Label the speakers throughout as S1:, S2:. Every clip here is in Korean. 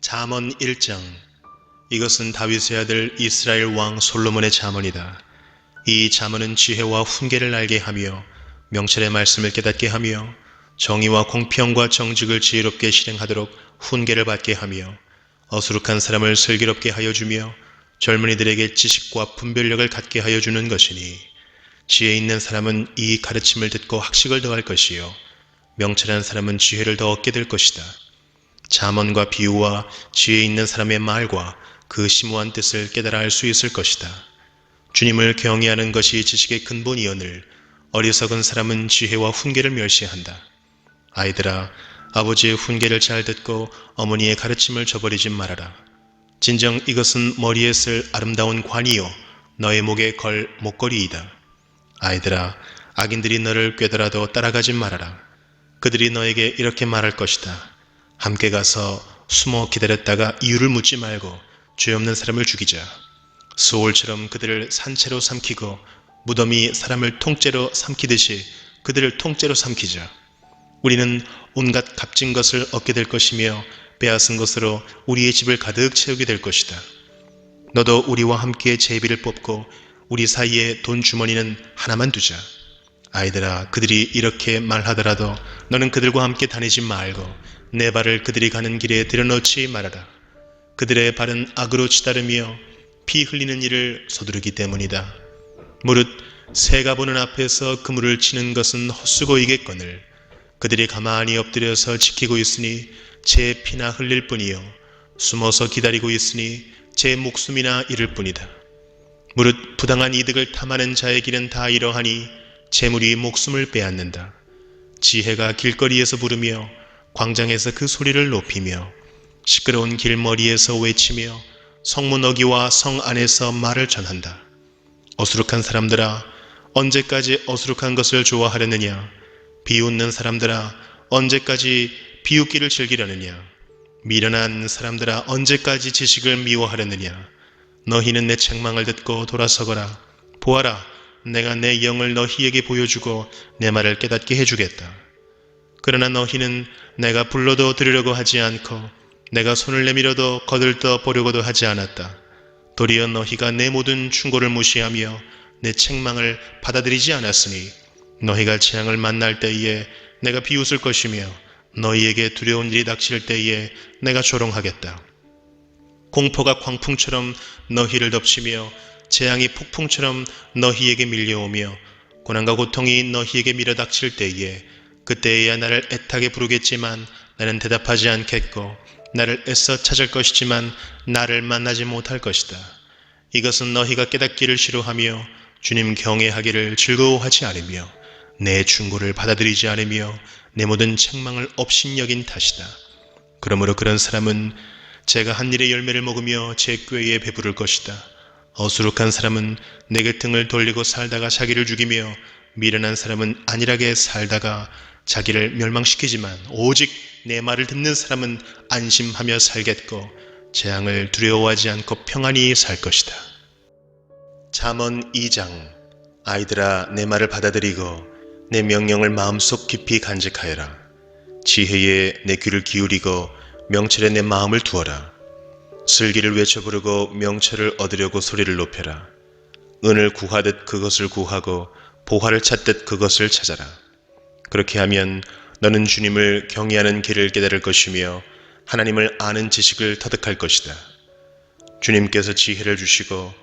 S1: 잠언 1장. 이것은 다윗의 아들 이스라엘 왕 솔로몬의 잠언이다. 이 잠언은 지혜와 훈계를 알게 하며 명철의 말씀을 깨닫게 하며 정의와 공평과 정직을 지혜롭게 실행하도록 훈계를 받게 하며 어수룩한 사람을 슬기롭게 하여 주며 젊은이들에게 지식과 분별력을 갖게 하여 주는 것이니, 지혜 있는 사람은 이 가르침을 듣고 학식을 더할 것이요 명철한 사람은 지혜를 더 얻게 될 것이다. 잠언과 비유와 지혜 있는 사람의 말과 그 심오한 뜻을 깨달아 알 수 있을 것이다. 주님을 경외하는 것이 지식의 근본이오늘 어리석은 사람은 지혜와 훈계를 멸시한다. 아이들아, 아버지의 훈계를 잘 듣고 어머니의 가르침을 저버리지 말아라. 진정 이것은 머리에 쓸 아름다운 관이요 너의 목에 걸 목걸이이다. 아이들아, 악인들이 너를 꾀더라도 따라가지 말아라. 그들이 너에게 이렇게 말할 것이다. 함께 가서 숨어 기다렸다가 이유를 묻지 말고 죄 없는 사람을 죽이자. 소울처럼 그들을 산채로 삼키고 무덤이 사람을 통째로 삼키듯이 그들을 통째로 삼키자. 우리는 온갖 값진 것을 얻게 될 것이며 빼앗은 것으로 우리의 집을 가득 채우게 될 것이다. 너도 우리와 함께 제비를 뽑고 우리 사이에 돈 주머니는 하나만 두자. 아이들아, 그들이 이렇게 말하더라도 너는 그들과 함께 다니지 말고 내 발을 그들이 가는 길에 들여놓지 말아라. 그들의 발은 악으로 치다르며 피 흘리는 일을 서두르기 때문이다. 무릇 새가 보는 앞에서 그물을 치는 것은 헛수고이겠거늘 그들이 가만히 엎드려서 지키고 있으니 제 피나 흘릴 뿐이요 숨어서 기다리고 있으니 제 목숨이나 잃을 뿐이다. 무릇 부당한 이득을 탐하는 자의 길은 다 이러하니 재물이 목숨을 빼앗는다. 지혜가 길거리에서 부르며 광장에서 그 소리를 높이며 시끄러운 길머리에서 외치며 성문 어귀와 성 안에서 말을 전한다. 어수룩한 사람들아, 언제까지 어수룩한 것을 좋아하려느냐? 비웃는 사람들아, 언제까지 비웃기를 즐기려느냐? 미련한 사람들아, 언제까지 지식을 미워하려느냐? 너희는 내 책망을 듣고 돌아서거라. 보아라, 내가 내 영을 너희에게 보여주고 내 말을 깨닫게 해주겠다. 그러나 너희는 내가 불러도 들으려고 하지 않고 내가 손을 내밀어도 거들떠 보려고도 하지 않았다. 도리어 너희가 내 모든 충고를 무시하며 내 책망을 받아들이지 않았으니 너희가 재앙을 만날 때에 내가 비웃을 것이며 너희에게 두려운 일이 닥칠 때에 내가 조롱하겠다. 공포가 광풍처럼 너희를 덮치며 재앙이 폭풍처럼 너희에게 밀려오며 고난과 고통이 너희에게 밀어닥칠 때에 그때에야 나를 애타게 부르겠지만 나는 대답하지 않겠고 나를 애써 찾을 것이지만 나를 만나지 못할 것이다. 이것은 너희가 깨닫기를 싫어하며 주님 경외하기를 즐거워하지 않으며 내 충고를 받아들이지 않으며 내 모든 책망을 업신여긴 탓이다. 그러므로 그런 사람은 제가 한 일의 열매를 먹으며 제 꾀에 배부를 것이다. 어수룩한 사람은 내게 등을 돌리고 살다가 자기를 죽이며 미련한 사람은 안일하게 살다가 자기를 멸망시키지만 오직 내 말을 듣는 사람은 안심하며 살겠고 재앙을 두려워하지 않고 평안히 살 것이다. 잠언 2장. 아이들아, 내 말을 받아들이고 내 명령을 마음속 깊이 간직하여라. 지혜에 내 귀를 기울이고 명철에 내 마음을 두어라. 슬기를 외쳐 부르고 명철을 얻으려고 소리를 높여라. 은을 구하듯 그것을 구하고 보화를 찾듯 그것을 찾아라. 그렇게 하면 너는 주님을 경외하는 길을 깨달을 것이며 하나님을 아는 지식을 터득할 것이다. 주님께서 지혜를 주시고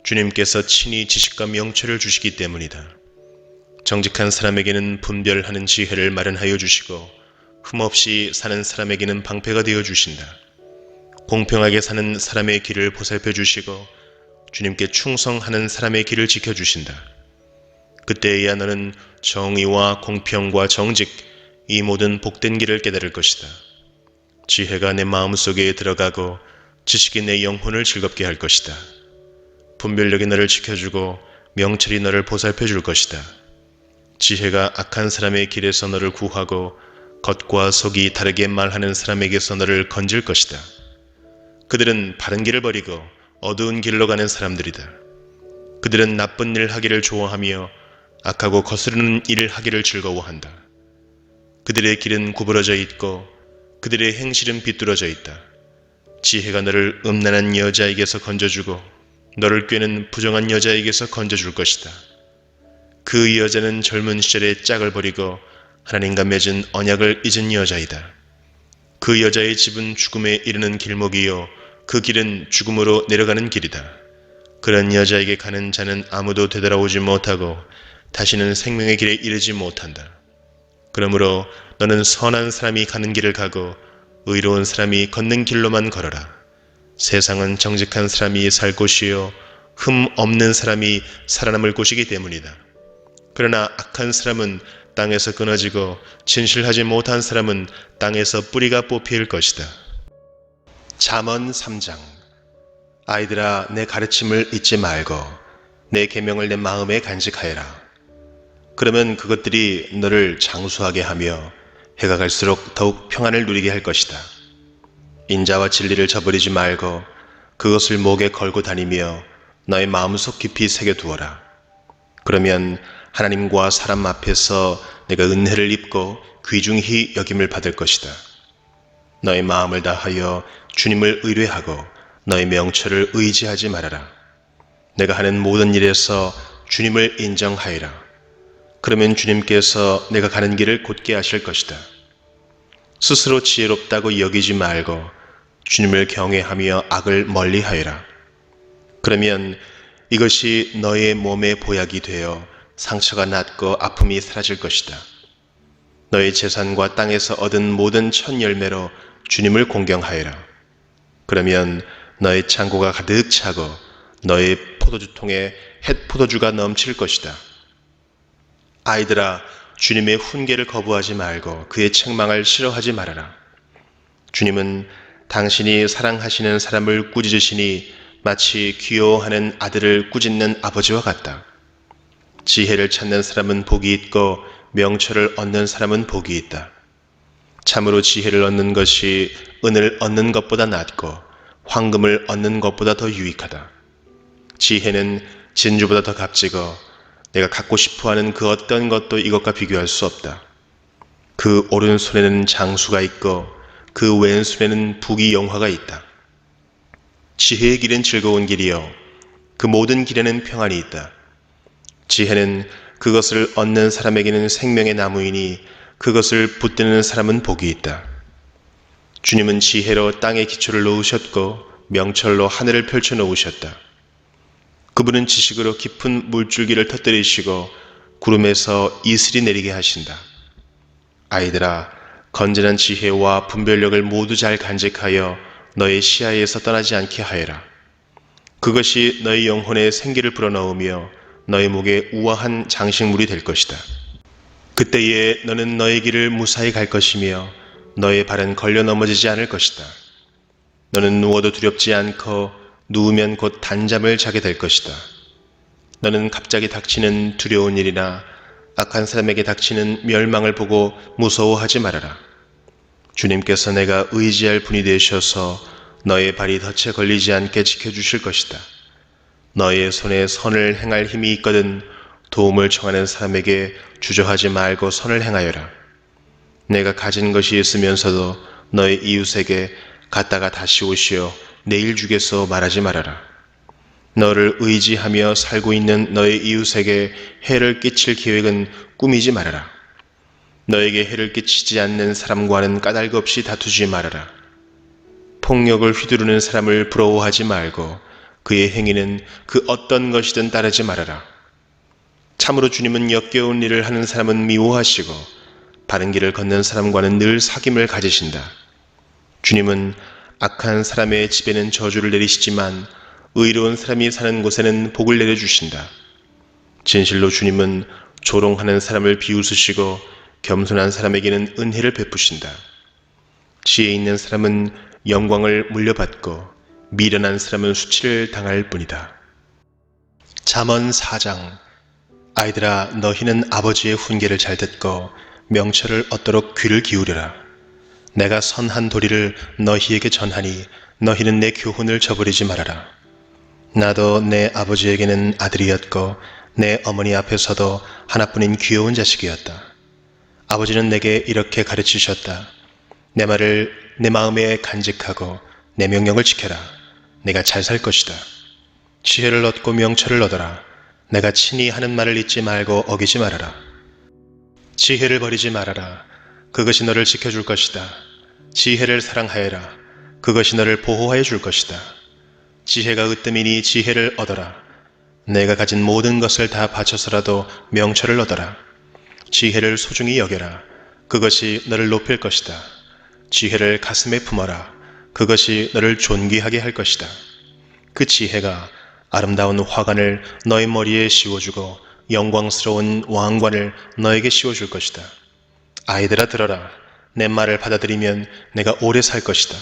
S1: 주님께서 친히 지식과 명철을 주시기 때문이다. 정직한 사람에게는 분별하는 지혜를 마련하여 주시고 흠없이 사는 사람에게는 방패가 되어 주신다. 공평하게 사는 사람의 길을 보살펴 주시고 주님께 충성하는 사람의 길을 지켜주신다. 그때에야 너는 정의와 공평과 정직, 이 모든 복된 길을 깨달을 것이다. 지혜가 내 마음속에 들어가고 지식이 내 영혼을 즐겁게 할 것이다. 분별력이 너를 지켜주고 명철이 너를 보살펴 줄 것이다. 지혜가 악한 사람의 길에서 너를 구하고 겉과 속이 다르게 말하는 사람에게서 너를 건질 것이다. 그들은 바른 길을 버리고 어두운 길로 가는 사람들이다. 그들은 나쁜 일을 하기를 좋아하며 악하고 거스르는 일을 하기를 즐거워한다. 그들의 길은 구부러져 있고 그들의 행실은 비뚤어져 있다. 지혜가 너를 음란한 여자에게서 건져주고 너를 꾀는 부정한 여자에게서 건져줄 것이다. 그 여자는 젊은 시절에 짝을 버리고 하나님과 맺은 언약을 잊은 여자이다. 그 여자의 집은 죽음에 이르는 길목이요 그 길은 죽음으로 내려가는 길이다. 그런 여자에게 가는 자는 아무도 되돌아오지 못하고 다시는 생명의 길에 이르지 못한다. 그러므로 너는 선한 사람이 가는 길을 가고 의로운 사람이 걷는 길로만 걸어라. 세상은 정직한 사람이 살 곳이요 흠 없는 사람이 살아남을 곳이기 때문이다. 그러나 악한 사람은 땅에서 끊어지고 진실하지 못한 사람은 땅에서 뿌리가 뽑힐 것이다. 잠언 3장. 아이들아, 내 가르침을 잊지 말고 내 계명을 내 마음에 간직하여라. 그러면 그것들이 너를 장수하게 하며 해가 갈수록 더욱 평안을 누리게 할 것이다. 인자와 진리를 저버리지 말고 그것을 목에 걸고 다니며 너의 마음속 깊이 새겨두어라. 그러면 하나님과 사람 앞에서 내가 은혜를 입고 귀중히 여김을 받을 것이다. 너의 마음을 다하여 주님을 의뢰하고 너의 명철을 의지하지 말아라. 내가 하는 모든 일에서 주님을 인정하여라. 그러면 주님께서 내가 가는 길을 곧게 하실 것이다. 스스로 지혜롭다고 여기지 말고 주님을 경외하며 악을 멀리하여라. 그러면 이것이 너의 몸의 보약이 되어 상처가 낫고 아픔이 사라질 것이다. 너의 재산과 땅에서 얻은 모든 첫 열매로 주님을 공경하여라. 그러면 너의 창고가 가득 차고 너의 포도주통에 햇 포도주가 넘칠 것이다. 아이들아, 주님의 훈계를 거부하지 말고 그의 책망을 싫어하지 말아라. 주님은 당신이 사랑하시는 사람을 꾸짖으시니 마치 귀여워하는 아들을 꾸짖는 아버지와 같다. 지혜를 찾는 사람은 복이 있고 명철을 얻는 사람은 복이 있다. 참으로 지혜를 얻는 것이 은을 얻는 것보다 낫고 황금을 얻는 것보다 더 유익하다. 지혜는 진주보다 더 값지고 내가 갖고 싶어하는 그 어떤 것도 이것과 비교할 수 없다. 그 오른손에는 장수가 있고 그 왼손에는 부귀 영화가 있다. 지혜의 길은 즐거운 길이요 그 모든 길에는 평안이 있다. 지혜는 그것을 얻는 사람에게는 생명의 나무이니 그것을 붙드는 사람은 복이 있다. 주님은 지혜로 땅에 기초를 놓으셨고 명철로 하늘을 펼쳐 놓으셨다. 그분은 지식으로 깊은 물줄기를 터뜨리시고 구름에서 이슬이 내리게 하신다. 아이들아, 건전한 지혜와 분별력을 모두 잘 간직하여 너의 시야에서 떠나지 않게 하여라. 그것이 너의 영혼에 생기를 불어넣으며 너의 목에 우아한 장식물이 될 것이다. 그때에 너는 너의 길을 무사히 갈 것이며 너의 발은 걸려 넘어지지 않을 것이다. 너는 누워도 두렵지 않고 누우면 곧 단잠을 자게 될 것이다. 너는 갑자기 닥치는 두려운 일이나 악한 사람에게 닥치는 멸망을 보고 무서워하지 말아라. 주님께서 내가 의지할 분이 되셔서 너의 발이 덫에 걸리지 않게 지켜주실 것이다. 너의 손에 선을 행할 힘이 있거든 도움을 청하는 사람에게 주저하지 말고 선을 행하여라. 내가 가진 것이 있으면서도 너의 이웃에게 갔다가 다시 오시어 내일 주겠소 말하지 말아라. 너를 의지하며 살고 있는 너의 이웃에게 해를 끼칠 계획은 꾸미지 말아라. 너에게 해를 끼치지 않는 사람과는 까닭 없이 다투지 말아라. 폭력을 휘두르는 사람을 부러워하지 말고 그의 행위는 그 어떤 것이든 따르지 말아라. 참으로 주님은 역겨운 일을 하는 사람은 미워하시고 바른 길을 걷는 사람과는 늘 사귐을 가지신다. 주님은 악한 사람의 집에는 저주를 내리시지만 의로운 사람이 사는 곳에는 복을 내려주신다. 진실로 주님은 조롱하는 사람을 비웃으시고 겸손한 사람에게는 은혜를 베푸신다. 지혜 있는 사람은 영광을 물려받고 미련한 사람은 수치를 당할 뿐이다. 잠언 4장. 아이들아, 너희는 아버지의 훈계를 잘 듣고 명철을 얻도록 귀를 기울여라. 내가 선한 도리를 너희에게 전하니 너희는 내 교훈을 저버리지 말아라. 나도 내 아버지에게는 아들이었고 내 어머니 앞에서도 하나뿐인 귀여운 자식이었다. 아버지는 내게 이렇게 가르치셨다. 내 말을 내 마음에 간직하고 내 명령을 지켜라. 내가 잘 살 것이다. 지혜를 얻고 명철을 얻어라. 내가 친히 하는 말을 잊지 말고 어기지 말아라. 지혜를 버리지 말아라. 그것이 너를 지켜줄 것이다. 지혜를 사랑하여라. 그것이 너를 보호하여 줄 것이다. 지혜가 으뜸이니 지혜를 얻어라. 내가 가진 모든 것을 다 바쳐서라도 명철을 얻어라. 지혜를 소중히 여겨라. 그것이 너를 높일 것이다. 지혜를 가슴에 품어라. 그것이 너를 존귀하게 할 것이다. 그 지혜가 아름다운 화관을 너의 머리에 씌워주고 영광스러운 왕관을 너에게 씌워줄 것이다. 아이들아 들어라. 내 말을 받아들이면 내가 오래 살 것이다.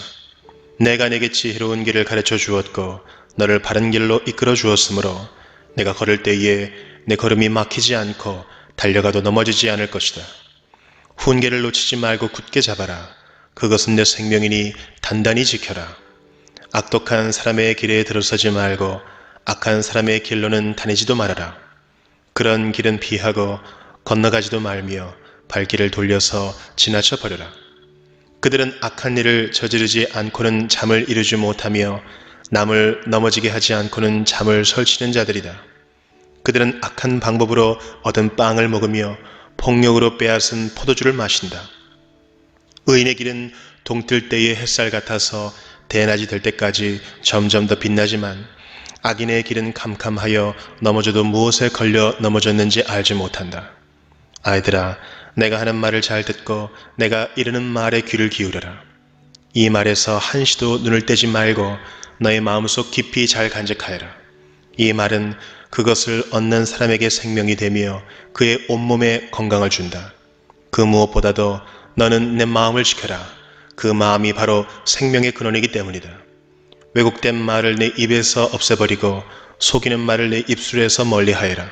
S1: 내가 내게 지혜로운 길을 가르쳐 주었고 너를 바른 길로 이끌어 주었으므로 내가 걸을 때에 내 걸음이 막히지 않고 달려가도 넘어지지 않을 것이다. 훈계를 놓치지 말고 굳게 잡아라. 그것은 내 생명이니 단단히 지켜라. 악독한 사람의 길에 들어서지 말고 악한 사람의 길로는 다니지도 말아라. 그런 길은 피하고 건너가지도 말며 발길을 돌려서 지나쳐 버려라. 그들은 악한 일을 저지르지 않고는 잠을 이루지 못하며 남을 넘어지게 하지 않고는 잠을 설치는 자들이다. 그들은 악한 방법으로 얻은 빵을 먹으며 폭력으로 빼앗은 포도주를 마신다. 의인의 길은 동틀 때의 햇살 같아서 대낮이 될 때까지 점점 더 빛나지만 악인의 길은 캄캄하여 넘어져도 무엇에 걸려 넘어졌는지 알지 못한다. 아이들아, 내가 하는 말을 잘 듣고 내가 이르는 말에 귀를 기울여라. 이 말에서 한시도 눈을 떼지 말고 너의 마음속 깊이 잘 간직하여라. 이 말은 그것을 얻는 사람에게 생명이 되며 그의 온몸에 건강을 준다. 그 무엇보다도 너는 내 마음을 지켜라. 그 마음이 바로 생명의 근원이기 때문이다. 왜곡된 말을 내 입에서 없애버리고 속이는 말을 내 입술에서 멀리하여라.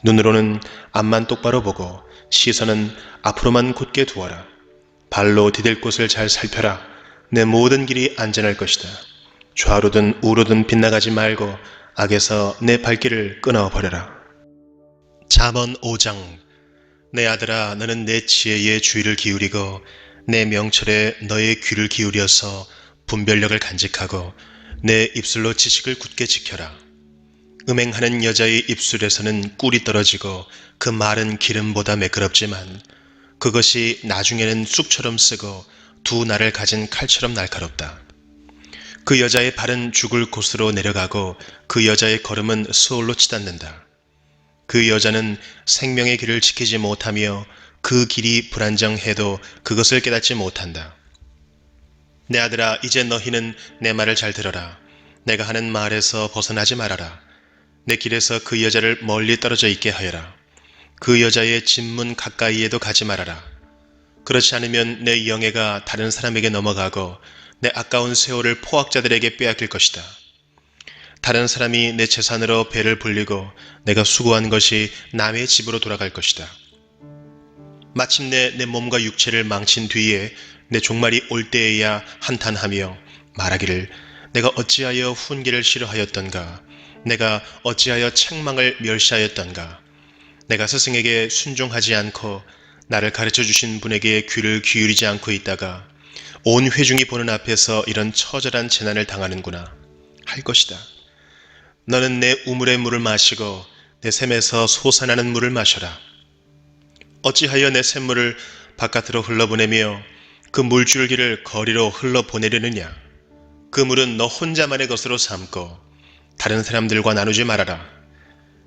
S1: 눈으로는 앞만 똑바로 보고 시선은 앞으로만 곧게 두어라. 발로 디딜 곳을 잘 살펴라. 내 모든 길이 안전할 것이다. 좌로든 우로든 빗나가지 말고 악에서 내 발길을 끊어버려라. 잠언 5장. 내 아들아, 너는 내 지혜에 주의를 기울이고 내 명철에 너의 귀를 기울여서 분별력을 간직하고 내 입술로 지식을 굳게 지켜라. 음행하는 여자의 입술에서는 꿀이 떨어지고 그 말은 기름보다 매끄럽지만 그것이 나중에는 쑥처럼 쓰고 두 날을 가진 칼처럼 날카롭다. 그 여자의 발은 죽을 곳으로 내려가고 그 여자의 걸음은 수올로 치닫는다. 그 여자는 생명의 길을 지키지 못하며 그 길이 불안정해도 그것을 깨닫지 못한다. 내 아들아, 이제 너희는 내 말을 잘 들어라. 내가 하는 말에서 벗어나지 말아라. 내 길에서 그 여자를 멀리 떨어져 있게 하여라. 그 여자의 집문 가까이에도 가지 말아라. 그렇지 않으면 내 영예가 다른 사람에게 넘어가고 내 아까운 세월을 포악자들에게 빼앗길 것이다. 다른 사람이 내 재산으로 배를 불리고 내가 수고한 것이 남의 집으로 돌아갈 것이다. 마침내 내 몸과 육체를 망친 뒤에 내 종말이 올 때에야 한탄하며 말하기를 내가 어찌하여 훈계를 싫어하였던가. 내가 어찌하여 책망을 멸시하였던가. 내가 스승에게 순종하지 않고 나를 가르쳐 주신 분에게 귀를 기울이지 않고 있다가 온 회중이 보는 앞에서 이런 처절한 재난을 당하는구나 할 것이다. 너는 내 우물의 물을 마시고 내 샘에서 솟아나는 물을 마셔라. 어찌하여 내 샘물을 바깥으로 흘러보내며 그 물줄기를 거리로 흘러보내려느냐. 그 물은 너 혼자만의 것으로 삼고 다른 사람들과 나누지 말아라.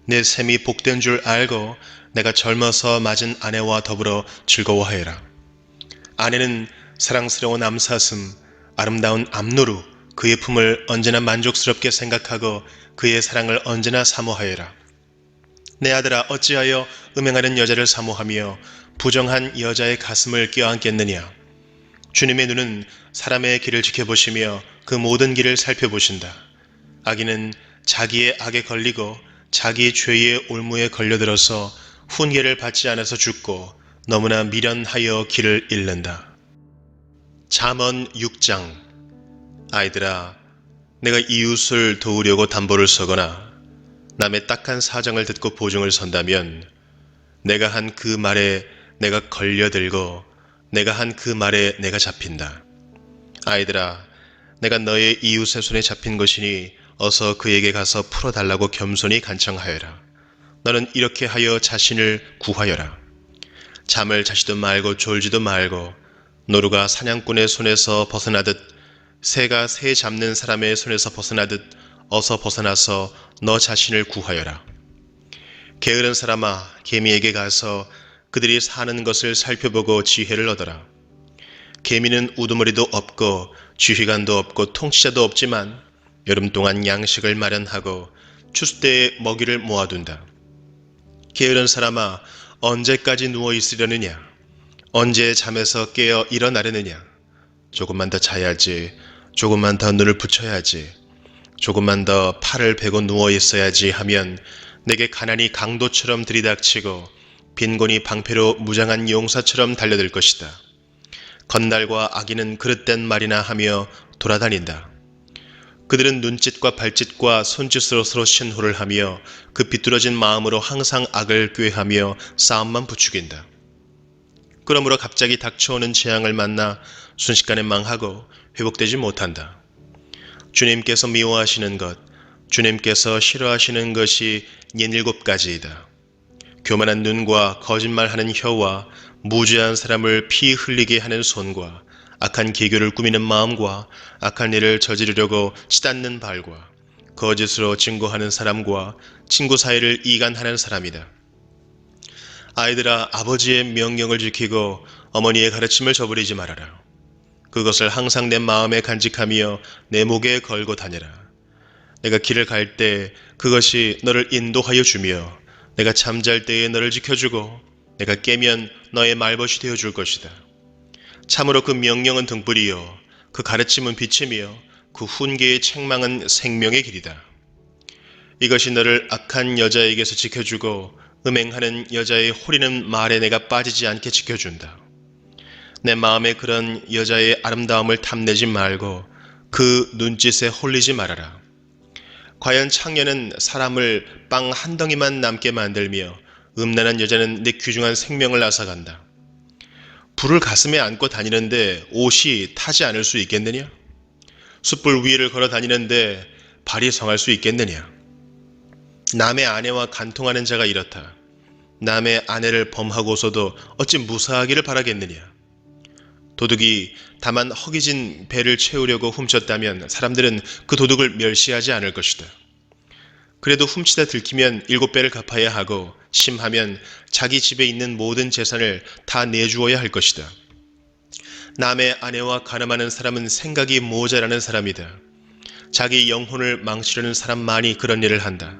S1: 내 샘이 복된 줄 알고 내가 젊어서 맞은 아내와 더불어 즐거워하여라. 아내는 사랑스러운 암사슴, 아름다운 암노루, 그의 품을 언제나 만족스럽게 생각하고 그의 사랑을 언제나 사모하여라. 내 아들아, 어찌하여 음행하는 여자를 사모하며 부정한 여자의 가슴을 껴안겠느냐. 주님의 눈은 사람의 길을 지켜보시며 그 모든 길을 살펴보신다. 악인은 자기의 악에 걸리고 자기의 죄의 올무에 걸려들어서 훈계를 받지 않아서 죽고 너무나 미련하여 길을 잃는다. 잠언 6장. 아이들아, 내가 이웃을 도우려고 담보를 서거나 남의 딱한 사정을 듣고 보증을 선다면 내가 한 그 말에 내가 걸려들고 내가 한 그 말에 내가 잡힌다. 아이들아, 내가 너의 이웃의 손에 잡힌 것이니 어서 그에게 가서 풀어달라고 겸손히 간청하여라. 너는 이렇게 하여 자신을 구하여라. 잠을 자지도 말고 졸지도 말고 노루가 사냥꾼의 손에서 벗어나듯 새가 새 잡는 사람의 손에서 벗어나듯 어서 벗어나서 너 자신을 구하여라. 게으른 사람아, 개미에게 가서 그들이 사는 것을 살펴보고 지혜를 얻어라. 개미는 우두머리도 없고 지휘관도 없고 통치자도 없지만 여름 동안 양식을 마련하고 추수 때에 먹이를 모아둔다. 게으른 사람아, 언제까지 누워 있으려느냐? 언제 잠에서 깨어 일어나려느냐? 조금만 더 자야지. 조금만 더 눈을 붙여야지. 조금만 더 팔을 베고 누워 있어야지 하면 내게 가난이 강도처럼 들이닥치고 빈곤이 방패로 무장한 용사처럼 달려들 것이다. 건달과 악인은 그릇된 말이나 하며 돌아다닌다. 그들은 눈짓과 발짓과 손짓으로 서로 신호를 하며 그 비뚤어진 마음으로 항상 악을 꾀하며 싸움만 부추긴다. 그러므로 갑자기 닥쳐오는 재앙을 만나 순식간에 망하고 회복되지 못한다. 주님께서 미워하시는 것, 주님께서 싫어하시는 것이 67가지이다. 교만한 눈과 거짓말하는 혀와 무죄한 사람을 피 흘리게 하는 손과 악한 계교를 꾸미는 마음과 악한 일을 저지르려고 치닫는 발과 거짓으로 증거하는 사람과 친구 사이를 이간하는 사람이다. 아이들아, 아버지의 명령을 지키고 어머니의 가르침을 저버리지 말아라. 그것을 항상 내 마음에 간직하며 내 목에 걸고 다니라. 내가 길을 갈 때 그것이 너를 인도하여 주며 내가 잠잘 때에 너를 지켜주고 내가 깨면 너의 말벗이 되어줄 것이다. 참으로 그 명령은 등불이요 그 가르침은 빛이며 그 훈계의 책망은 생명의 길이다. 이것이 너를 악한 여자에게서 지켜주고 음행하는 여자의 호리는 말에 내가 빠지지 않게 지켜준다. 내 마음에 그런 여자의 아름다움을 탐내지 말고 그 눈짓에 홀리지 말아라. 과연 창녀는 사람을 빵 한 덩이만 남게 만들며 음란한 여자는 내 귀중한 생명을 앗아간다. 불을 가슴에 안고 다니는데 옷이 타지 않을 수 있겠느냐? 숯불 위를 걸어 다니는데 발이 성할 수 있겠느냐? 남의 아내와 간통하는 자가 이렇다. 남의 아내를 범하고서도 어찌 무사하기를 바라겠느냐? 도둑이 다만 허기진 배를 채우려고 훔쳤다면 사람들은 그 도둑을 멸시하지 않을 것이다. 그래도 훔치다 들키면 7배를 갚아야 하고 심하면 자기 집에 있는 모든 재산을 다 내주어야 할 것이다. 남의 아내와 간음하는 사람은 생각이 모자라는 사람이다. 자기 영혼을 망치려는 사람만이 그런 일을 한다.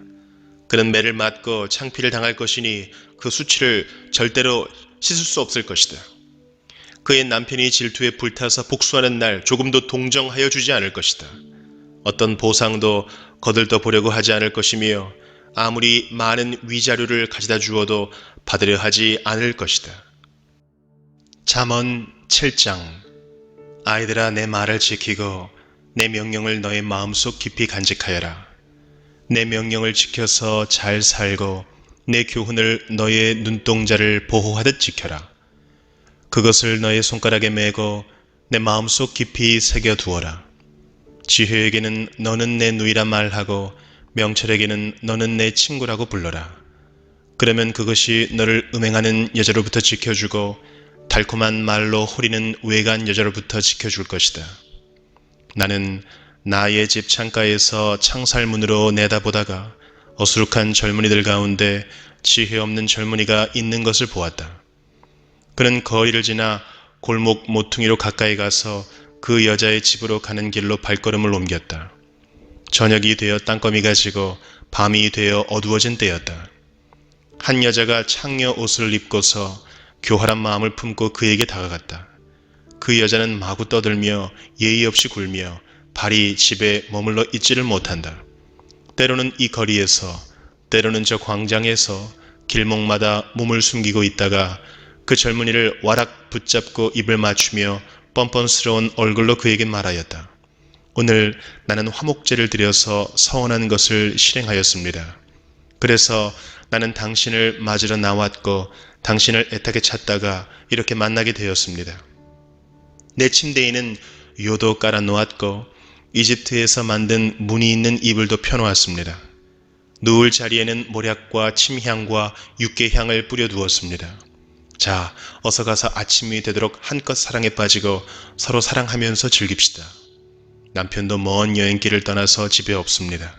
S1: 그는 매를 맞고 창피를 당할 것이니 그 수치를 절대로 씻을 수 없을 것이다. 그의 남편이 질투에 불타서 복수하는 날 조금도 동정하여 주지 않을 것이다. 어떤 보상도 거들떠 보려고 하지 않을 것이며 아무리 많은 위자료를 가져다 주어도 받으려 하지 않을 것이다. 잠언 7장. 아이들아, 내 말을 지키고 내 명령을 너의 마음속 깊이 간직하여라. 내 명령을 지켜서 잘 살고 내 교훈을 너의 눈동자를 보호하듯 지켜라. 그것을 너의 손가락에 메고 내 마음속 깊이 새겨두어라. 지혜에게는 너는 내 누이라 말하고 명철에게는 너는 내 친구라고 불러라. 그러면 그것이 너를 음행하는 여자로부터 지켜주고 달콤한 말로 호리는 외간 여자로부터 지켜줄 것이다. 나는 나의 집 창가에서 창살문으로 내다보다가 어수룩한 젊은이들 가운데 지혜 없는 젊은이가 있는 것을 보았다. 그는 거리를 지나 골목 모퉁이로 가까이 가서 그 여자의 집으로 가는 길로 발걸음을 옮겼다. 저녁이 되어 땅거미가 지고 밤이 되어 어두워진 때였다. 한 여자가 창녀 옷을 입고서 교활한 마음을 품고 그에게 다가갔다. 그 여자는 마구 떠들며 예의 없이 굴며 발이 집에 머물러 있지를 못한다. 때로는 이 거리에서, 때로는 저 광장에서 길목마다 몸을 숨기고 있다가 그 젊은이를 와락 붙잡고 입을 맞추며 뻔뻔스러운 얼굴로 그에게 말하였다. 오늘 나는 화목제를 드려서 서원한 것을 실행하였습니다. 그래서 나는 당신을 맞으러 나왔고 당신을 애타게 찾다가 이렇게 만나게 되었습니다. 내 침대에는 요도 깔아 놓았고 이집트에서 만든 무늬 있는 이불도 펴놓았습니다. 누울 자리에는 모략과 침향과 육개향을 뿌려 두었습니다. 자, 어서 가서 아침이 되도록 한껏 사랑에 빠지고 서로 사랑하면서 즐깁시다. 남편도 먼 여행길을 떠나서 집에 없습니다.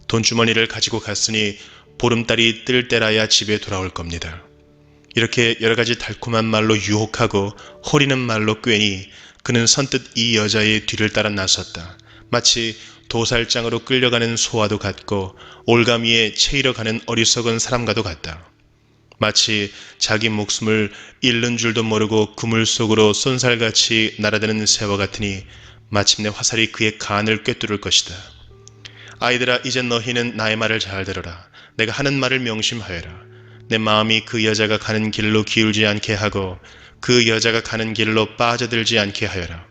S1: 돈주머니를 가지고 갔으니 보름달이 뜰 때라야 집에 돌아올 겁니다. 이렇게 여러 가지 달콤한 말로 유혹하고 호리는 말로 꿰니 그는 선뜻 이 여자의 뒤를 따라 나섰다. 마치 도살장으로 끌려가는 소와도 같고 올가미에 채이러 가는 어리석은 사람과도 같다. 마치 자기 목숨을 잃는 줄도 모르고 그물 속으로 쏜살같이 날아드는 새와 같으니 마침내 화살이 그의 간을 꿰뚫을 것이다. 아이들아, 이제 너희는 나의 말을 잘 들어라. 내가 하는 말을 명심하여라. 내 마음이 그 여자가 가는 길로 기울지 않게 하고 그 여자가 가는 길로 빠져들지 않게 하여라.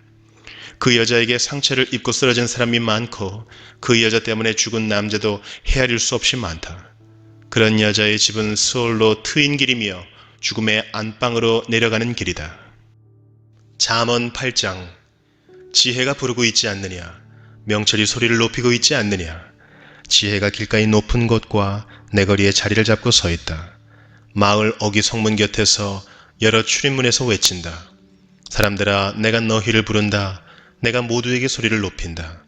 S1: 그 여자에게 상처를 입고 쓰러진 사람이 많고 그 여자 때문에 죽은 남자도 헤아릴 수 없이 많다. 그런 여자의 집은 스올로 트인 길이며 죽음의 안방으로 내려가는 길이다. 잠언 8장. 지혜가 부르고 있지 않느냐? 명철이 소리를 높이고 있지 않느냐? 지혜가 길가의 높은 곳과 내거리에 자리를 잡고 서 있다. 마을 어귀 성문 곁에서 여러 출입문에서 외친다. 사람들아, 내가 너희를 부른다. 내가 모두에게 소리를 높인다.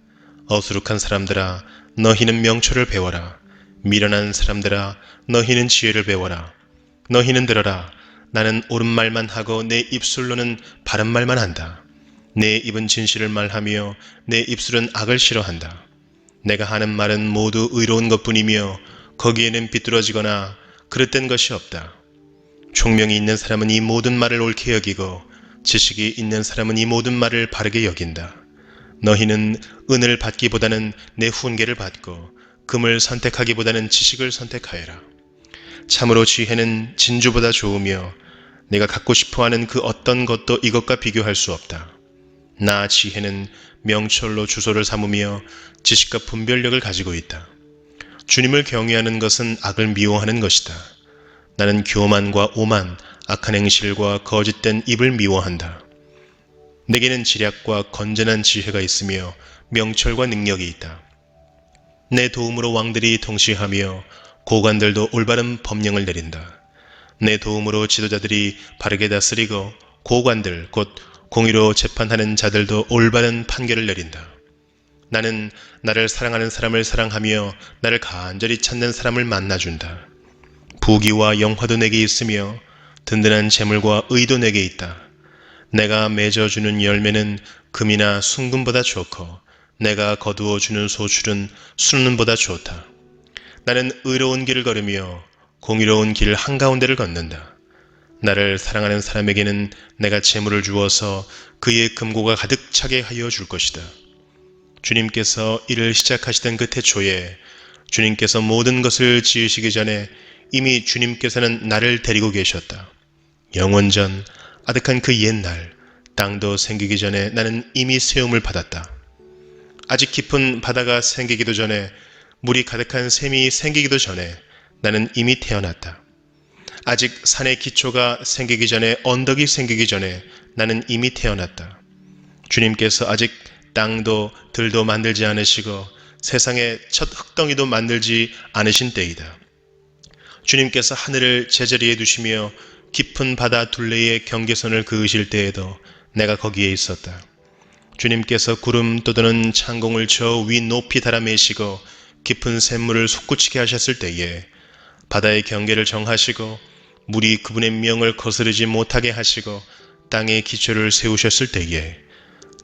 S1: 어수룩한 사람들아, 너희는 명철을 배워라. 미련한 사람들아, 너희는 지혜를 배워라. 너희는 들어라. 나는 옳은 말만 하고 내 입술로는 바른 말만 한다. 내 입은 진실을 말하며 내 입술은 악을 싫어한다. 내가 하는 말은 모두 의로운 것뿐이며 거기에는 비뚤어지거나 그릇된 것이 없다. 총명이 있는 사람은 이 모든 말을 옳게 여기고 지식이 있는 사람은 이 모든 말을 바르게 여긴다. 너희는 은을 받기보다는 내 훈계를 받고 금을 선택하기보다는 지식을 선택하여라. 참으로 지혜는 진주보다 좋으며 내가 갖고 싶어하는 그 어떤 것도 이것과 비교할 수 없다. 나 지혜는 명철로 주소를 삼으며 지식과 분별력을 가지고 있다. 주님을 경외하는 것은 악을 미워하는 것이다. 나는 교만과 오만, 악한 행실과 거짓된 입을 미워한다. 내게는 지략과 건전한 지혜가 있으며 명철과 능력이 있다. 내 도움으로 왕들이 통치하며 고관들도 올바른 법령을 내린다. 내 도움으로 지도자들이 바르게 다스리고 고관들 곧 공의로 재판하는 자들도 올바른 판결을 내린다. 나는 나를 사랑하는 사람을 사랑하며 나를 간절히 찾는 사람을 만나준다. 부귀와 영화도 내게 있으며 든든한 재물과 의도 내게 있다. 내가 맺어주는 열매는 금이나 순금보다 좋고 내가 거두어주는 소출은 순금보다 좋다. 나는 의로운 길을 걸으며 공의로운 길 한가운데를 걷는다. 나를 사랑하는 사람에게는 내가 재물을 주어서 그의 금고가 가득 차게 하여 줄 것이다. 주님께서 일을 시작하시던 그 태초에 주님께서 모든 것을 지으시기 전에 이미 주님께서는 나를 데리고 계셨다. 영원전 아득한 그 옛날 땅도 생기기 전에 나는 이미 세움을 받았다. 아직 깊은 바다가 생기기도 전에 물이 가득한 샘이 생기기도 전에 나는 이미 태어났다. 아직 산의 기초가 생기기 전에 언덕이 생기기 전에 나는 이미 태어났다. 주님께서 아직 땅도 들도 만들지 않으시고 세상의 첫 흙덩이도 만들지 않으신 때이다. 주님께서 하늘을 제자리에 두시며 깊은 바다 둘레의 경계선을 그으실 때에도 내가 거기에 있었다. 주님께서 구름 떠도는 창공을 저 위 높이 달아매시고 깊은 샘물을 솟구치게 하셨을 때에 바다의 경계를 정하시고 물이 그분의 명을 거스르지 못하게 하시고 땅의 기초를 세우셨을 때에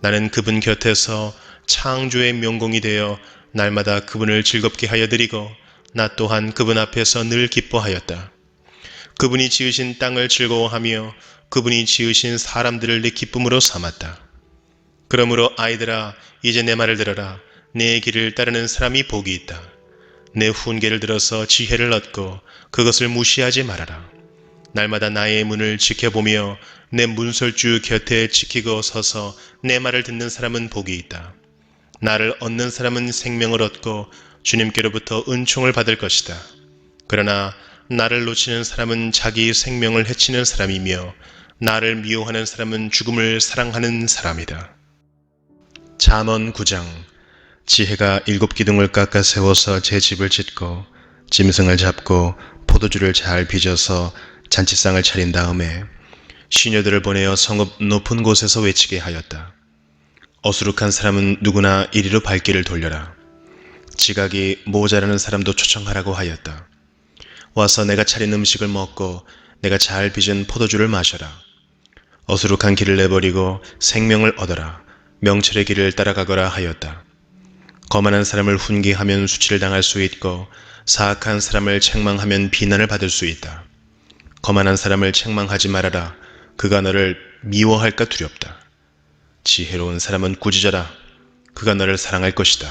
S1: 나는 그분 곁에서 창조의 명공이 되어 날마다 그분을 즐겁게 하여 드리고 나 또한 그분 앞에서 늘 기뻐하였다. 그분이 지으신 땅을 즐거워하며 그분이 지으신 사람들을 내 기쁨으로 삼았다. 그러므로 아이들아, 이제 내 말을 들어라. 내 길을 따르는 사람이 복이 있다. 내 훈계를 들어서 지혜를 얻고 그것을 무시하지 말아라. 날마다 나의 문을 지켜보며 내 문설주 곁에 지키고 서서 내 말을 듣는 사람은 복이 있다. 나를 얻는 사람은 생명을 얻고 주님께로부터 은총을 받을 것이다. 그러나 나를 놓치는 사람은 자기 생명을 해치는 사람이며 나를 미워하는 사람은 죽음을 사랑하는 사람이다. 잠언 9장. 지혜가 7기둥을 깎아 세워서 제 집을 짓고 짐승을 잡고 포도주를 잘 빚어서 잔치상을 차린 다음에 시녀들을 보내어 성읍 높은 곳에서 외치게 하였다. 어수룩한 사람은 누구나 이리로 발길을 돌려라. 지각이 모자라는 사람도 초청하라고 하였다. 와서 내가 차린 음식을 먹고 내가 잘 빚은 포도주를 마셔라. 어수룩한 길을 내버리고 생명을 얻어라. 명철의 길을 따라가거라 하였다. 거만한 사람을 훈계하면 수치를 당할 수 있고 사악한 사람을 책망하면 비난을 받을 수 있다. 거만한 사람을 책망하지 말아라. 그가 너를 미워할까 두렵다. 지혜로운 사람은 꾸짖어라. 그가 너를 사랑할 것이다.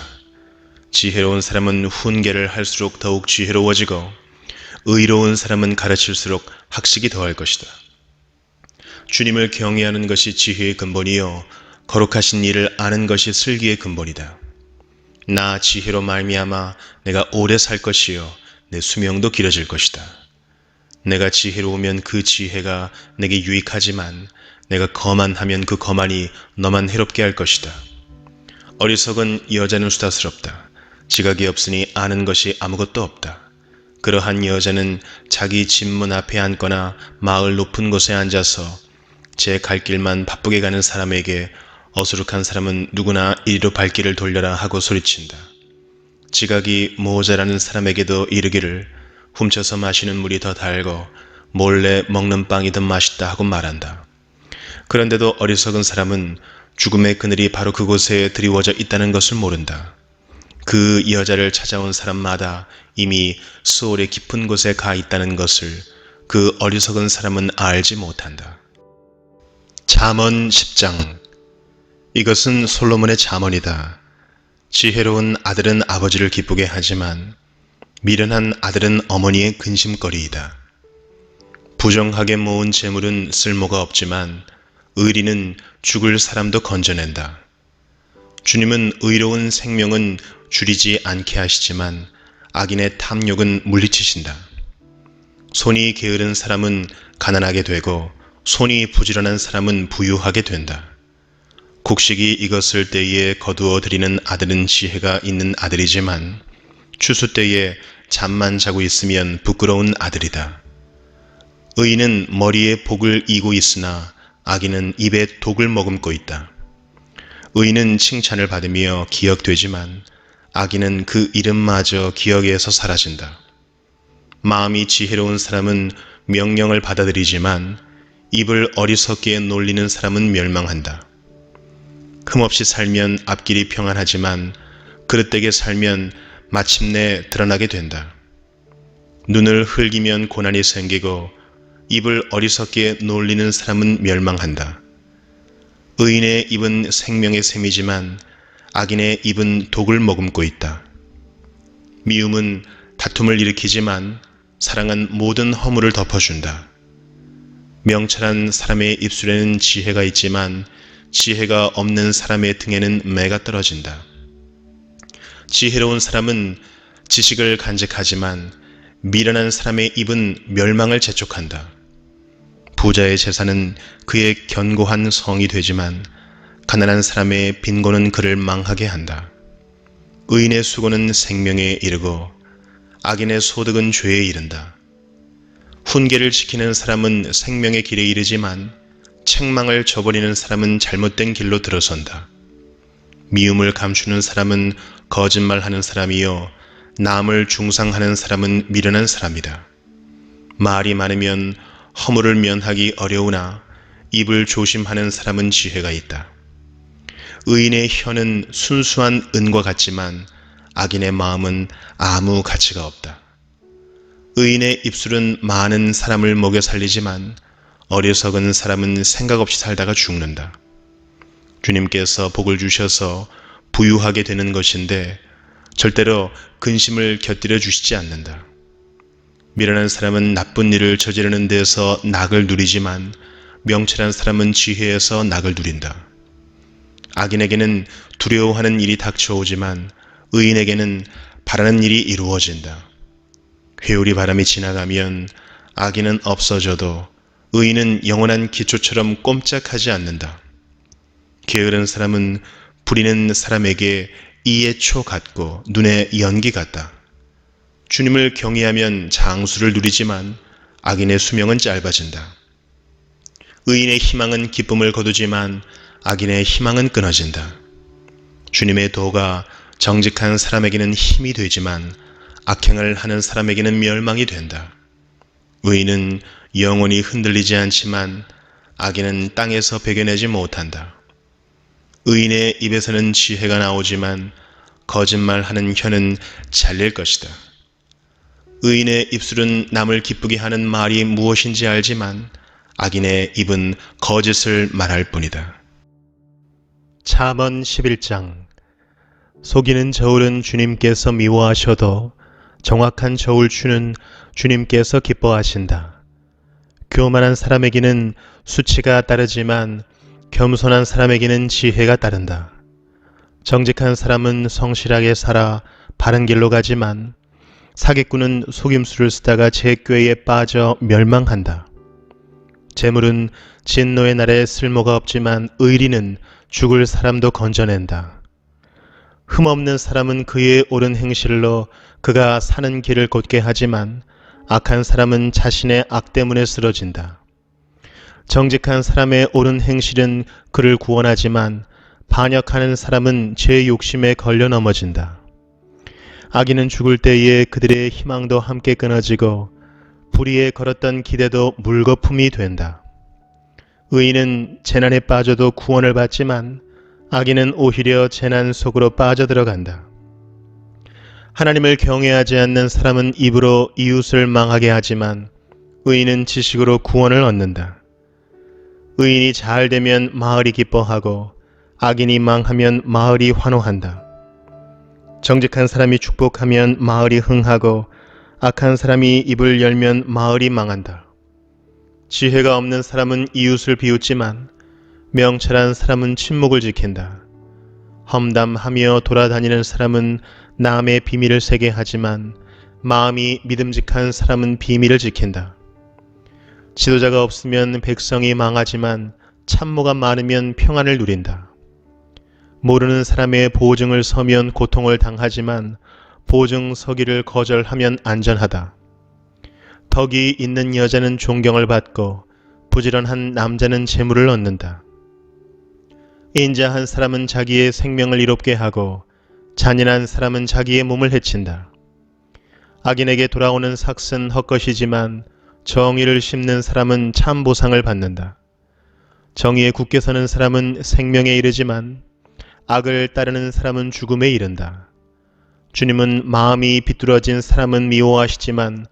S1: 지혜로운 사람은 훈계를 할수록 더욱 지혜로워지고 의로운 사람은 가르칠수록 학식이 더할 것이다. 주님을 경외하는 것이 지혜의 근본이요 거룩하신 이를 아는 것이 슬기의 근본이다. 나 지혜로 말미암아 내가 오래 살 것이요 내 수명도 길어질 것이다. 내가 지혜로우면 그 지혜가 내게 유익하지만 내가 거만하면 그 거만이 너만 해롭게 할 것이다. 어리석은 여자는 수다스럽다. 지각이 없으니 아는 것이 아무것도 없다. 그러한 여자는 자기 집문 앞에 앉거나 마을 높은 곳에 앉아서 제 갈 길만 바쁘게 가는 사람에게 어수룩한 사람은 누구나 이리로 발길을 돌려라 하고 소리친다. 지각이 모자라는 사람에게도 이르기를 훔쳐서 마시는 물이 더 달고 몰래 먹는 빵이 더 맛있다 하고 말한다. 그런데도 어리석은 사람은 죽음의 그늘이 바로 그곳에 드리워져 있다는 것을 모른다. 그 여자를 찾아온 사람마다 이미 수월의 깊은 곳에 가 있다는 것을 그 어리석은 사람은 알지 못한다. 잠언 10장. 이것은 솔로몬의 잠언이다. 지혜로운 아들은 아버지를 기쁘게 하지만 미련한 아들은 어머니의 근심거리이다. 부정하게 모은 재물은 쓸모가 없지만 의리는 죽을 사람도 건져낸다. 주님은 의로운 생명은 줄이지 않게 하시지만 악인의 탐욕은 물리치신다. 손이 게으른 사람은 가난하게 되고 손이 부지런한 사람은 부유하게 된다. 곡식이 익었을 때에 거두어 들이는 아들은 지혜가 있는 아들이지만 추수 때에 잠만 자고 있으면 부끄러운 아들이다. 의인은 머리에 복을 이고 있으나 악인은 입에 독을 머금고 있다. 의인은 칭찬을 받으며 기억되지만 악인은 그 이름마저 기억에서 사라진다. 마음이 지혜로운 사람은 명령을 받아들이지만 입을 어리석게 놀리는 사람은 멸망한다. 흠없이 살면 앞길이 평안하지만 그릇되게 살면 마침내 드러나게 된다. 눈을 흘기면 고난이 생기고 입을 어리석게 놀리는 사람은 멸망한다. 의인의 입은 생명의 샘이지만 악인의 입은 독을 머금고 있다. 미움은 다툼을 일으키지만 사랑은 모든 허물을 덮어준다. 명철한 사람의 입술에는 지혜가 있지만 지혜가 없는 사람의 등에는 매가 떨어진다. 지혜로운 사람은 지식을 간직하지만 미련한 사람의 입은 멸망을 재촉한다. 부자의 재산은 그의 견고한 성이 되지만 가난한 사람의 빈곤은 그를 망하게 한다. 의인의 수고는 생명에 이르고 악인의 소득은 죄에 이른다. 훈계를 지키는 사람은 생명의 길에 이르지만 책망을 저버리는 사람은 잘못된 길로 들어선다. 미움을 감추는 사람은 거짓말하는 사람이요 남을 중상하는 사람은 미련한 사람이다. 말이 많으면 허물을 면하기 어려우나 입을 조심하는 사람은 지혜가 있다. 의인의 혀는 순수한 은과 같지만 악인의 마음은 아무 가치가 없다. 의인의 입술은 많은 사람을 먹여 살리지만 어리석은 사람은 생각 없이 살다가 죽는다. 주님께서 복을 주셔서 부유하게 되는 것인데 절대로 근심을 곁들여 주시지 않는다. 미련한 사람은 나쁜 일을 저지르는 데서 낙을 누리지만 명철한 사람은 지혜에서 낙을 누린다. 악인에게는 두려워하는 일이 닥쳐오지만 의인에게는 바라는 일이 이루어진다. 회오리 바람이 지나가면 악인은 없어져도 의인은 영원한 기초처럼 꼼짝하지 않는다. 게으른 사람은 부리는 사람에게 이에 초 같고 눈에 연기 같다. 주님을 경외하면 장수를 누리지만 악인의 수명은 짧아진다. 의인의 희망은 기쁨을 거두지만 악인의 희망은 끊어진다. 주님의 도가 정직한 사람에게는 힘이 되지만 악행을 하는 사람에게는 멸망이 된다. 의인은 영원히 흔들리지 않지만 악인은 땅에서 베겨내지 못한다. 의인의 입에서는 지혜가 나오지만 거짓말하는 혀는 잘릴 것이다. 의인의 입술은 남을 기쁘게 하는 말이 무엇인지 알지만 악인의 입은 거짓을 말할 뿐이다. 잠언 11장. 속이는 저울은 주님께서 미워하셔도 정확한 저울추는 주님께서 기뻐하신다. 교만한 사람에게는 수치가 따르지만 겸손한 사람에게는 지혜가 따른다. 정직한 사람은 성실하게 살아 바른 길로 가지만 사기꾼은 속임수를 쓰다가 제 꾀에 빠져 멸망한다. 재물은 진노의 날에 쓸모가 없지만 의리는 죽을 사람도 건져낸다. 흠없는 사람은 그의 옳은 행실로 그가 사는 길을 곧게 하지만 악한 사람은 자신의 악 때문에 쓰러진다. 정직한 사람의 옳은 행실은 그를 구원하지만 반역하는 사람은 제 욕심에 걸려 넘어진다. 악인은 죽을 때에 그들의 희망도 함께 끊어지고 불의에 걸었던 기대도 물거품이 된다. 의인은 재난에 빠져도 구원을 받지만 악인은 오히려 재난 속으로 빠져들어간다. 하나님을 경외하지 않는 사람은 입으로 이웃을 망하게 하지만 의인은 지식으로 구원을 얻는다. 의인이 잘 되면 마을이 기뻐하고 악인이 망하면 마을이 환호한다. 정직한 사람이 축복하면 마을이 흥하고 악한 사람이 입을 열면 마을이 망한다. 지혜가 없는 사람은 이웃을 비웃지만 명철한 사람은 침묵을 지킨다. 험담하며 돌아다니는 사람은 남의 비밀을 새게 하지만 마음이 믿음직한 사람은 비밀을 지킨다. 지도자가 없으면 백성이 망하지만 참모가 많으면 평안을 누린다. 모르는 사람의 보증을 서면 고통을 당하지만 보증 서기를 거절하면 안전하다. 덕이 있는 여자는 존경을 받고 부지런한 남자는 재물을 얻는다. 인자한 사람은 자기의 생명을 이롭게 하고 잔인한 사람은 자기의 몸을 해친다. 악인에게 돌아오는 삭은 헛것이지만 정의를 심는 사람은 참 보상을 받는다. 정의에 굳게 서는 사람은 생명에 이르지만 악을 따르는 사람은 죽음에 이른다. 주님은 마음이 비뚤어진 사람은 미워하시지만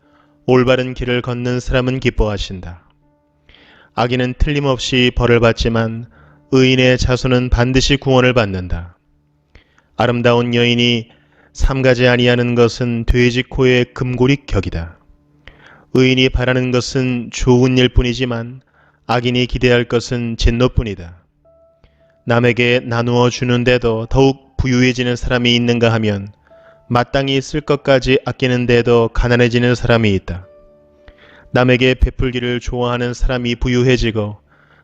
S1: 올바른 길을 걷는 사람은 기뻐하신다. 악인은 틀림없이 벌을 받지만 의인의 자손은 반드시 구원을 받는다. 아름다운 여인이 삼가지 아니하는 것은 돼지 코의 금고리 격이다. 의인이 바라는 것은 좋은 일뿐이지만 악인이 기대할 것은 진노뿐이다. 남에게 나누어 주는데도 더욱 부유해지는 사람이 있는가 하면 마땅히 쓸 것까지 아끼는데도 가난해지는 사람이 있다. 남에게 베풀기를 좋아하는 사람이 부유해지고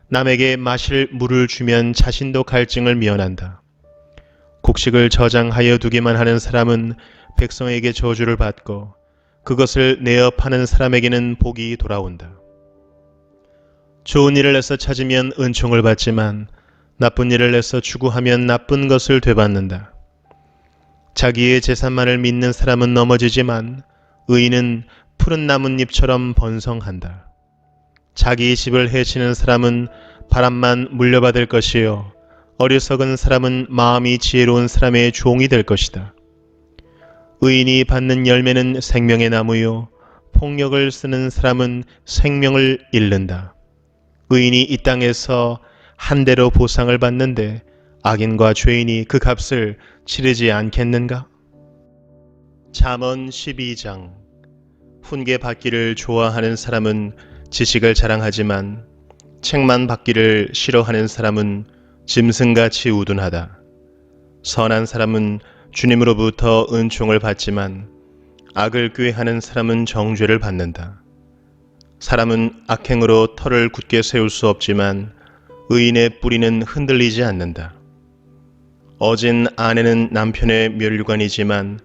S1: 남에게 마실 물을 주면 자신도 갈증을 미워한다. 곡식을 저장하여 두기만 하는 사람은 백성에게 저주를 받고 그것을 내어 파는 사람에게는 복이 돌아온다. 좋은 일을 애써 찾으면 은총을 받지만 나쁜 일을 애써 추구하면 나쁜 것을 되받는다. 자기의 재산만을 믿는 사람은 넘어지지만 의인은 푸른 나뭇잎처럼 번성한다. 자기 집을 해치는 사람은 바람만 물려받을 것이요 어리석은 사람은 마음이 지혜로운 사람의 종이 될 것이다. 의인이 받는 열매는 생명의 나무요 폭력을 쓰는 사람은 생명을 잃는다. 의인이 이 땅에서 한 대로 보상을 받는데 악인과 죄인이 그 값을 치르지 않겠는가? 잠언 12장. 훈계 받기를 좋아하는 사람은 지식을 자랑하지만 책만 받기를 싫어하는 사람은 짐승같이 우둔하다. 선한 사람은 주님으로부터 은총을 받지만 악을 꾀하는 사람은 정죄를 받는다. 사람은 악행으로 터를 굳게 세울 수 없지만 의인의 뿌리는 흔들리지 않는다. 어진 아내는 남편의 멸류관이지만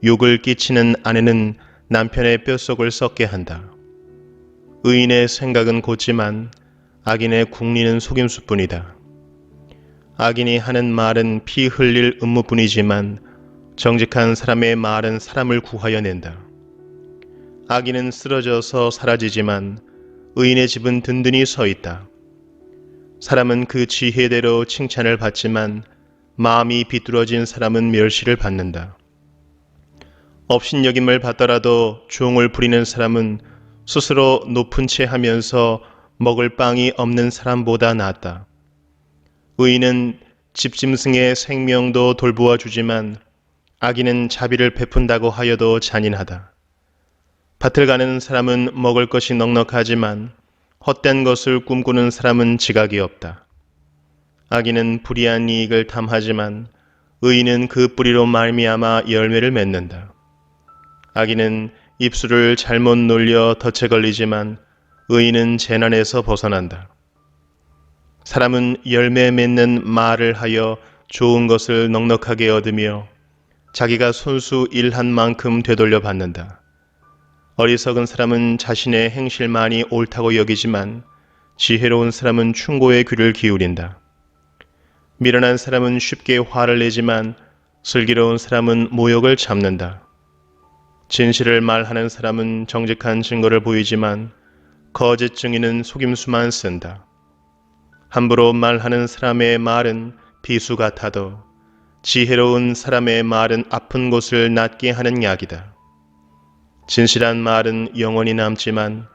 S1: 욕을 끼치는 아내는 남편의 뼛속을 썩게 한다. 의인의 생각은 곧지만 악인의 궁리는 속임수뿐이다. 악인이 하는 말은 피 흘릴 음모뿐이지만 정직한 사람의 말은 사람을 구하여 낸다. 악인은 쓰러져서 사라지지만 의인의 집은 든든히 서 있다. 사람은 그 지혜대로 칭찬을 받지만 마음이 비뚤어진 사람은 멸시를 받는다. 업신여김을 받더라도 종을 부리는 사람은 스스로 높은 채 하면서 먹을 빵이 없는 사람보다 낫다. 의인은 집짐승의 생명도 돌보아 주지만 악인은 자비를 베푼다고 하여도 잔인하다. 밭을 가는 사람은 먹을 것이 넉넉하지만 헛된 것을 꿈꾸는 사람은 지각이 없다. 악인은 불의한 이익을 탐하지만 의인은 그 뿌리로 말미암아 열매를 맺는다. 악인은 입술을 잘못 놀려 덫에 걸리지만 의인은 재난에서 벗어난다. 사람은 열매 맺는 말을 하여 좋은 것을 넉넉하게 얻으며 자기가 손수 일한 만큼 되돌려 받는다. 어리석은 사람은 자신의 행실만이 옳다고 여기지만 지혜로운 사람은 충고의 귀를 기울인다. 미련한 사람은 쉽게 화를 내지만 슬기로운 사람은 모욕을 참는다. 진실을 말하는 사람은 정직한 증거를 보이지만 거짓 증인은 속임수만 쓴다. 함부로 말하는 사람의 말은 비수 같아도 지혜로운 사람의 말은 아픈 곳을 낫게 하는 약이다. 진실한 말은 영원히 남지만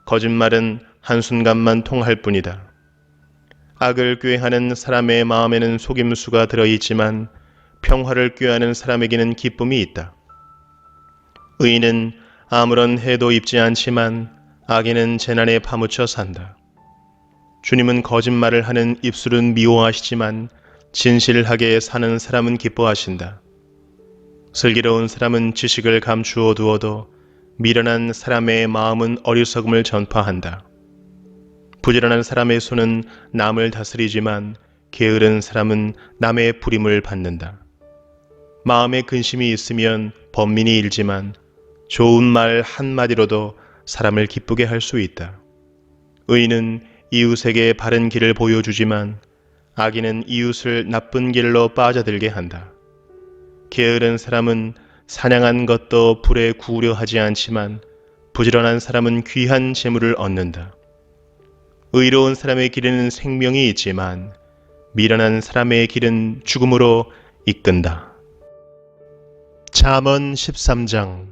S1: 거짓말은 한순간만 통할 뿐이다. 악을 꾀하는 사람의 마음에는 속임수가 들어있지만 평화를 꾀하는 사람에게는 기쁨이 있다. 의인은 아무런 해도 입지 않지만 악인은 재난에 파묻혀 산다. 주님은 거짓말을 하는 입술은 미워하시지만 진실하게 사는 사람은 기뻐하신다. 슬기로운 사람은 지식을 감추어 두어도 미련한 사람의 마음은 어리석음을 전파한다. 부지런한 사람의 손은 남을 다스리지만 게으른 사람은 남의 부림을 받는다. 마음에 근심이 있으면 번민이 일지만 좋은 말 한마디로도 사람을 기쁘게 할 수 있다. 의인은 이웃에게 바른 길을 보여주지만 악인은 이웃을 나쁜 길로 빠져들게 한다. 게으른 사람은 사냥한 것도 불에 구우려 하지 않지만 부지런한 사람은 귀한 재물을 얻는다. 의로운 사람의 길에는 생명이 있지만 미련한 사람의 길은 죽음으로 이끈다. 잠언 13장.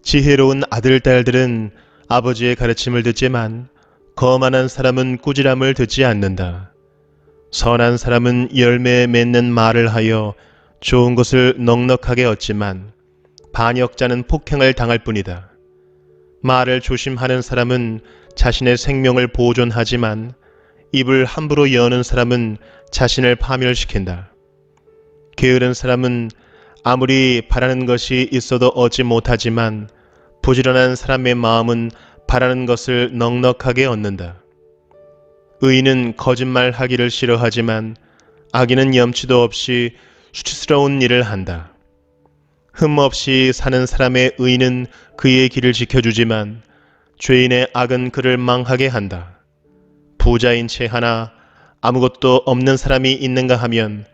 S1: 지혜로운 아들, 딸들은 아버지의 가르침을 듣지만 거만한 사람은 꾸지람을 듣지 않는다. 선한 사람은 열매 맺는 말을 하여 좋은 것을 넉넉하게 얻지만 반역자는 폭행을 당할 뿐이다. 말을 조심하는 사람은 자신의 생명을 보존하지만 입을 함부로 여는 사람은 자신을 파멸시킨다. 게으른 사람은 아무리 바라는 것이 있어도 얻지 못하지만 부지런한 사람의 마음은 바라는 것을 넉넉하게 얻는다. 의인은 거짓말하기를 싫어하지만 악인은 염치도 없이 수치스러운 일을 한다. 흠 없이 사는 사람의 의인은 그의 길을 지켜주지만 죄인의 악은 그를 망하게 한다. 부자인 채 하나 아무것도 없는 사람이 있는가 하면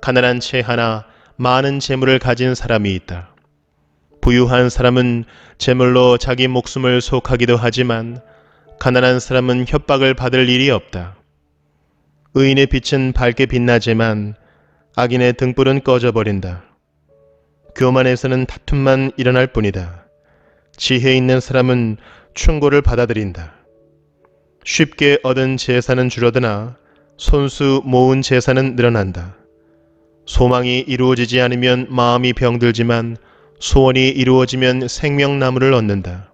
S1: 가난한 채 하나 많은 재물을 가진 사람이 있다. 부유한 사람은 재물로 자기 목숨을 속하기도 하지만 가난한 사람은 협박을 받을 일이 없다. 의인의 빛은 밝게 빛나지만 악인의 등불은 꺼져버린다. 교만에서는 다툼만 일어날 뿐이다. 지혜 있는 사람은 충고를 받아들인다. 쉽게 얻은 재산은 줄어드나 손수 모은 재산은 늘어난다. 소망이 이루어지지 않으면 마음이 병들지만 소원이 이루어지면 생명나무를 얻는다.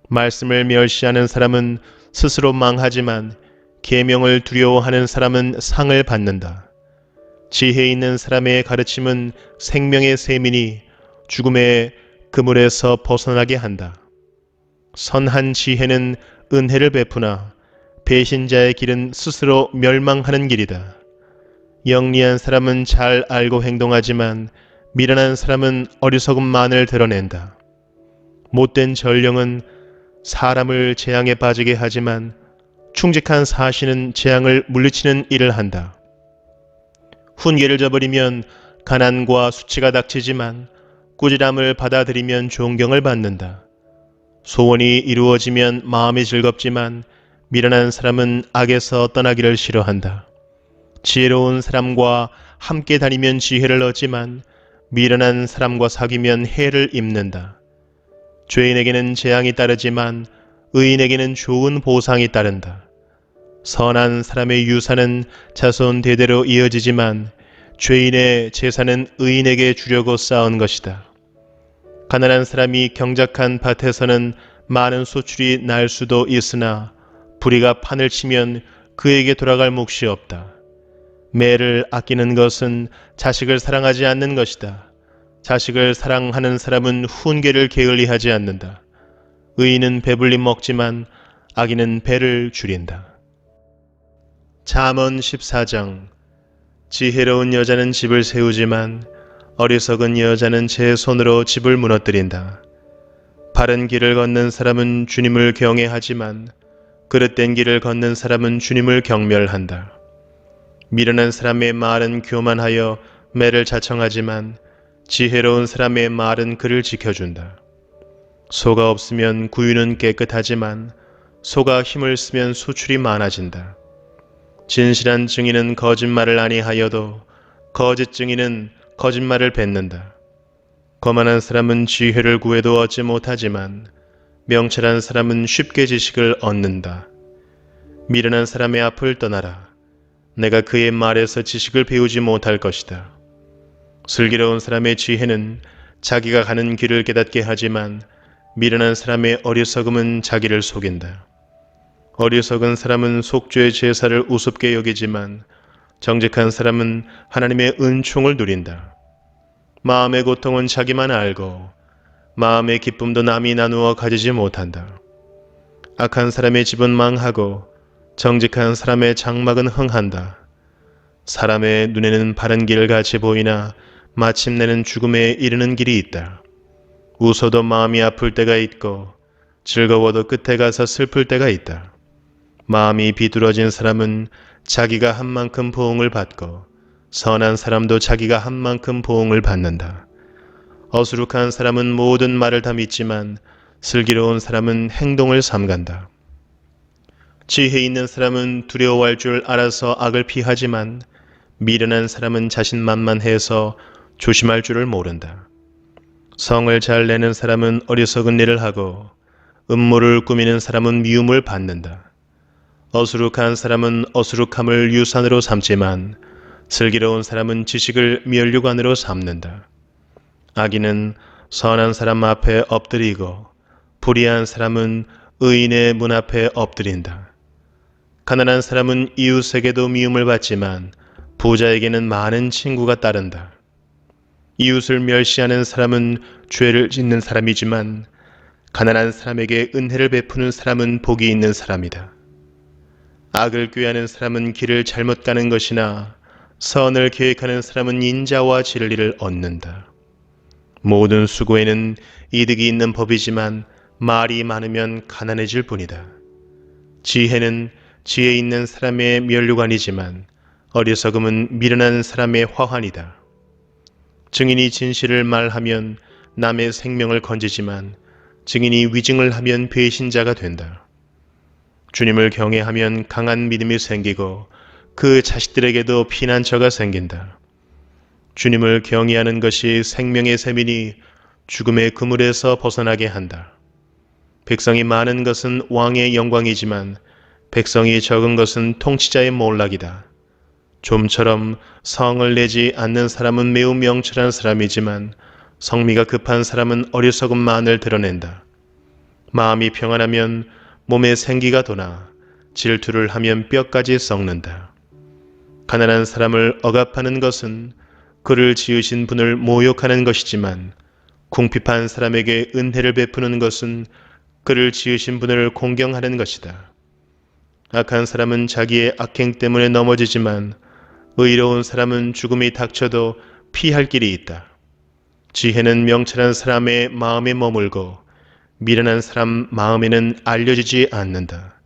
S1: 말씀을 멸시하는 사람은 스스로 망하지만 계명을 두려워하는 사람은 상을 받는다. 지혜 있는 사람의 가르침은 생명의 셈이니 죽음의 그물에서 벗어나게 한다. 선한 지혜는 은혜를 베푸나 배신자의 길은 스스로 멸망하는 길이다. 영리한 사람은 잘 알고 행동하지만 미련한 사람은 어리석음만을 드러낸다. 못된 전령은 사람을 재앙에 빠지게 하지만 충직한 사신은 재앙을 물리치는 일을 한다. 훈계를 저버리면 가난과 수치가 닥치지만 꾸지람을 받아들이면 존경을 받는다. 소원이 이루어지면 마음이 즐겁지만 미련한 사람은 악에서 떠나기를 싫어한다. 지혜로운 사람과 함께 다니면 지혜를 얻지만 미련한 사람과 사귀면 해를 입는다. 죄인에게는 재앙이 따르지만 의인에게는 좋은 보상이 따른다. 선한 사람의 유산은 자손 대대로 이어지지만 죄인의 재산은 의인에게 주려고 쌓은 것이다. 가난한 사람이 경작한 밭에서는 많은 소출이 날 수도 있으나 불의가 판을 치면 그에게 돌아갈 몫이 없다. 매를 아끼는 것은 자식을 사랑하지 않는 것이다. 자식을 사랑하는 사람은 훈계를 게을리하지 않는다. 의인은 배불리 먹지만 악인은 배를 줄인다. 잠언 14장. 지혜로운 여자는 집을 세우지만 어리석은 여자는 제 손으로 집을 무너뜨린다. 바른 길을 걷는 사람은 주님을 경외하지만 그릇된 길을 걷는 사람은 주님을 경멸한다. 미련한 사람의 말은 교만하여 매를 자청하지만 지혜로운 사람의 말은 그를 지켜준다. 소가 없으면 구유는 깨끗하지만 소가 힘을 쓰면 소출이 많아진다. 진실한 증인은 거짓말을 아니하여도 거짓 증인은 거짓말을 뱉는다. 거만한 사람은 지혜를 구해도 얻지 못하지만 명철한 사람은 쉽게 지식을 얻는다. 미련한 사람의 앞을 떠나라. 내가 그의 말에서 지식을 배우지 못할 것이다. 슬기로운 사람의 지혜는 자기가 가는 길을 깨닫게 하지만 미련한 사람의 어리석음은 자기를 속인다. 어리석은 사람은 속죄의 제사를 우습게 여기지만 정직한 사람은 하나님의 은총을 누린다. 마음의 고통은 자기만 알고 마음의 기쁨도 남이 나누어 가지지 못한다. 악한 사람의 집은 망하고 정직한 사람의 장막은 흥한다. 사람의 눈에는 바른 길 같이 보이나 마침내는 죽음에 이르는 길이 있다. 웃어도 마음이 아플 때가 있고 즐거워도 끝에 가서 슬플 때가 있다. 마음이 비뚤어진 사람은 자기가 한 만큼 보응을 받고 선한 사람도 자기가 한 만큼 보응을 받는다. 어수룩한 사람은 모든 말을 다 믿지만 슬기로운 사람은 행동을 삼간다. 지혜 있는 사람은 두려워할 줄 알아서 악을 피하지만 미련한 사람은 자신만만해서 조심할 줄을 모른다. 성을 잘 내는 사람은 어리석은 일을 하고 음모를 꾸미는 사람은 미움을 받는다. 어수룩한 사람은 어수룩함을 유산으로 삼지만 슬기로운 사람은 지식을 면류관으로 삼는다. 악인은 선한 사람 앞에 엎드리고 불의한 사람은 의인의 문 앞에 엎드린다. 가난한 사람은 이웃에게도 미움을 받지만 부자에게는 많은 친구가 따른다. 이웃을 멸시하는 사람은 죄를 짓는 사람이지만 가난한 사람에게 은혜를 베푸는 사람은 복이 있는 사람이다. 악을 꾀하는 사람은 길을 잘못 가는 것이나 선을 계획하는 사람은 인자와 진리를 얻는다. 모든 수고에는 이득이 있는 법이지만 말이 많으면 가난해질 뿐이다. 지혜는 지혜 있는 사람의 면류관이지만 어리석음은 미련한 사람의 화환이다. 증인이 진실을 말하면 남의 생명을 건지지만 증인이 위증을 하면 배신자가 된다. 주님을 경외하면 강한 믿음이 생기고 그 자식들에게도 피난처가 생긴다. 주님을 경외하는 것이 생명의 셈이니 죽음의 그물에서 벗어나게 한다. 백성이 많은 것은 왕의 영광이지만 백성이 적은 것은 통치자의 몰락이다. 좀처럼 성을 내지 않는 사람은 매우 명철한 사람이지만 성미가 급한 사람은 어리석음만을 드러낸다. 마음이 평안하면 몸에 생기가 도나 질투를 하면 뼈까지 썩는다. 가난한 사람을 억압하는 것은 그를 지으신 분을 모욕하는 것이지만 궁핍한 사람에게 은혜를 베푸는 것은 그를 지으신 분을 공경하는 것이다. 악한 사람은 자기의 악행 때문에 넘어지지만 의로운 사람은 죽음이 닥쳐도 피할 길이 있다. 지혜는 명철한 사람의 마음에 머물고 미련한 사람 마음에는 알려지지 않는다.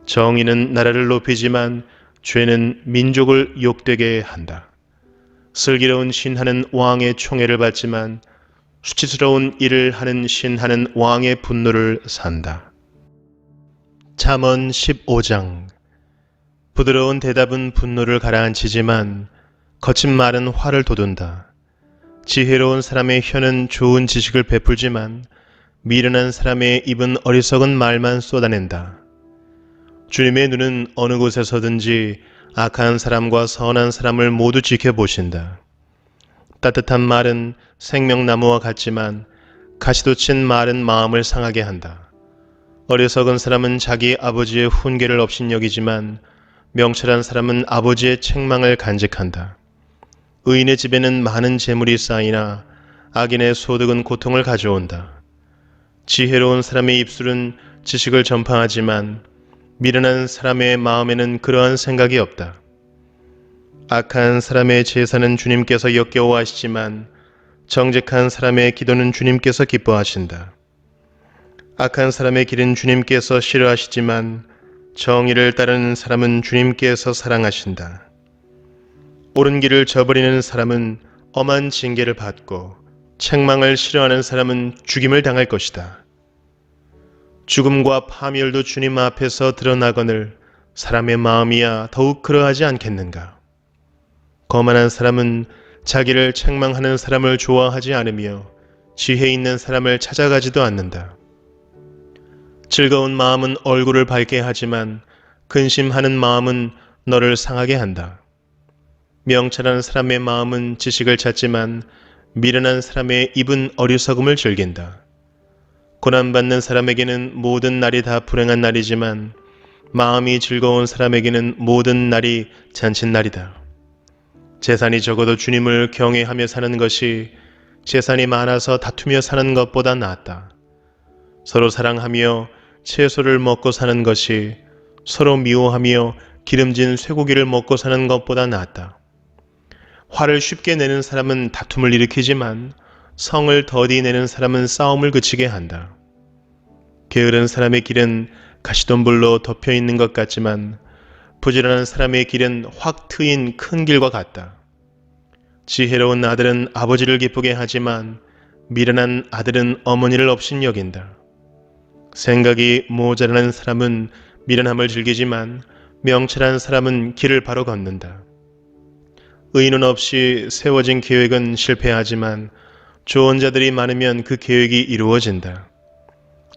S1: 정의는 나라를 높이지만 죄는 민족을 욕되게 한다. 슬기로운 신하는 왕의 총애를 받지만 수치스러운 일을 하는 신하는 왕의 분노를 산다. 잠언 15장. 부드러운 대답은 분노를 가라앉히지만 거친 말은 화를 돋운다. 지혜로운 사람의 혀는 좋은 지식을 베풀지만 미련한 사람의 입은 어리석은 말만 쏟아낸다. 주님의 눈은 어느 곳에서든지 악한 사람과 선한 사람을 모두 지켜보신다. 따뜻한 말은 생명나무와 같지만 가시도 친 말은 마음을 상하게 한다. 어리석은 사람은 자기 아버지의 훈계를 업신여기지만 명철한 사람은 아버지의 책망을 간직한다. 의인의 집에는 많은 재물이 쌓이나 악인의 소득은 고통을 가져온다. 지혜로운 사람의 입술은 지식을 전파하지만 미련한 사람의 마음에는 그러한 생각이 없다. 악한 사람의 제사는 주님께서 역겨워하시지만 정직한 사람의 기도는 주님께서 기뻐하신다. 악한 사람의 길은 주님께서 싫어하시지만 정의를 따르는 사람은 주님께서 사랑하신다. 옳은 길을 저버리는 사람은 엄한 징계를 받고 책망을 싫어하는 사람은 죽임을 당할 것이다. 죽음과 파멸도 주님 앞에서 드러나거늘 사람의 마음이야 더욱 그러하지 않겠는가. 거만한 사람은 자기를 책망하는 사람을 좋아하지 않으며 지혜 있는 사람을 찾아가지도 않는다. 즐거운 마음은 얼굴을 밝게 하지만 근심하는 마음은 너를 상하게 한다. 명철한 사람의 마음은 지식을 찾지만 미련한 사람의 입은 어리석음을 즐긴다. 고난받는 사람에게는 모든 날이 다 불행한 날이지만 마음이 즐거운 사람에게는 모든 날이 잔칫날이다. 재산이 적어도 주님을 경외하며 사는 것이 재산이 많아서 다투며 사는 것보다 낫다. 서로 사랑하며 채소를 먹고 사는 것이 서로 미워하며 기름진 쇠고기를 먹고 사는 것보다 낫다. 화를 쉽게 내는 사람은 다툼을 일으키지만 성을 더디 내는 사람은 싸움을 그치게 한다. 게으른 사람의 길은 가시덤불로 덮여 있는 것 같지만 부지런한 사람의 길은 확 트인 큰 길과 같다. 지혜로운 아들은 아버지를 기쁘게 하지만 미련한 아들은 어머니를 업신여긴다. 생각이 모자라는 사람은 미련함을 즐기지만 명철한 사람은 길을 바로 걷는다. 의논 없이 세워진 계획은 실패하지만 좋은 자들이 많으면 그 계획이 이루어진다.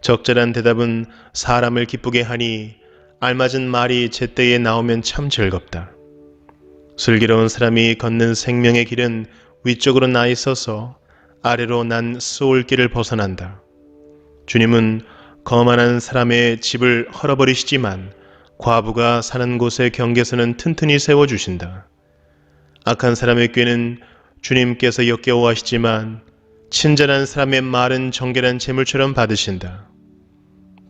S1: 적절한 대답은 사람을 기쁘게 하니 알맞은 말이 제때에 나오면 참 즐겁다. 슬기로운 사람이 걷는 생명의 길은 위쪽으로 나 있어서 아래로 난 수올길을 벗어난다. 주님은 거만한 사람의 집을 헐어버리시지만 과부가 사는 곳의 경계선은 튼튼히 세워주신다. 악한 사람의 꾀는 주님께서 역겨워하시지만 친절한 사람의 말은 정결한 재물처럼 받으신다.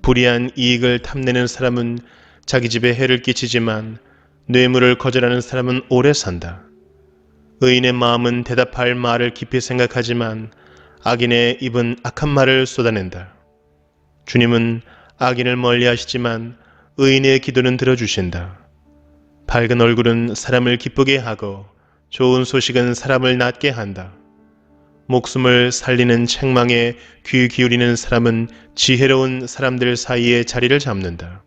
S1: 불의한 이익을 탐내는 사람은 자기 집에 해를 끼치지만 뇌물을 거절하는 사람은 오래 산다. 의인의 마음은 대답할 말을 깊이 생각하지만 악인의 입은 악한 말을 쏟아낸다. 주님은 악인을 멀리하시지만 의인의 기도는 들어주신다. 밝은 얼굴은 사람을 기쁘게 하고 좋은 소식은 사람을 낫게 한다. 목숨을 살리는 책망에 귀 기울이는 사람은 지혜로운 사람들 사이에 자리를 잡는다.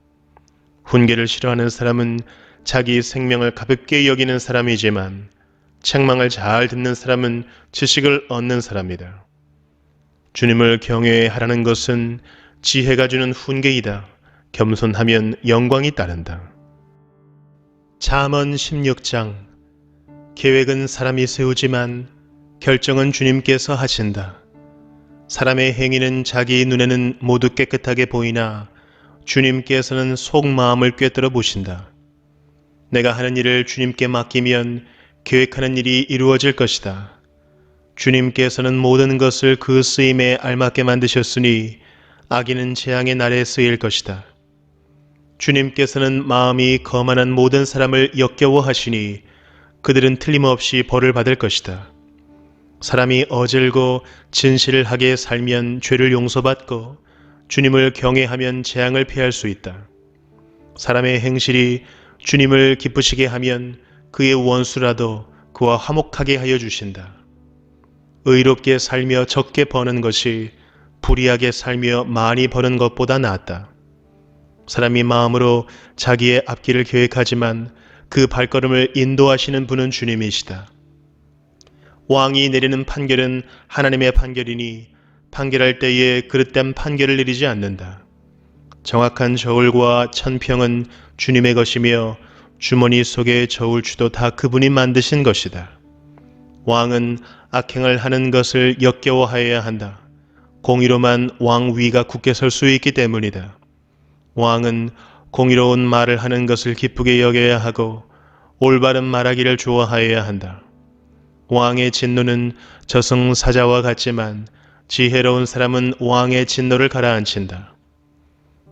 S1: 훈계를 싫어하는 사람은 자기 생명을 가볍게 여기는 사람이지만 책망을 잘 듣는 사람은 지식을 얻는 사람이다. 주님을 경외하라는 것은 지혜가 주는 훈계이다. 겸손하면 영광이 따른다. 잠언 16장. 계획은 사람이 세우지만 결정은 주님께서 하신다. 사람의 행위는 자기 눈에는 모두 깨끗하게 보이나 주님께서는 속마음을 꿰뚫어 보신다. 내가 하는 일을 주님께 맡기면 계획하는 일이 이루어질 것이다. 주님께서는 모든 것을 그 쓰임에 알맞게 만드셨으니 악인은 재앙의 날에 쓰일 것이다. 주님께서는 마음이 거만한 모든 사람을 역겨워하시니 그들은 틀림없이 벌을 받을 것이다. 사람이 어질고 진실을 하게 살면 죄를 용서받고 주님을 경외하면 재앙을 피할 수 있다. 사람의 행실이 주님을 기쁘시게 하면 그의 원수라도 그와 화목하게 하여 주신다. 의롭게 살며 적게 버는 것이 불의하게 살며 많이 버는 것보다 낫다. 사람이 마음으로 자기의 앞길을 계획하지만 그 발걸음을 인도하시는 분은 주님이시다. 왕이 내리는 판결은 하나님의 판결이니 판결할 때에 그릇된 판결을 내리지 않는다. 정확한 저울과 천평은 주님의 것이며 주머니 속의 저울추도 다 그분이 만드신 것이다. 왕은 악행을 하는 것을 역겨워하여야 한다. 공의로만 왕 위가 굳게 설 수 있기 때문이다. 왕은 공의로운 말을 하는 것을 기쁘게 여겨야 하고 올바른 말하기를 좋아하여야 한다. 왕의 진노는 저승사자와 같지만 지혜로운 사람은 왕의 진노를 가라앉힌다.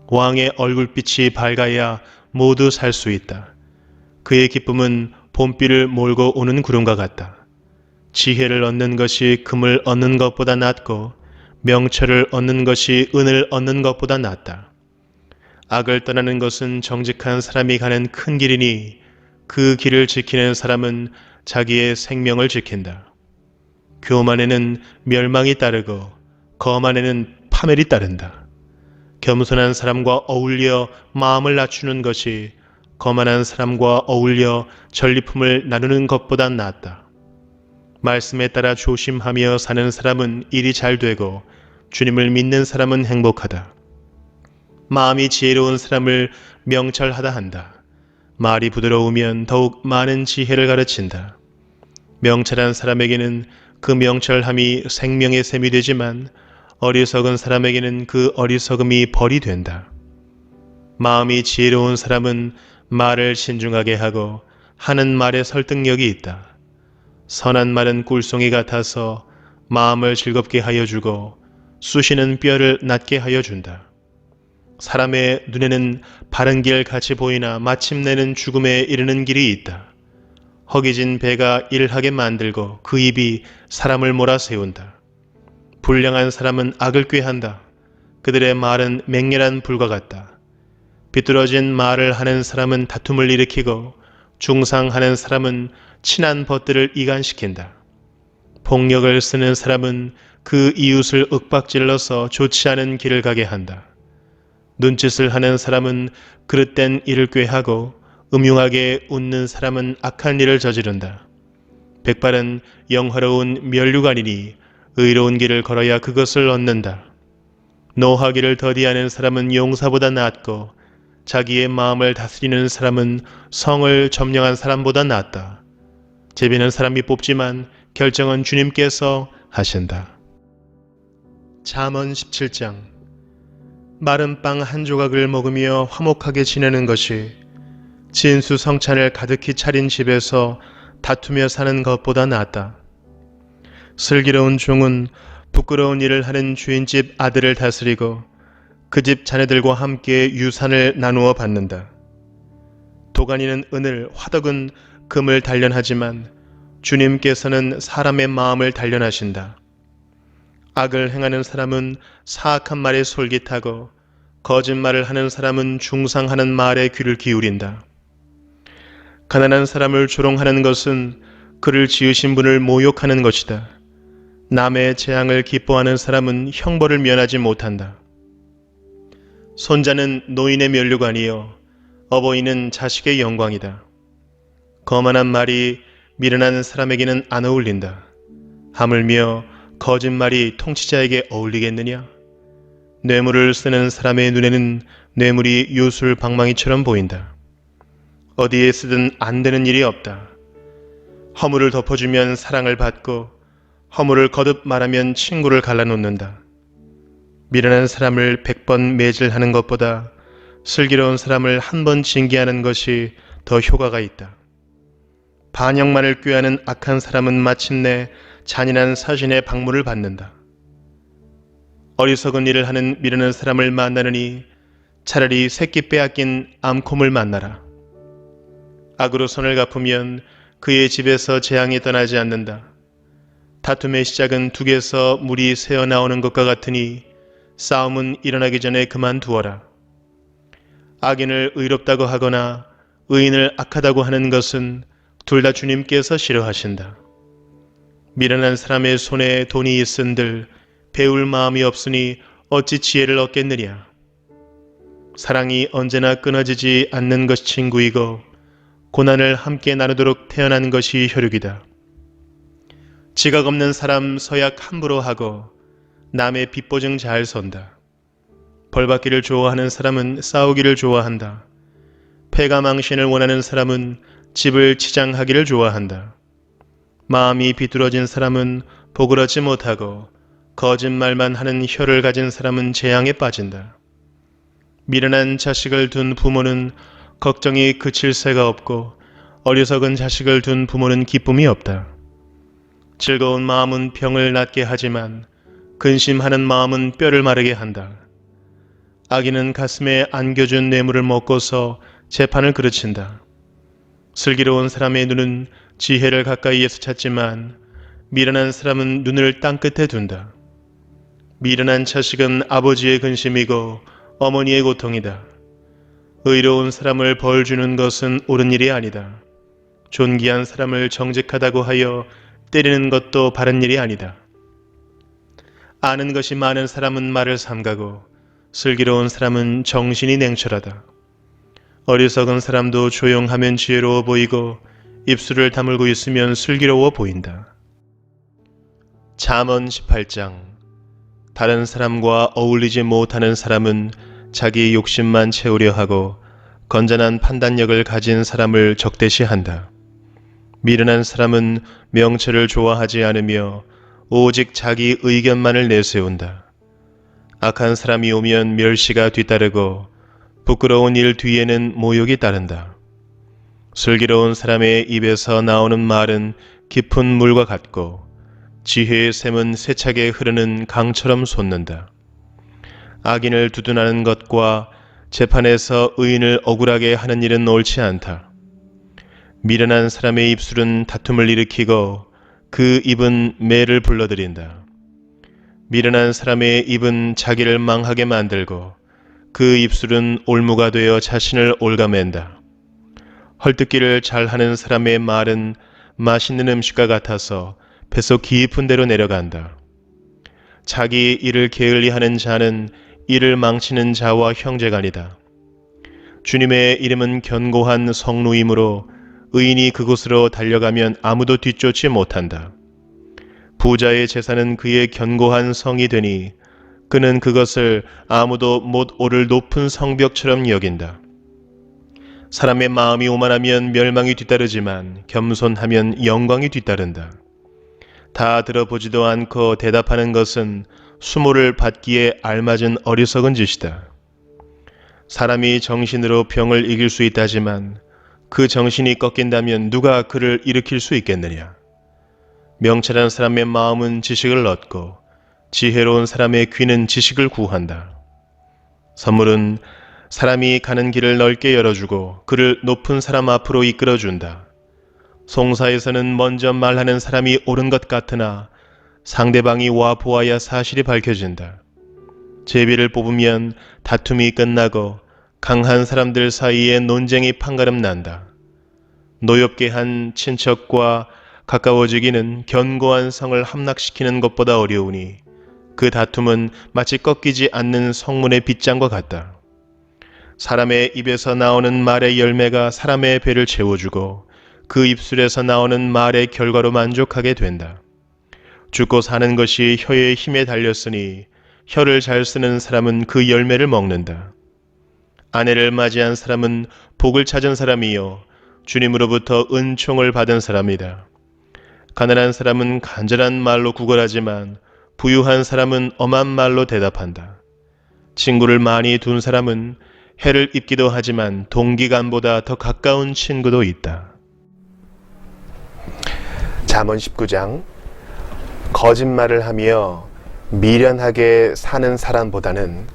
S1: 왕의 얼굴빛이 밝아야 모두 살 수 있다. 그의 기쁨은 봄비를 몰고 오는 구름과 같다. 지혜를 얻는 것이 금을 얻는 것보다 낫고 명철을 얻는 것이 은을 얻는 것보다 낫다. 악을 떠나는 것은 정직한 사람이 가는 큰 길이니 그 길을 지키는 사람은 자기의 생명을 지킨다. 교만에는 멸망이 따르고 거만에는 파멸이 따른다. 겸손한 사람과 어울려 마음을 낮추는 것이 거만한 사람과 어울려 전리품을 나누는 것보다 낫다. 말씀에 따라 조심하며 사는 사람은 일이 잘 되고 주님을 믿는 사람은 행복하다. 마음이 지혜로운 사람을 명철하다 한다. 말이 부드러우면 더욱 많은 지혜를 가르친다. 명철한 사람에게는 그 명철함이 생명의 샘이 되지만 어리석은 사람에게는 그 어리석음이 벌이 된다. 마음이 지혜로운 사람은 말을 신중하게 하고 하는 말에 설득력이 있다. 선한 말은 꿀송이 같아서 마음을 즐겁게 하여 주고 쑤시는 뼈를 낫게 하여 준다. 사람의 눈에는 바른 길 같이 보이나 마침내는 죽음에 이르는 길이 있다. 허기진 배가 일하게 만들고 그 입이 사람을 몰아세운다. 불량한 사람은 악을 꾀한다. 그들의 말은 맹렬한 불과 같다. 비뚤어진 말을 하는 사람은 다툼을 일으키고 중상하는 사람은 친한 벗들을 이간시킨다. 폭력을 쓰는 사람은 그 이웃을 윽박질러서 좋지 않은 길을 가게 한다. 눈짓을 하는 사람은 그릇된 일을 꾀하고 음흉하게 웃는 사람은 악한 일을 저지른다. 백발은 영화로운 면류관이니 의로운 길을 걸어야 그것을 얻는다. 노하기를 더디하는 사람은 용사보다 낫고 자기의 마음을 다스리는 사람은 성을 점령한 사람보다 낫다. 제비는 사람이 뽑지만 결정은 주님께서 하신다. 잠언 17장. 마른 빵 한 조각을 먹으며 화목하게 지내는 것이 진수성찬을 가득히 차린 집에서 다투며 사는 것보다 낫다. 슬기로운 종은 부끄러운 일을 하는 주인집 아들을 다스리고 그 집 자네들과 함께 유산을 나누어 받는다. 도가니는 은을, 화덕은 금을 단련하지만 주님께서는 사람의 마음을 단련하신다. 악을 행하는 사람은 사악한 말에 솔깃하고 거짓말을 하는 사람은 중상하는 말에 귀를 기울인다. 가난한 사람을 조롱하는 것은 그를 지으신 분을 모욕하는 것이다. 남의 재앙을 기뻐하는 사람은 형벌을 면하지 못한다. 손자는 노인의 면류관이요 어버이는 자식의 영광이다. 거만한 말이 미련한 사람에게는 안 어울린다. 하물며 거짓말이 통치자에게 어울리겠느냐? 뇌물을 쓰는 사람의 눈에는 뇌물이 요술 방망이처럼 보인다. 어디에 쓰든 안 되는 일이 없다. 허물을 덮어주면 사랑을 받고 허물을 거듭 말하면 친구를 갈라놓는다. 미련한 사람을 100번 매질하는 것보다 슬기로운 사람을 한 번 징계하는 것이 더 효과가 있다. 반역만을 꾀하는 악한 사람은 마침내 잔인한 사신의 방문을 받는다. 어리석은 일을 하는 미련한 사람을 만나느니 차라리 새끼 빼앗긴 암콤을 만나라. 악으로 선을 갚으면 그의 집에서 재앙이 떠나지 않는다. 다툼의 시작은 둑에서 물이 새어나오는 것과 같으니 싸움은 일어나기 전에 그만두어라. 악인을 의롭다고 하거나 의인을 악하다고 하는 것은 둘 다 주님께서 싫어하신다. 미련한 사람의 손에 돈이 있은들 배울 마음이 없으니 어찌 지혜를 얻겠느냐. 사랑이 언제나 끊어지지 않는 것이 친구이고 고난을 함께 나누도록 태어난 것이 혈육이다. 지각 없는 사람 서약 함부로 하고 남의 빚보증 잘 선다. 벌받기를 좋아하는 사람은 싸우기를 좋아한다. 패가망신을 원하는 사람은 집을 치장하기를 좋아한다. 마음이 비뚤어진 사람은 복을 얻지 못하고 거짓말만 하는 혀를 가진 사람은 재앙에 빠진다. 미련한 자식을 둔 부모는 걱정이 그칠 새가 없고 어리석은 자식을 둔 부모는 기쁨이 없다. 즐거운 마음은 병을 낫게 하지만 근심하는 마음은 뼈를 마르게 한다. 악인은 가슴에 안겨준 뇌물을 먹고서 재판을 그르친다. 슬기로운 사람의 눈은 지혜를 가까이에서 찾지만 미련한 사람은 눈을 땅끝에 둔다. 미련한 자식은 아버지의 근심이고 어머니의 고통이다. 의로운 사람을 벌 주는 것은 옳은 일이 아니다. 존귀한 사람을 정직하다고 하여 때리는 것도 바른 일이 아니다. 아는 것이 많은 사람은 말을 삼가고 슬기로운 사람은 정신이 냉철하다. 어리석은 사람도 조용하면 지혜로워 보이고 입술을 다물고 있으면 슬기로워 보인다. 잠언 18장. 다른 사람과 어울리지 못하는 사람은 자기 욕심만 채우려 하고 건전한 판단력을 가진 사람을 적대시한다. 미련한 사람은 명철을 좋아하지 않으며 오직 자기 의견만을 내세운다. 악한 사람이 오면 멸시가 뒤따르고 부끄러운 일 뒤에는 모욕이 따른다. 슬기로운 사람의 입에서 나오는 말은 깊은 물과 같고 지혜의 샘은 세차게 흐르는 강처럼 솟는다. 악인을 두둔하는 것과 재판에서 의인을 억울하게 하는 일은 옳지 않다. 미련한 사람의 입술은 다툼을 일으키고 그 입은 매를 불러들인다. 미련한 사람의 입은 자기를 망하게 만들고 그 입술은 올무가 되어 자신을 올가맨다. 헐뜯기를 잘하는 사람의 말은 맛있는 음식과 같아서 뱃속 깊은 데로 내려간다. 자기 일을 게을리하는 자는 이를 망치는 자와 형제간이다. 주님의 이름은 견고한 성루이므로 의인이 그곳으로 달려가면 아무도 뒤쫓지 못한다. 부자의 재산은 그의 견고한 성이 되니 그는 그것을 아무도 못 오를 높은 성벽처럼 여긴다. 사람의 마음이 오만하면 멸망이 뒤따르지만 겸손하면 영광이 뒤따른다. 다 들어보지도 않고 대답하는 것은 수모를 받기에 알맞은 어리석은 짓이다. 사람이 정신으로 병을 이길 수 있다지만 그 정신이 꺾인다면 누가 그를 일으킬 수 있겠느냐. 명철한 사람의 마음은 지식을 얻고 지혜로운 사람의 귀는 지식을 구한다. 선물은 사람이 가는 길을 넓게 열어주고 그를 높은 사람 앞으로 이끌어준다. 송사에서는 먼저 말하는 사람이 옳은 것 같으나 상대방이 와 보아야 사실이 밝혀진다. 제비를 뽑으면 다툼이 끝나고 강한 사람들 사이에 논쟁이 판가름 난다. 노엽게 한 친척과 가까워지기는 견고한 성을 함락시키는 것보다 어려우니 그 다툼은 마치 꺾이지 않는 성문의 빗장과 같다. 사람의 입에서 나오는 말의 열매가 사람의 배를 채워주고 그 입술에서 나오는 말의 결과로 만족하게 된다. 죽고 사는 것이 혀의 힘에 달렸으니 혀를 잘 쓰는 사람은 그 열매를 먹는다. 아내를 맞이한 사람은 복을 찾은 사람이요 주님으로부터 은총을 받은 사람이다. 가난한 사람은 간절한 말로 구걸하지만 부유한 사람은 엄한 말로 대답한다. 친구를 많이 둔 사람은 해를 입기도 하지만 동기간보다 더 가까운 친구도 있다.
S2: 잠언 19장. 거짓말을 하며 미련하게 사는 사람보다는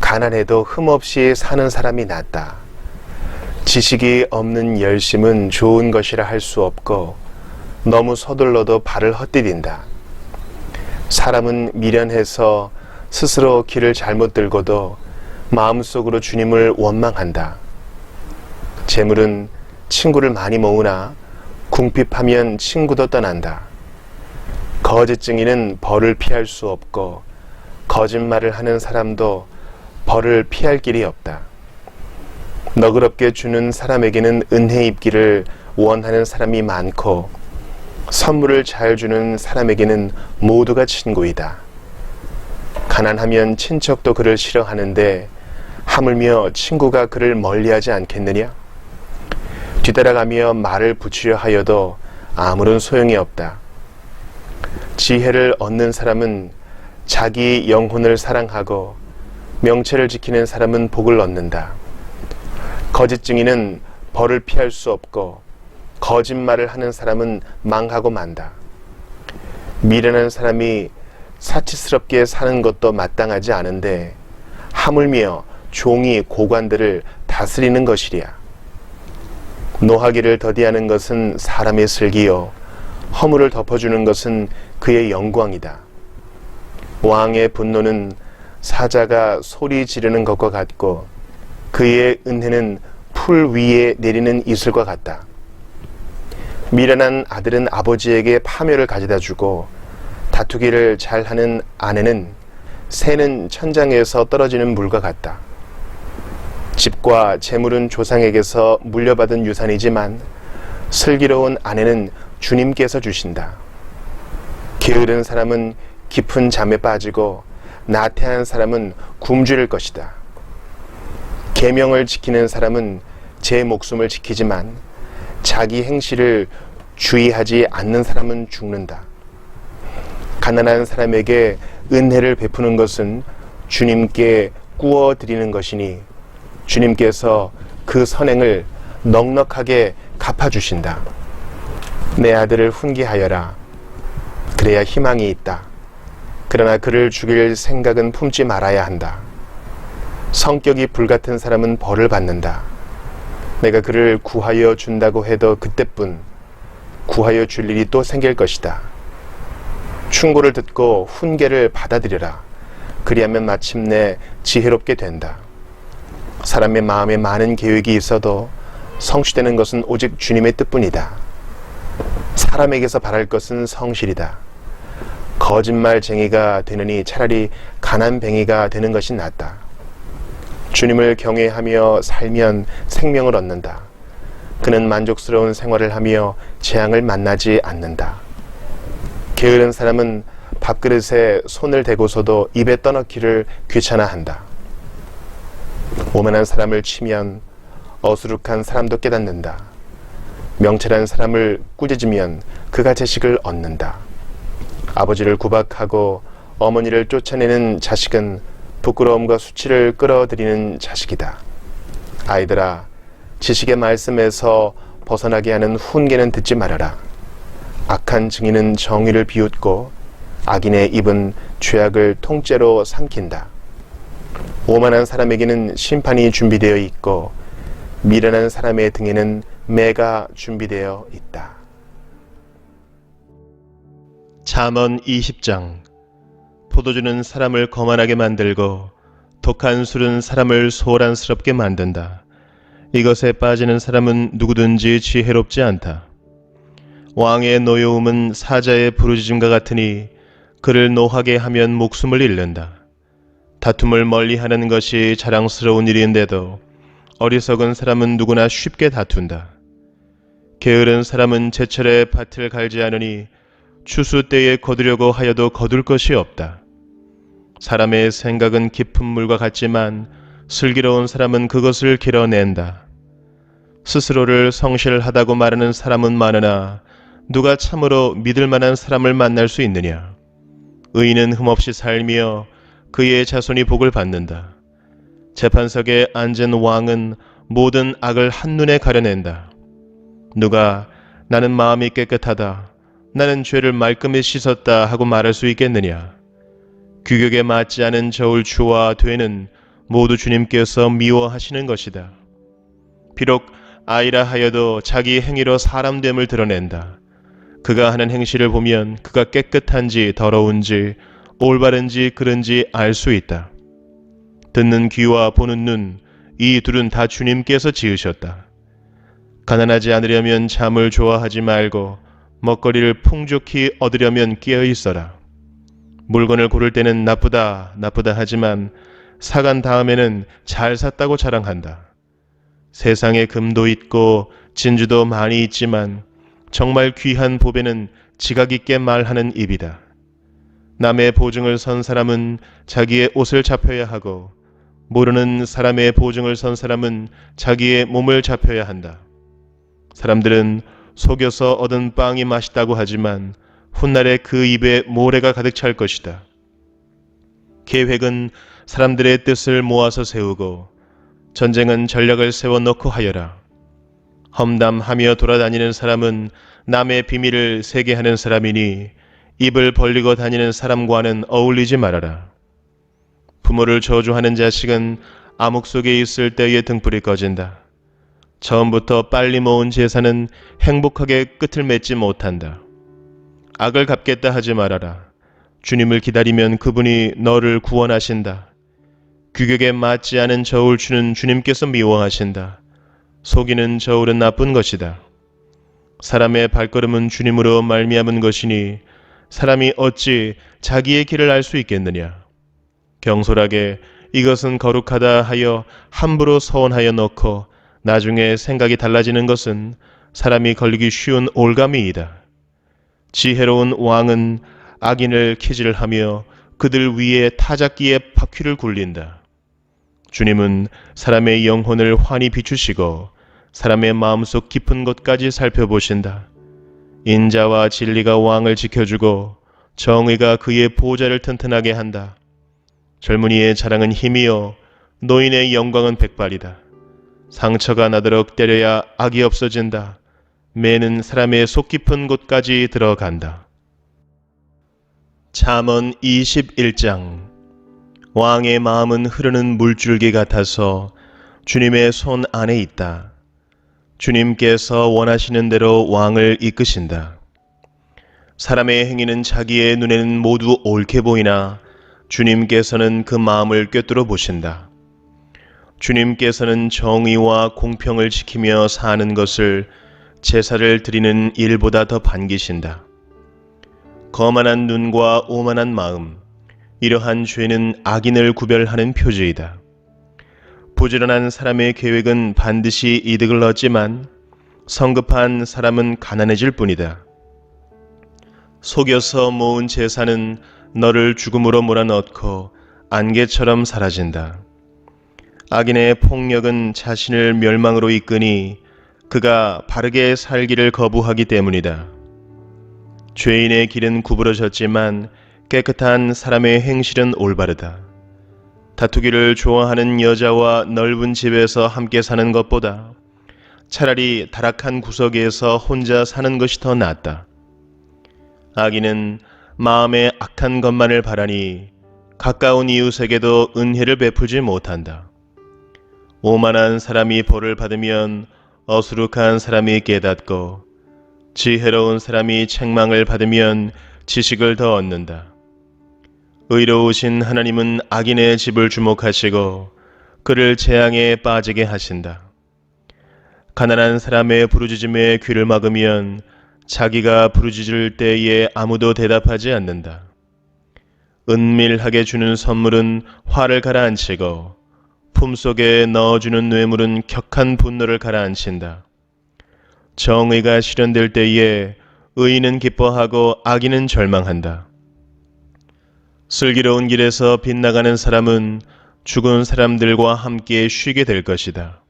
S2: 가난해도 흠없이 사는 사람이 낫다. 지식이 없는 열심은 좋은 것이라 할 수 없고 너무 서둘러도 발을 헛디딘다. 사람은 미련해서 스스로 길을 잘못 들고도 마음속으로 주님을 원망한다. 재물은 친구를 많이 모으나 궁핍하면 친구도 떠난다. 거짓 증인은 벌을 피할 수 없고 거짓말을 하는 사람도 벌을 피할 길이 없다. 너그럽게 주는 사람에게는 은혜 입기를 원하는 사람이 많고 선물을 잘 주는 사람에게는 모두가 친구이다. 가난하면 친척도 그를 싫어하는데 하물며 친구가 그를 멀리하지 않겠느냐? 뒤따라가며 말을 붙이려 하여도 아무런 소용이 없다. 지혜를 얻는 사람은 자기 영혼을 사랑하고 명체를 지키는 사람은 복을 얻는다. 거짓 증인은 벌을 피할 수 없고 거짓말을 하는 사람은 망하고 만다. 미련한 사람이 사치스럽게 사는 것도 마땅하지 않은데 하물며 종이 고관들을 다스리는 것이랴. 노하기를 더디하는 것은 사람의 슬기요 허물을 덮어주는 것은 그의 영광이다. 왕의 분노는 사자가 소리 지르는 것과 같고 그의 은혜는 풀 위에 내리는 이슬과 같다. 미련한 아들은 아버지에게 파멸을 가져다 주고 다투기를 잘하는 아내는 새는 천장에서 떨어지는 물과 같다. 집과 재물은 조상에게서 물려받은 유산이지만 슬기로운 아내는 주님께서 주신다. 게으른 사람은 깊은 잠에 빠지고 나태한 사람은 굶주릴 것이다. 계명을 지키는 사람은 제 목숨을 지키지만 자기 행실을 주의하지 않는 사람은 죽는다. 가난한 사람에게 은혜를 베푸는 것은 주님께 꾸어 드리는 것이니 주님께서 그 선행을 넉넉하게 갚아주신다. 내 아들을 훈계하여라. 그래야 희망이 있다. 그러나 그를 죽일 생각은 품지 말아야 한다. 성격이 불같은 사람은 벌을 받는다. 내가 그를 구하여 준다고 해도 그때뿐 구하여 줄 일이 또 생길 것이다. 충고를 듣고 훈계를 받아들여라. 그리하면 마침내 지혜롭게 된다. 사람의 마음에 많은 계획이 있어도 성취되는 것은 오직 주님의 뜻뿐이다. 사람에게서 바랄 것은 성실이다. 거짓말쟁이가 되느니 차라리 가난뱅이가 되는 것이 낫다. 주님을 경외하며 살면 생명을 얻는다. 그는 만족스러운 생활을 하며 재앙을 만나지 않는다. 게으른 사람은 밥그릇에 손을 대고서도 입에 떠넣기를 귀찮아한다. 오만한 사람을 치면 어수룩한 사람도 깨닫는다. 명철한 사람을 꾸짖으면 그가 자식을 얻는다. 아버지를 구박하고 어머니를 쫓아내는 자식은 부끄러움과 수치를 끌어들이는 자식이다. 아이들아, 지식의 말씀에서 벗어나게 하는 훈계는 듣지 말아라. 악한 증인은 정의를 비웃고 악인의 입은 죄악을 통째로 삼킨다. 오만한 사람에게는 심판이 준비되어 있고 미련한 사람의 등에는 매가 준비되어 있다.
S1: 잠언 20장. 포도주는 사람을 거만하게 만들고 독한 술은 사람을 소란스럽게 만든다. 이것에 빠지는 사람은 누구든지 지혜롭지 않다. 왕의 노여움은 사자의 부르짖음과 같으니 그를 노하게 하면 목숨을 잃는다. 다툼을 멀리하는 것이 자랑스러운 일인데도 어리석은 사람은 누구나 쉽게 다툰다. 게으른 사람은 제철에 밭을 갈지 않으니 추수 때에 거두려고 하여도 거둘 것이 없다. 사람의 생각은 깊은 물과 같지만 슬기로운 사람은 그것을 길어낸다. 스스로를 성실하다고 말하는 사람은 많으나 누가 참으로 믿을 만한 사람을 만날 수 있느냐? 의인은 흠없이 살며 그의 자손이 복을 받는다. 재판석에 앉은 왕은 모든 악을 한눈에 가려낸다. 누가 나는 마음이 깨끗하다, 나는 죄를 말끔히 씻었다 하고 말할 수 있겠느냐? 규격에 맞지 않은 저울추와 되는 모두 주님께서 미워하시는 것이다. 비록
S2: 아이라 하여도 자기 행위로 사람됨을 드러낸다. 그가 하는 행실을 보면 그가 깨끗한지 더러운지 올바른지 그른지 알 수 있다. 듣는 귀와 보는 눈, 이 둘은 다 주님께서 지으셨다. 가난하지 않으려면 잠을 좋아하지 말고 먹거리를 풍족히 얻으려면 깨어 있어라. 물건을 고를 때는 나쁘다 하지만 사간 다음에는 잘 샀다고 자랑한다. 세상에 금도 있고 진주도 많이 있지만 정말 귀한 보배는 지각 있게 말하는 입이다. 남의 보증을 선 사람은 자기의 옷을 잡혀야 하고 모르는 사람의 보증을 선 사람은 자기의 몸을 잡혀야 한다. 사람들은 속여서 얻은 빵이 맛있다고 하지만 훗날에 그 입에 모래가 가득 찰 것이다. 계획은 사람들의 뜻을 모아서 세우고 전쟁은 전략을 세워놓고 하여라. 험담하며 돌아다니는 사람은 남의 비밀을 세게 하는 사람이니 입을 벌리고 다니는 사람과는 어울리지 말아라. 부모를 저주하는 자식은 암흑 속에 있을 때에 등불이 꺼진다. 처음부터 빨리 모은 재산은 행복하게 끝을 맺지 못한다. 악을 갚겠다 하지 말아라. 주님을 기다리면 그분이 너를 구원하신다. 규격에 맞지 않은 저울 주는 주님께서 미워하신다. 속이는 저울은 나쁜 것이다. 사람의 발걸음은 주님으로 말미암은 것이니 사람이 어찌 자기의 길을 알 수 있겠느냐. 경솔하게 이것은 거룩하다 하여 함부로 서원하여 놓고 나중에 생각이 달라지는 것은 사람이 걸리기 쉬운 올가미이다. 지혜로운 왕은 악인을 키질하며 그들 위에 타작기에 바퀴를 굴린다. 주님은 사람의 영혼을 환히 비추시고 사람의 마음속 깊은 곳까지 살펴보신다. 인자와 진리가 왕을 지켜주고 정의가 그의 보좌를 튼튼하게 한다. 젊은이의 자랑은 힘이요 노인의 영광은 백발이다. 상처가 나도록 때려야 악이 없어진다. 매는 사람의 속 깊은 곳까지 들어간다. 잠언 21장. 왕의 마음은 흐르는 물줄기 같아서 주님의 손 안에 있다. 주님께서 원하시는 대로 왕을 이끄신다. 사람의 행위는 자기의 눈에는 모두 옳게 보이나 주님께서는 그 마음을 꿰뚫어 보신다. 주님께서는 정의와 공평을 지키며 사는 것을 제사를 드리는 일보다 더 반기신다. 거만한 눈과 오만한 마음, 이러한 죄는 악인을 구별하는 표지이다. 부지런한 사람의 계획은 반드시 이득을 얻지만 성급한 사람은 가난해질 뿐이다. 속여서 모은 재산은 너를 죽음으로 몰아넣고 안개처럼 사라진다. 악인의 폭력은 자신을 멸망으로 이끄니 그가 바르게 살기를 거부하기 때문이다. 죄인의 길은 구부러졌지만 깨끗한 사람의 행실은 올바르다. 다투기를 좋아하는 여자와 넓은 집에서 함께 사는 것보다 차라리 타락한 구석에서 혼자 사는 것이 더 낫다. 악인은 마음에 악한 것만을 바라니 가까운 이웃에게도 은혜를 베풀지 못한다. 오만한 사람이 벌을 받으면 어수룩한 사람이 깨닫고 지혜로운 사람이 책망을 받으면 지식을 더 얻는다. 의로우신 하나님은 악인의 집을 주목하시고 그를 재앙에 빠지게 하신다. 가난한 사람의 부르짖음에 귀를 막으면 자기가 부르짖을 때에 아무도 대답하지 않는다. 은밀하게 주는 선물은 화를 가라앉히고 품속에 넣어주는 뇌물은 격한 분노를 가라앉힌다. 정의가 실현될 때에 의인은 기뻐하고 악인은 절망한다. 슬기로운 길에서 빗나가는 사람은 죽은 사람들과 함께 쉬게 될 것이다.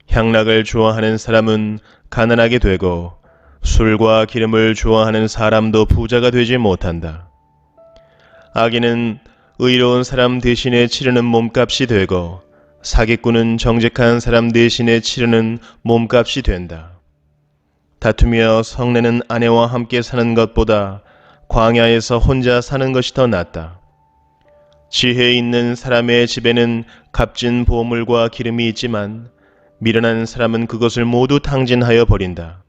S2: 향락을 좋아하는 사람은 가난하게 되고 술과 기름을 좋아하는 사람도 부자가 되지 못한다. 악인은 의로운 사람 대신에 치르는 몸값이 되고 사기꾼은 정직한 사람 대신에 치르는 몸값이 된다. 다투며 성내는 아내와 함께 사는 것보다 광야에서 혼자 사는 것이 더 낫다. 지혜 있는 사람의 집에는 값진 보물과 기름이 있지만 미련한 사람은 그것을 모두 탕진하여 버린다.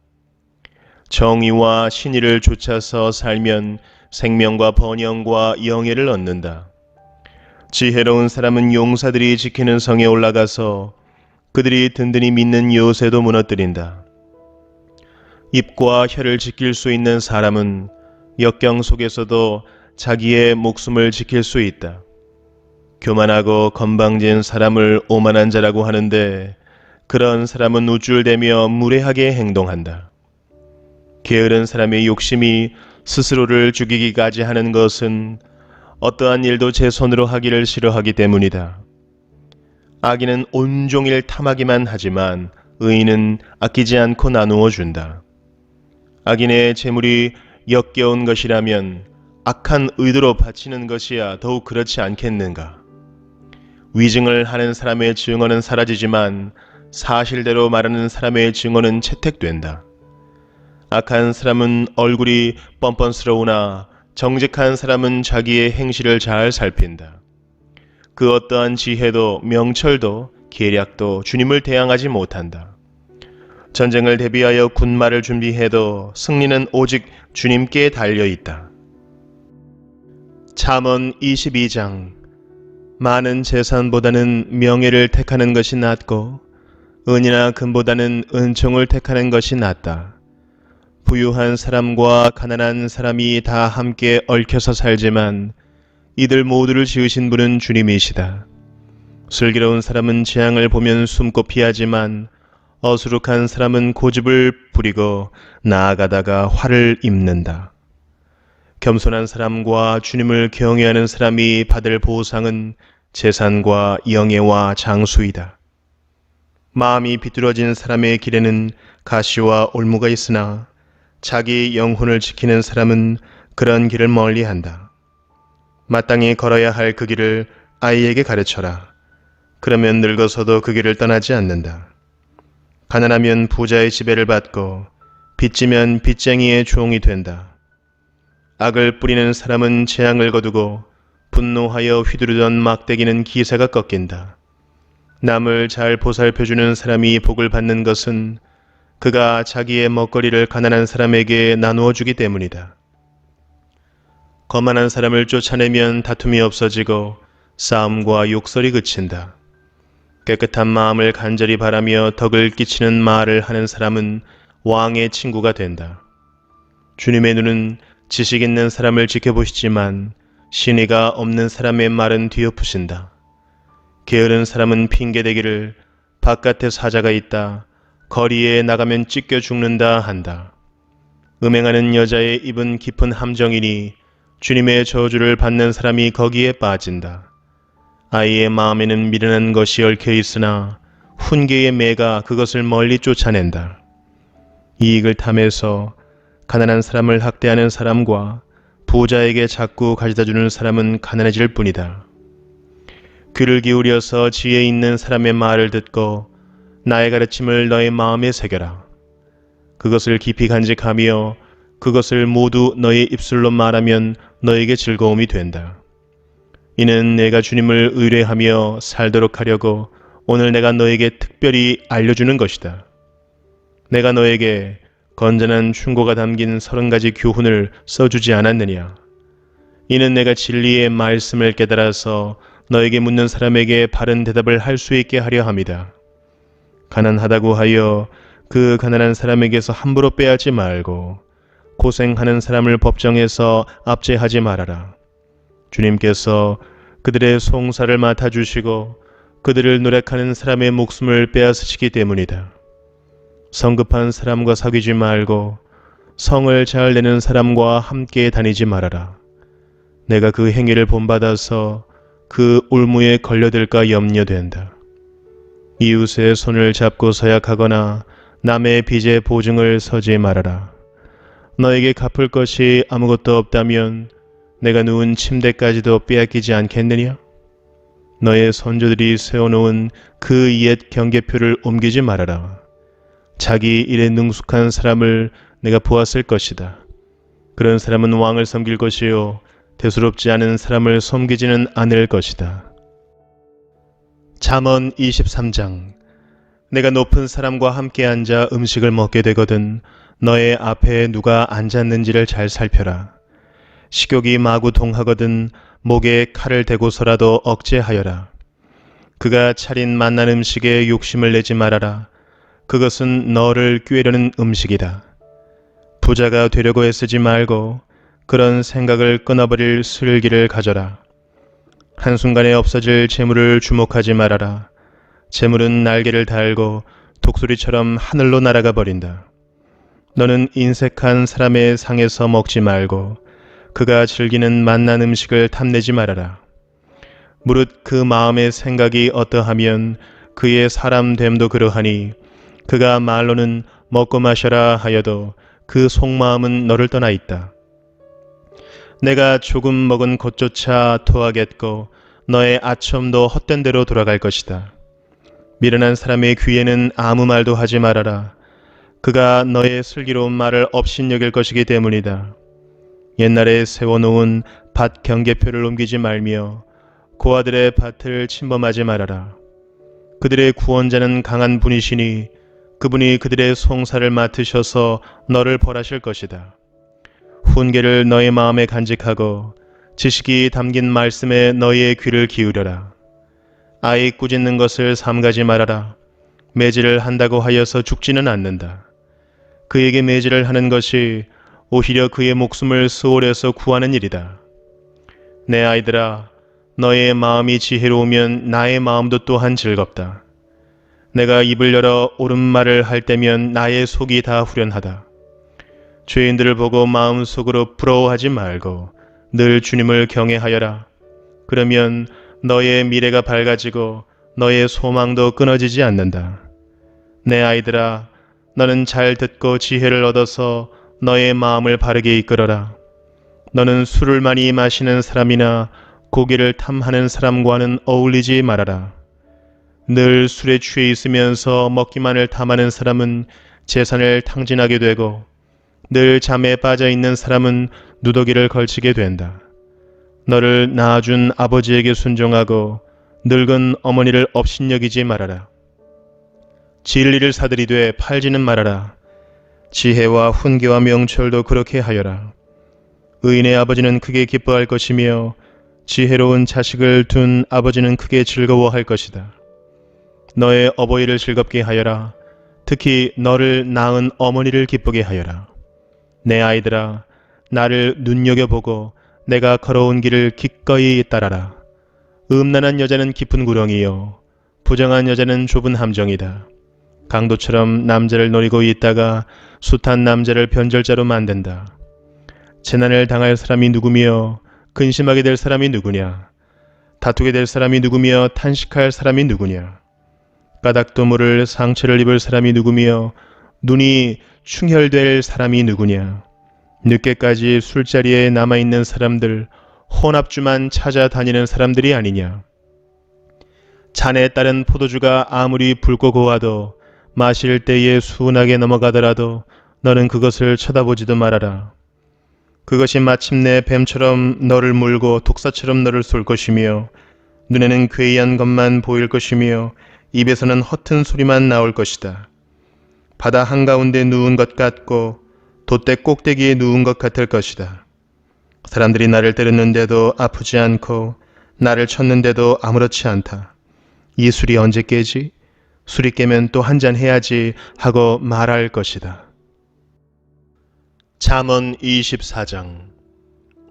S2: 정의와 신의를 쫓아서 살면 생명과 번영과 영예를 얻는다. 지혜로운 사람은 용사들이 지키는 성에 올라가서 그들이 든든히 믿는 요새도 무너뜨린다. 입과 혀를 지킬 수 있는 사람은 역경 속에서도 자기의 목숨을 지킬 수 있다. 교만하고 건방진 사람을 오만한 자라고 하는데 그런 사람은 우쭐대며 무례하게 행동한다. 게으른 사람의 욕심이 스스로를 죽이기까지 하는 것은 어떠한 일도 제 손으로 하기를 싫어하기 때문이다. 악인은 온종일 탐하기만 하지만 의인은 아끼지 않고 나누어 준다. 악인의 재물이 역겨운 것이라면 악한 의도로 바치는 것이야 더욱 그렇지 않겠는가. 위증을 하는 사람의 증언은 사라지지만 사실대로 말하는 사람의 증언은 채택된다. 악한 사람은 얼굴이 뻔뻔스러우나 정직한 사람은 자기의 행실을 잘 살핀다. 그 어떠한 지혜도 명철도 계략도 주님을 대항하지 못한다. 전쟁을 대비하여 군마를 준비해도 승리는 오직 주님께 달려있다. 잠언 22장. 많은 재산보다는 명예를 택하는 것이 낫고 은이나 금보다는 은총을 택하는 것이 낫다. 부유한 사람과 가난한 사람이 다 함께 얽혀서 살지만 이들 모두를 지으신 분은 주님이시다. 슬기로운 사람은 재앙을 보면 숨고 피하지만 어수룩한 사람은 고집을 부리고 나아가다가 화를 입는다. 겸손한 사람과 주님을 경외하는 사람이 받을 보상은 재산과 영예와 장수이다. 마음이 비뚤어진 사람의 길에는 가시와 올무가 있으나 자기 영혼을 지키는 사람은 그런 길을 멀리한다. 마땅히 걸어야 할 그 길을 아이에게 가르쳐라. 그러면 늙어서도 그 길을 떠나지 않는다. 가난하면 부자의 지배를 받고 빚지면 빚쟁이의 종이 된다. 악을 뿌리는 사람은 재앙을 거두고 분노하여 휘두르던 막대기는 기세가 꺾인다. 남을 잘 보살펴주는 사람이 복을 받는 것은 그가 자기의 먹거리를 가난한 사람에게 나누어 주기 때문이다. 거만한 사람을 쫓아내면 다툼이 없어지고 싸움과 욕설이 그친다. 깨끗한 마음을 간절히 바라며 덕을 끼치는 말을 하는 사람은 왕의 친구가 된다. 주님의 눈은 지식 있는 사람을 지켜보시지만 신의가 없는 사람의 말은 뒤엎으신다. 게으른 사람은 핑계대기를 바깥에 사자가 있다. 거리에 나가면 찢겨 죽는다 한다. 음행하는 여자의 입은 깊은 함정이니 주님의 저주를 받는 사람이 거기에 빠진다. 아이의 마음에는 미련한 것이 얽혀 있으나 훈계의 매가 그것을 멀리 쫓아낸다. 이익을 탐해서 가난한 사람을 학대하는 사람과 부자에게 자꾸 가져다주는 사람은 가난해질 뿐이다. 귀를 기울여서 지혜 있는 사람의 말을 듣고 나의 가르침을 너의 마음에 새겨라. 그것을 깊이 간직하며 그것을 모두 너의 입술로 말하면 너에게 즐거움이 된다. 이는 내가 주님을 의뢰하며 살도록 하려고 오늘 내가 너에게 특별히 알려주는 것이다. 내가 너에게 건전한 충고가 담긴 30가지 교훈을 써주지 않았느냐. 이는 내가 진리의 말씀을 깨달아서 너에게 묻는 사람에게 바른 대답을 할 수 있게 하려 함이다. 가난하다고 하여 그 가난한 사람에게서 함부로 빼앗지 말고 고생하는 사람을 법정에서 압제하지 말아라. 주님께서 그들의 송사를 맡아주시고 그들을 노력하는 사람의 목숨을 빼앗으시기 때문이다. 성급한 사람과 사귀지 말고 성을 잘 내는 사람과 함께 다니지 말아라. 내가 그 행위를 본받아서 그 올무에 걸려들까 염려된다. 이웃의 손을 잡고 서약하거나 남의 빚의 보증을 서지 말아라. 너에게 갚을 것이 아무것도 없다면 내가 누운 침대까지도 빼앗기지 않겠느냐? 너의 선조들이 세워놓은 그 옛 경계표를 옮기지 말아라. 자기 일에 능숙한 사람을 내가 보았을 것이다. 그런 사람은 왕을 섬길 것이요 대수롭지 않은 사람을 섬기지는 않을 것이다. 잠언 23장.
S1: 내가 높은 사람과 함께 앉아 음식을 먹게 되거든 너의 앞에 누가 앉았는지를 잘 살펴라. 식욕이 마구 동하거든 목에 칼을 대고서라도 억제하여라. 그가 차린 맛난 음식에 욕심을 내지 말아라. 그것은 너를 꾀려는 음식이다. 부자가 되려고 애쓰지 말고 그런 생각을 끊어버릴 슬기를 가져라. 한순간에 없어질 재물을 주목하지 말아라. 재물은 날개를 달고 독수리처럼 하늘로 날아가 버린다. 너는 인색한 사람의 상에서 먹지 말고 그가 즐기는 맛난 음식을 탐내지 말아라. 무릇 그 마음의 생각이 어떠하면 그의 사람됨도 그러하니 그가 말로는 먹고 마셔라 하여도 그 속마음은 너를 떠나 있다. 내가 조금 먹은 것조차 토하겠고 너의 아첨도 헛된 대로 돌아갈 것이다. 미련한 사람의 귀에는 아무 말도 하지 말아라. 그가 너의 슬기로운 말을 업신여길 것이기 때문이다. 옛날에 세워놓은 밭 경계표를 옮기지 말며 고아들의 밭을 침범하지 말아라. 그들의 구원자는 강한 분이시니 그분이 그들의 송사를 맡으셔서 너를 벌하실 것이다. 훈계를 너의 마음에 간직하고 지식이 담긴 말씀에 너희의 귀를 기울여라. 아이 꾸짖는 것을 삼가지 말아라. 매질을 한다고 하여서 죽지는 않는다. 그에게 매질을 하는 것이 오히려 그의 목숨을 수월해서 구하는 일이다. 내 아이들아, 너의 마음이 지혜로우면 나의 마음도 또한 즐겁다. 내가 입을 열어 옳은 말을 할 때면 나의 속이 다 후련하다. 죄인들을 보고 마음속으로 부러워하지 말고 늘 주님을 경외하여라. 그러면 너의 미래가 밝아지고 너의 소망도 끊어지지 않는다. 내 아이들아, 너는 잘 듣고 지혜를 얻어서 너의 마음을 바르게 이끌어라. 너는 술을 많이 마시는 사람이나 고기를 탐하는 사람과는 어울리지 말아라. 늘 술에 취해 있으면서 먹기만을 탐하는 사람은 재산을 탕진하게 되고 늘 잠에 빠져 있는 사람은 누더기를 걸치게 된다. 너를 낳아준 아버지에게 순종하고 늙은 어머니를 업신여기지 말아라. 진리를 사들이되 팔지는 말아라. 지혜와 훈계와 명철도 그렇게 하여라. 의인의 아버지는 크게 기뻐할 것이며 지혜로운 자식을 둔 아버지는 크게 즐거워할 것이다. 너의 어버이를 즐겁게 하여라. 특히 너를 낳은 어머니를 기쁘게 하여라. 내 아이들아, 나를 눈여겨보고 내가 걸어온 길을 기꺼이 따라라. 음란한 여자는 깊은 구렁이요 부정한 여자는 좁은 함정이다. 강도처럼 남자를 노리고 있다가 숱한 남자를 변절자로 만든다. 재난을 당할 사람이 누구며 근심하게 될 사람이 누구냐? 다투게 될 사람이 누구며 탄식할 사람이 누구냐? 까닭도 모를 상처를 입을 사람이 누구며 눈이 충혈될 사람이 누구냐? 늦게까지 술자리에 남아있는 사람들, 혼합주만 찾아다니는 사람들이 아니냐? 잔에 따른 포도주가 아무리 붉고 고와도 마실 때에 순하게 넘어가더라도 너는 그것을 쳐다보지도 말아라. 그것이 마침내 뱀처럼 너를 물고 독사처럼 너를 쏠 것이며 눈에는 괴이한 것만 보일 것이며 입에서는 허튼 소리만 나올 것이다. 바다 한가운데 누운 것 같고 돛대 꼭대기에 누운 것 같을 것이다. 사람들이 나를 때렸는데도 아프지 않고 나를 쳤는데도 아무렇지 않다. 이 술이 언제 깨지? 술이 깨면 또 한잔 해야지 하고 말할 것이다. 잠언 24장.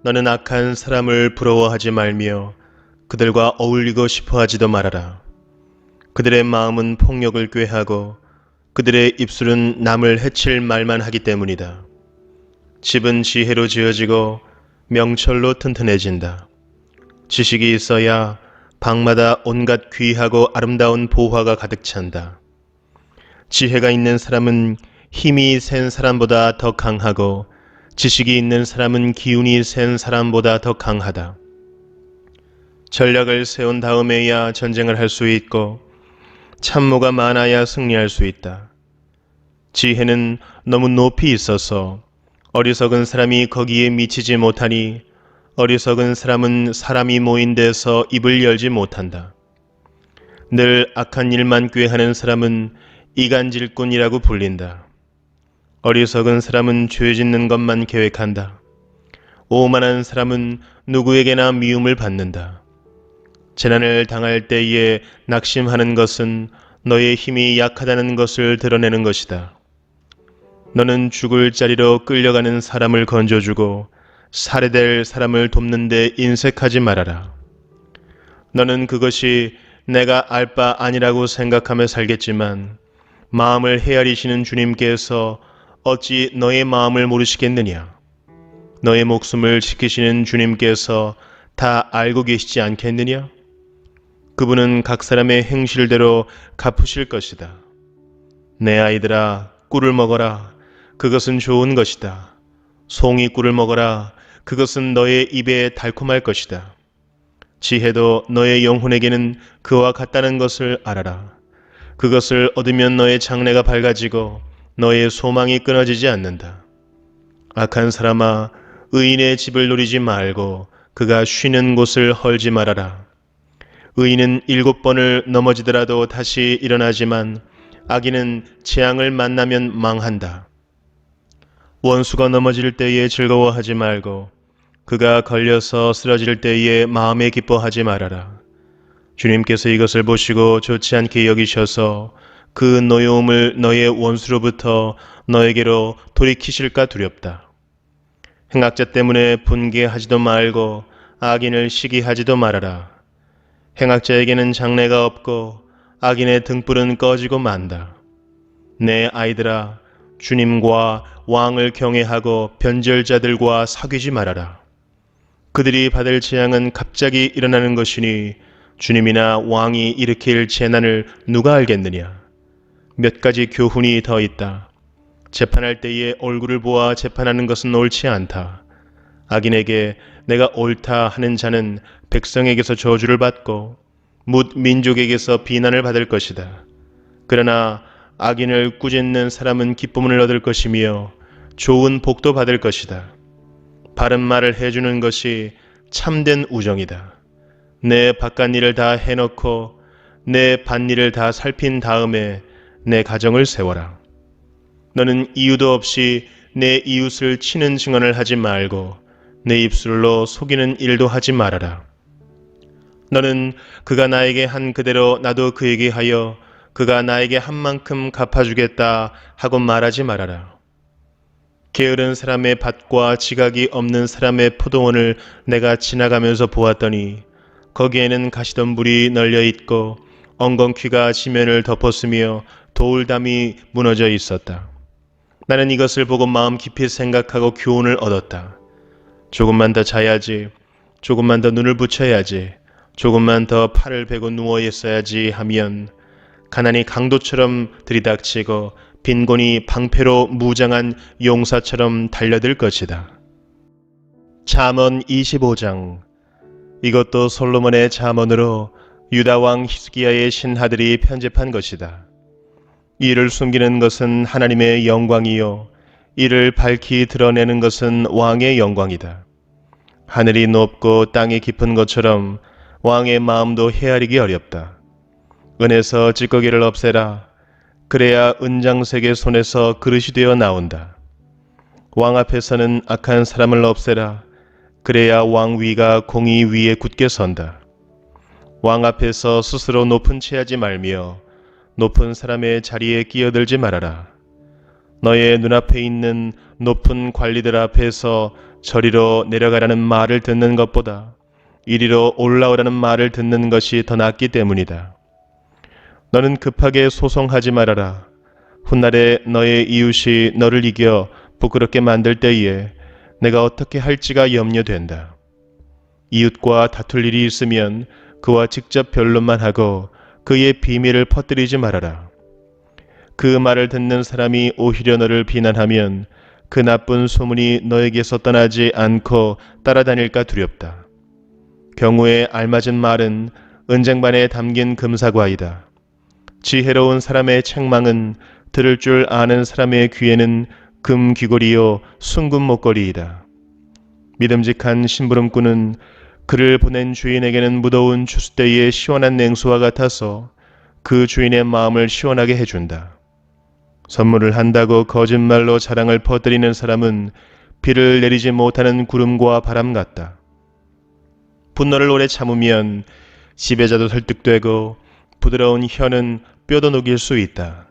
S1: 너는 악한 사람을 부러워하지 말며 그들과 어울리고 싶어 하지도 말아라. 그들의 마음은 폭력을 꾀하고 그들의 입술은 남을 해칠 말만 하기 때문이다. 집은 지혜로 지어지고 명철로 튼튼해진다. 지식이 있어야 방마다 온갖 귀하고 아름다운 보화가 가득 찬다. 지혜가 있는 사람은 힘이 센 사람보다 더 강하고 지식이 있는 사람은 기운이 센 사람보다 더 강하다. 전략을 세운 다음에야 전쟁을 할 수 있고 참모가 많아야 승리할 수 있다. 지혜는 너무 높이 있어서 어리석은 사람이 거기에 미치지 못하니 어리석은 사람은 사람이 모인 데서 입을 열지 못한다. 늘 악한 일만 꾀하는 사람은 이간질꾼이라고 불린다. 어리석은 사람은 죄 짓는 것만 계획한다. 오만한 사람은 누구에게나 미움을 받는다. 재난을 당할 때에 낙심하는 것은 너의 힘이 약하다는 것을 드러내는 것이다. 너는 죽을 자리로 끌려가는 사람을 건져주고 살해될 사람을 돕는 데 인색하지 말아라. 너는 그것이 내가 알 바 아니라고 생각하며 살겠지만 마음을 헤아리시는 주님께서 어찌 너의 마음을 모르시겠느냐? 너의 목숨을 지키시는 주님께서 다 알고 계시지 않겠느냐? 그분은 각 사람의 행실대로 갚으실 것이다. 내 아이들아, 꿀을 먹어라. 그것은 좋은 것이다. 송이 꿀을 먹어라. 그것은 너의 입에 달콤할 것이다. 지혜도 너의 영혼에게는 그와 같다는 것을 알아라. 그것을 얻으면 너의 장래가 밝아지고 너의 소망이 끊어지지 않는다. 악한 사람아, 의인의 집을 노리지 말고 그가 쉬는 곳을 헐지 말아라. 의인은 7번을 넘어지더라도 다시 일어나지만 악인은 재앙을 만나면 망한다. 원수가 넘어질 때에 즐거워하지 말고 그가 걸려서 쓰러질 때에 마음에 기뻐하지 말아라. 주님께서 이것을 보시고 좋지 않게 여기셔서 그 노여움을 너의 원수로부터 너에게로 돌이키실까 두렵다. 행악자 때문에 분개하지도 말고 악인을 시기하지도 말아라. 행악자에게는 장래가 없고 악인의 등불은 꺼지고 만다. 내 아이들아, 주님과 왕을 경외하고 변절자들과 사귀지 말아라. 그들이 받을 재앙은 갑자기 일어나는 것이니 주님이나 왕이 일으킬 재난을 누가 알겠느냐? 몇 가지 교훈이 더 있다. 재판할 때에 얼굴을 보아 재판하는 것은 옳지 않다. 악인에게 내가 옳다 하는 자는 백성에게서 저주를 받고 뭇 민족에게서 비난을 받을 것이다. 그러나 악인을 꾸짖는 사람은 기쁨을 얻을 것이며 좋은 복도 받을 것이다. 바른 말을 해주는 것이 참된 우정이다. 내 바깥일을 다 해놓고 내 밭일을 다 살핀 다음에 내 가정을 세워라. 너는 이유도 없이 내 이웃을 치는 증언을 하지 말고 내 입술로 속이는 일도 하지 말아라. 너는 그가 나에게 한 그대로 나도 그에게 하여 그가 나에게 한 만큼 갚아주겠다 하고 말하지 말아라. 게으른 사람의 밭과 지각이 없는 사람의 포도원을 내가 지나가면서 보았더니 거기에는 가시덤불이 널려 있고 엉겅퀴가 지면을 덮었으며 돌담이 무너져 있었다. 나는 이것을 보고 마음 깊이 생각하고 교훈을 얻었다. 조금만 더 자야지, 조금만 더 눈을 붙여야지, 조금만 더 팔을 베고 누워 있어야지 하면 가난이 강도처럼 들이닥치고 빈곤이 방패로 무장한 용사처럼 달려들 것이다. 잠언 25장. 이것도 솔로몬의 잠언으로 유다 왕 히스기야의 신하들이 편집한 것이다. 이를 숨기는 것은 하나님의 영광이요 이를 밝히 드러내는 것은 왕의 영광이다. 하늘이 높고 땅이 깊은 것처럼 왕의 마음도 헤아리기 어렵다. 은에서 찌꺼기를 없애라. 그래야 은장색의 손에서 그릇이 되어 나온다. 왕 앞에서는 악한 사람을 없애라. 그래야 왕위가 공의 위에 굳게 선다. 왕 앞에서 스스로 높은 체하지 말며 높은 사람의 자리에 끼어들지 말아라. 너의 눈앞에 있는 높은 관리들 앞에서 저리로 내려가라는 말을 듣는 것보다 이리로 올라오라는 말을 듣는 것이 더 낫기 때문이다. 너는 급하게 소송하지 말아라. 훗날에 너의 이웃이 너를 이겨 부끄럽게 만들 때에 내가 어떻게 할지가 염려된다. 이웃과 다툴 일이 있으면 그와 직접 변론만 하고 그의 비밀을 퍼뜨리지 말아라. 그 말을 듣는 사람이 오히려 너를 비난하면 그 나쁜 소문이 너에게서 떠나지 않고 따라다닐까 두렵다. 경우에 알맞은 말은 은쟁반에 담긴 금사과이다. 지혜로운 사람의 책망은 들을 줄 아는 사람의 귀에는 금 귀걸이요 순금 목걸이이다. 믿음직한 심부름꾼은 그를 보낸 주인에게는 무더운 추수때의 시원한 냉수와 같아서 그 주인의 마음을 시원하게 해준다.
S2: 선물을 한다고 거짓말로 자랑을 퍼뜨리는 사람은 비를 내리지 못하는 구름과 바람 같다. 분노를 오래 참으면 지배자도 설득되고 부드러운 혀는 뼈도 녹일 수 있다.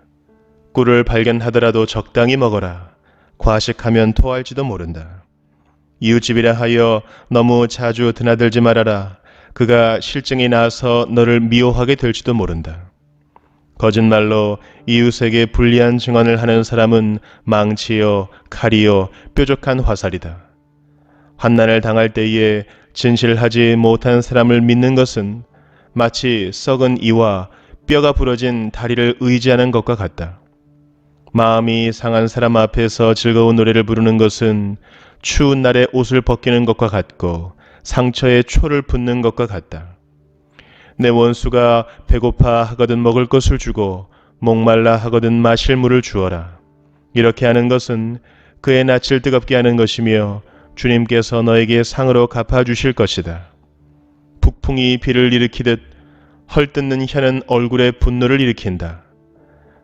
S2: 꿀을 발견하더라도 적당히 먹어라. 과식하면 토할지도 모른다. 이웃집이라 하여 너무 자주 드나들지 말아라. 그가 실증이 나서 너를 미워하게 될지도 모른다. 거짓말로 이웃에게 불리한 증언을 하는 사람은 망치요, 칼이요, 뾰족한 화살이다. 환난을 당할 때에 진실하지 못한 사람을 믿는 것은 마치 썩은 이와 뼈가 부러진 다리를 의지하는 것과 같다. 마음이 상한 사람 앞에서 즐거운 노래를 부르는 것은 추운 날에 옷을 벗기는 것과 같고 상처에 초를 붓는 것과 같다. 내 원수가 배고파 하거든 먹을 것을 주고 목말라 하거든 마실 물을 주어라. 이렇게 하는 것은 그의 낯을 뜨겁게 하는 것이며 주님께서 너에게 상으로 갚아주실 것이다. 북풍이 비를 일으키듯 헐뜯는 혀는 얼굴에 분노를 일으킨다.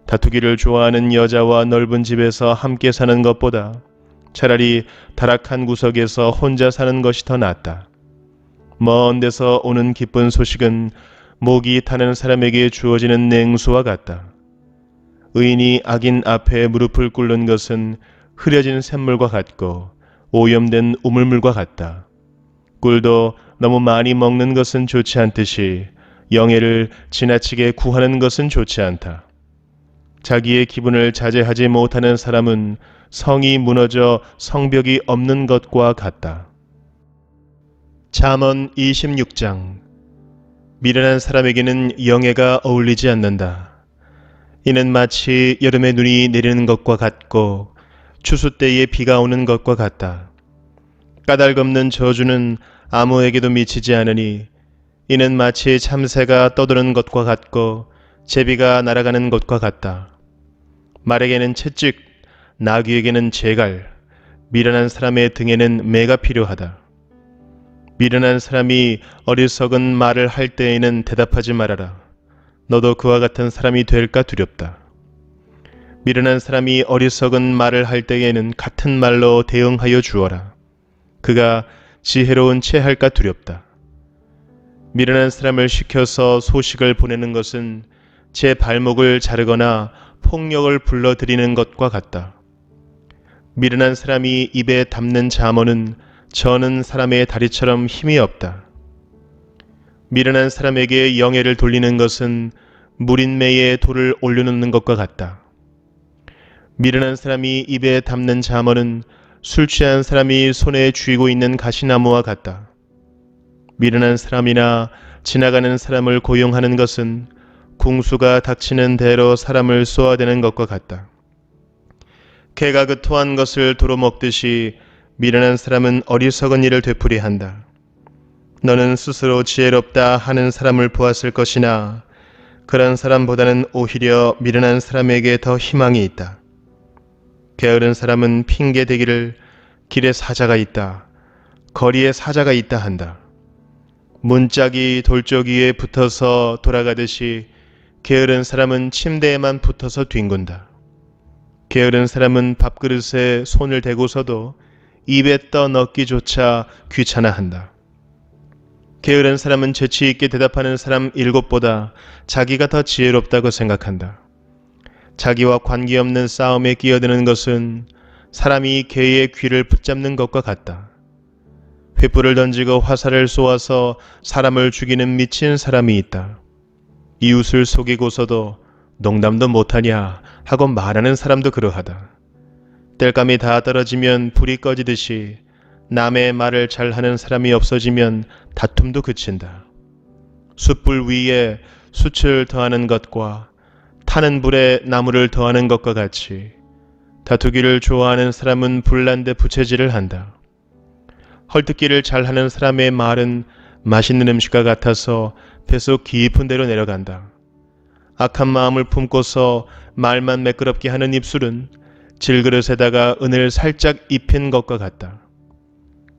S2: 다투기를 좋아하는 여자와 넓은 집에서 함께 사는 것보다 차라리 다락한 구석에서 혼자 사는 것이 더 낫다. 먼 데서 오는 기쁜 소식은 목이 타는 사람에게 주어지는 냉수와 같다. 의인이 악인 앞에 무릎을 꿇는 것은 흐려진 샘물과 같고 오염된 우물물과 같다. 꿀도 너무 많이 먹는 것은 좋지 않듯이 영예를 지나치게 구하는 것은 좋지 않다. 자기의 기분을 자제하지 못하는 사람은 성이 무너져 성벽이 없는 것과 같다. 잠언 26장. 미련한 사람에게는 영예가 어울리지 않는다. 이는 마치 여름에 눈이 내리는 것과 같고 추수 때에 비가 오는 것과 같다. 까닭없는 저주는 아무에게도 미치지 않으니 이는 마치 참새가 떠도는 것과 같고 제비가 날아가는 것과 같다. 말에게는 채찍, 나귀에게는 재갈, 미련한 사람의 등에는 매가 필요하다. 미련한 사람이 어리석은 말을 할 때에는 대답하지 말아라. 너도 그와 같은 사람이 될까 두렵다. 미련한 사람이 어리석은 말을 할 때에는 같은 말로 대응하여 주어라. 그가 지혜로운 채 할까 두렵다. 미련한 사람을 시켜서 소식을 보내는 것은 제 발목을 자르거나 폭력을 불러들이는 것과 같다. 미련한 사람이 입에 담는 잠언은 저는 사람의 다리처럼 힘이 없다. 미련한 사람에게 영예를 돌리는 것은 무린매에 돌을 올려놓는 것과 같다. 미련한 사람이 입에 담는 잠언은 술 취한 사람이 손에 쥐고 있는 가시나무와 같다. 미련한 사람이나 지나가는 사람을 고용하는 것은 궁수가 닥치는 대로 사람을 쏘아대는 것과 같다. 개가 그 토한 것을 도로 먹듯이 미련한 사람은 어리석은 일을 되풀이한다. 너는 스스로 지혜롭다 하는 사람을 보았을 것이나 그런 사람보다는 오히려 미련한 사람에게 더 희망이 있다. 게으른 사람은 핑계 대기를 길에 사자가 있다, 거리에 사자가 있다 한다. 문짝이 돌쪽 위에 붙어서 돌아가듯이 게으른 사람은 침대에만 붙어서 뒹군다. 게으른 사람은 밥그릇에 손을 대고서도 입에 떠 넣기조차 귀찮아한다. 게으른 사람은 재치 있게 대답하는 사람 7보다 자기가 더 지혜롭다고 생각한다. 자기와 관계없는 싸움에 끼어드는 것은 사람이 개의 귀를 붙잡는 것과 같다. 횃불을 던지고 화살을 쏘아서 사람을 죽이는 미친 사람이 있다. 이웃을 속이고서도 농담도 못하냐 하고 말하는 사람도 그러하다. 땔감이 다 떨어지면 불이 꺼지듯이 남의 말을 잘하는 사람이 없어지면 다툼도 그친다. 숯불 위에 숯을 더하는 것과 타는 불에 나무를 더하는 것과 같이 다투기를 좋아하는 사람은 불난데 부채질을 한다. 헐뜯기를 잘하는 사람의 말은 맛있는 음식과 같아서 뱃속 깊은 데로 내려간다. 악한 마음을 품고서 말만 매끄럽게 하는 입술은 질그릇에다가 은을 살짝 입힌 것과 같다.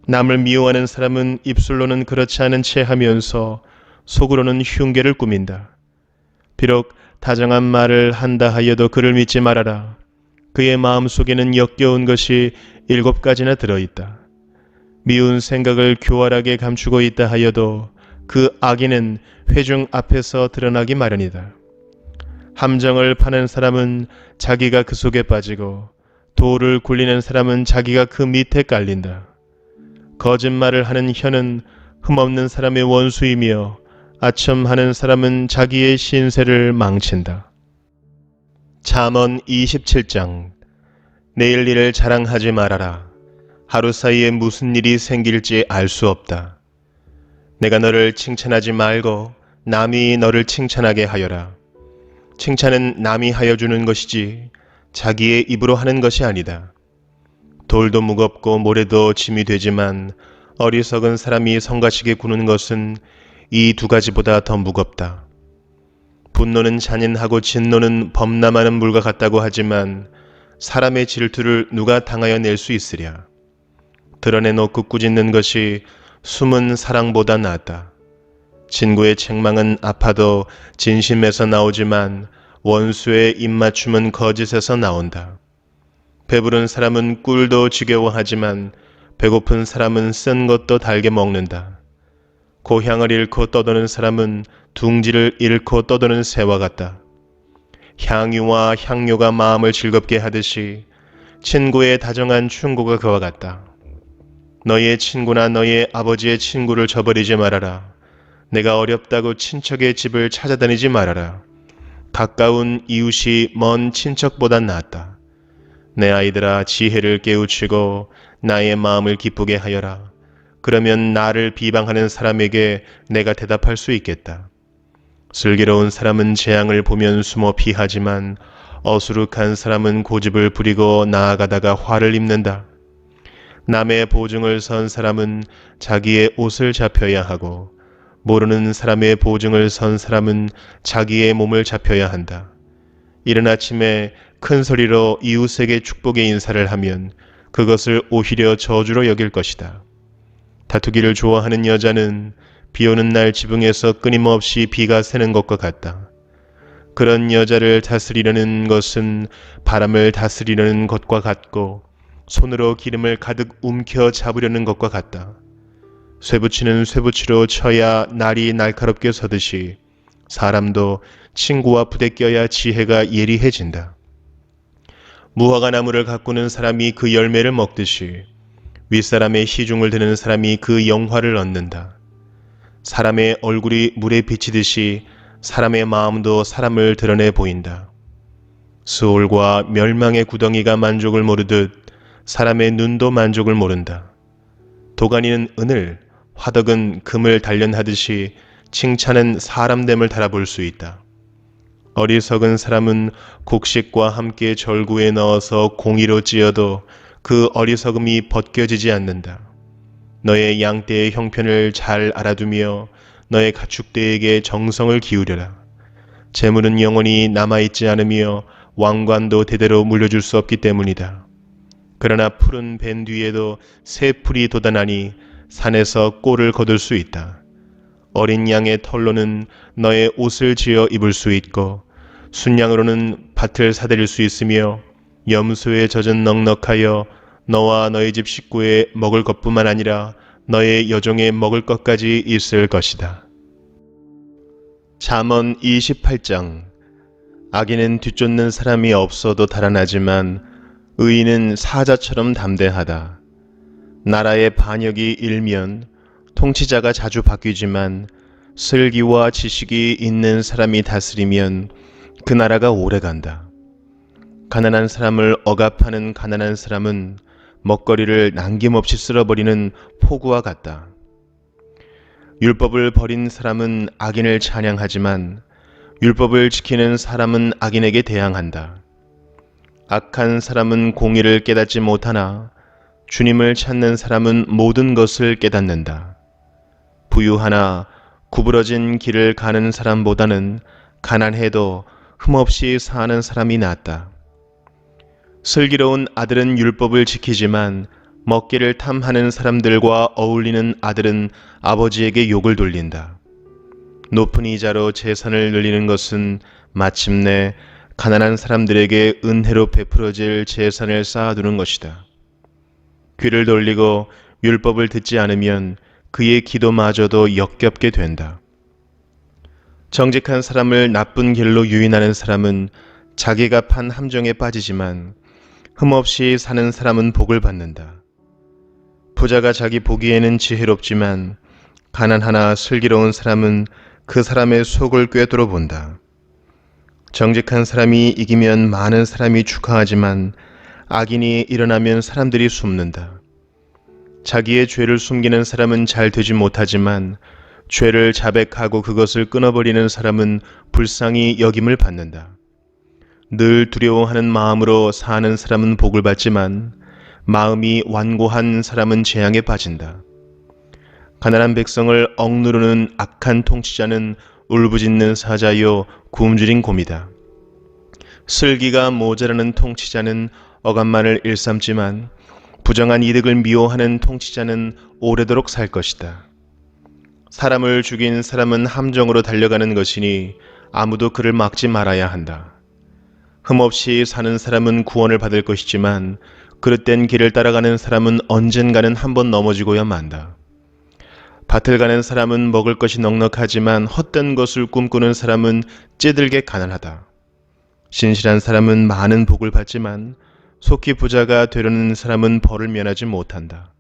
S2: 남을 미워하는 사람은 입술로는 그렇지 않은 채 하면서 속으로는 흉계를 꾸민다. 비록 다정한 말을 한다 하여도 그를 믿지 말아라.
S1: 그의 마음속에는 역겨운 것이 7가지나 들어있다. 미운 생각을 교활하게 감추고 있다 하여도 그 악의는 회중 앞에서 드러나기 마련이다. 함정을 파는 사람은 자기가 그 속에 빠지고 돌을 굴리는 사람은 자기가 그 밑에 깔린다. 거짓말을 하는 혀는 흠없는 사람의 원수이며 아첨하는 사람은 자기의 신세를 망친다. 잠언 27장. 내일 일을 자랑하지 말아라. 하루 사이에 무슨 일이 생길지 알 수 없다. 내가 너를 칭찬하지 말고 남이 너를 칭찬하게 하여라. 칭찬은 남이 하여 주는 것이지 자기의 입으로 하는 것이 아니다. 돌도 무겁고 모래도 짐이 되지만 어리석은 사람이 성가시게 구는 것은 이 2가지보다 더 무겁다. 분노는 잔인하고 진노는 범람하는 물과 같다고 하지만 사람의 질투를 누가 당하여 낼 수 있으랴. 드러내놓고 꾸짖는 것이 숨은 사랑보다 낫다. 친구의 책망은 아파도 진심에서 나오지만 원수의 입맞춤은 거짓에서 나온다. 배부른 사람은 꿀도 지겨워하지만 배고픈 사람은 쓴 것도 달게 먹는다. 고향을 잃고 떠도는 사람은 둥지를 잃고 떠도는 새와 같다. 향유와 향료가 마음을 즐겁게 하듯이 친구의 다정한 충고가 그와 같다. 너희의 친구나 너희의 아버지의 친구를 저버리지 말아라. 내가 어렵다고 친척의 집을 찾아다니지 말아라. 가까운 이웃이 먼 친척보단 낫다. 내 아이들아, 지혜를 깨우치고 나의 마음을 기쁘게 하여라. 그러면 나를 비방하는 사람에게 내가 대답할 수 있겠다. 슬기로운 사람은 재앙을 보면 숨어 피하지만 어수룩한 사람은 고집을 부리고 나아가다가 화를 입는다. 남의 보증을 선 사람은 자기의 옷을 잡혀야 하고 모르는 사람의 보증을 선 사람은 자기의 몸을 잡혀야 한다. 이른 아침에 큰 소리로 이웃에게 축복의 인사를 하면 그것을 오히려 저주로 여길 것이다. 다투기를 좋아하는 여자는 비 오는 날 지붕에서 끊임없이 비가 새는 것과 같다. 그런 여자를 다스리려는 것은 바람을 다스리려는 것과 같고 손으로 기름을 가득 움켜 잡으려는 것과 같다. 쇠붙이는 쇠붙이로 쳐야 날이 날카롭게 서듯이 사람도 친구와 부대껴야 지혜가 예리해진다. 무화과 나무를 가꾸는 사람이 그 열매를 먹듯이 윗사람의 시중을 드는 사람이 그 영화를 얻는다. 사람의 얼굴이 물에 비치듯이 사람의 마음도 사람을 드러내 보인다. 수올과 멸망의 구덩이가 만족을 모르듯 사람의 눈도 만족을 모른다. 도가니는 은을, 화덕은 금을 단련하듯이 칭찬은 사람됨을 달아볼 수 있다. 어리석은 사람은 곡식과 함께 절구에 넣어서 공이로 찧어도 그 어리석음이 벗겨지지 않는다. 너의 양떼의 형편을 잘 알아두며 너의 가축대에게 정성을 기울여라. 재물은 영원히 남아있지 않으며 왕관도 대대로 물려줄 수 없기 때문이다. 그러나 푸른 밴 뒤에도 새 풀이 돋아나니 산에서 꼴을 거둘 수 있다. 어린 양의 털로는 너의 옷을 지어 입을 수 있고 순양으로는 밭을 사들일 수 있으며 염소의 젖은 넉넉하여 너와 너희 집 식구의 먹을 것뿐만 아니라 너의 여종의 먹을 것까지 있을 것이다. 잠언 28장. 악인은 뒤쫓는 사람이 없어도 달아나지만 의인은 사자처럼 담대하다. 나라의 반역이 일면 통치자가 자주 바뀌지만 슬기와 지식이 있는 사람이 다스리면 그 나라가 오래간다. 가난한 사람을 억압하는 가난한 사람은 먹거리를 남김없이 쓸어버리는 폭우와 같다. 율법을 버린 사람은 악인을 찬양하지만 율법을 지키는 사람은 악인에게 대항한다. 악한 사람은 공의를 깨닫지 못하나 주님을 찾는 사람은 모든 것을 깨닫는다. 부유하나 구부러진 길을 가는 사람보다는 가난해도 흠없이 사는 사람이 낫다. 슬기로운 아들은 율법을 지키지만 먹기를 탐하는 사람들과 어울리는 아들은 아버지에게 욕을 돌린다. 높은 이자로 재산을 늘리는 것은 마침내
S2: 가난한 사람들에게 은혜로 베풀어질 재산을 쌓아두는 것이다. 귀를 돌리고 율법을 듣지 않으면 그의 기도마저도 역겹게 된다. 정직한 사람을 나쁜 길로 유인하는 사람은 자기가 판 함정에 빠지지만 흠없이 사는 사람은 복을 받는다. 부자가 자기 보기에는 지혜롭지만 가난하나 슬기로운 사람은 그 사람의 속을 꿰뚫어 본다. 정직한 사람이 이기면 많은 사람이 축하하지만 악인이 일어나면 사람들이 숨는다. 자기의 죄를 숨기는 사람은 잘 되지 못하지만 죄를 자백하고 그것을 끊어버리는 사람은 불쌍히 여김을 받는다. 늘 두려워하는 마음으로 사는 사람은 복을 받지만 마음이 완고한 사람은 재앙에 빠진다. 가난한 백성을 억누르는 악한 통치자는 울부짖는 사자요 굶주린 곰이다. 슬기가 모자라는 통치자는 어간만을 일삼지만 부정한 이득을 미워하는 통치자는 오래도록 살 것이다. 사람을 죽인 사람은 함정으로 달려가는 것이니 아무도 그를 막지 말아야 한다. 흠없이 사는 사람은 구원을 받을 것이지만 그릇된 길을 따라가는 사람은 언젠가는 한번 넘어지고야 만다. 밭을 가는 사람은 먹을 것이 넉넉하지만 헛된 것을 꿈꾸는 사람은 찌들게 가난하다. 신실한 사람은 많은 복을 받지만 속히 부자가 되려는 사람은 벌을 면하지 못한다.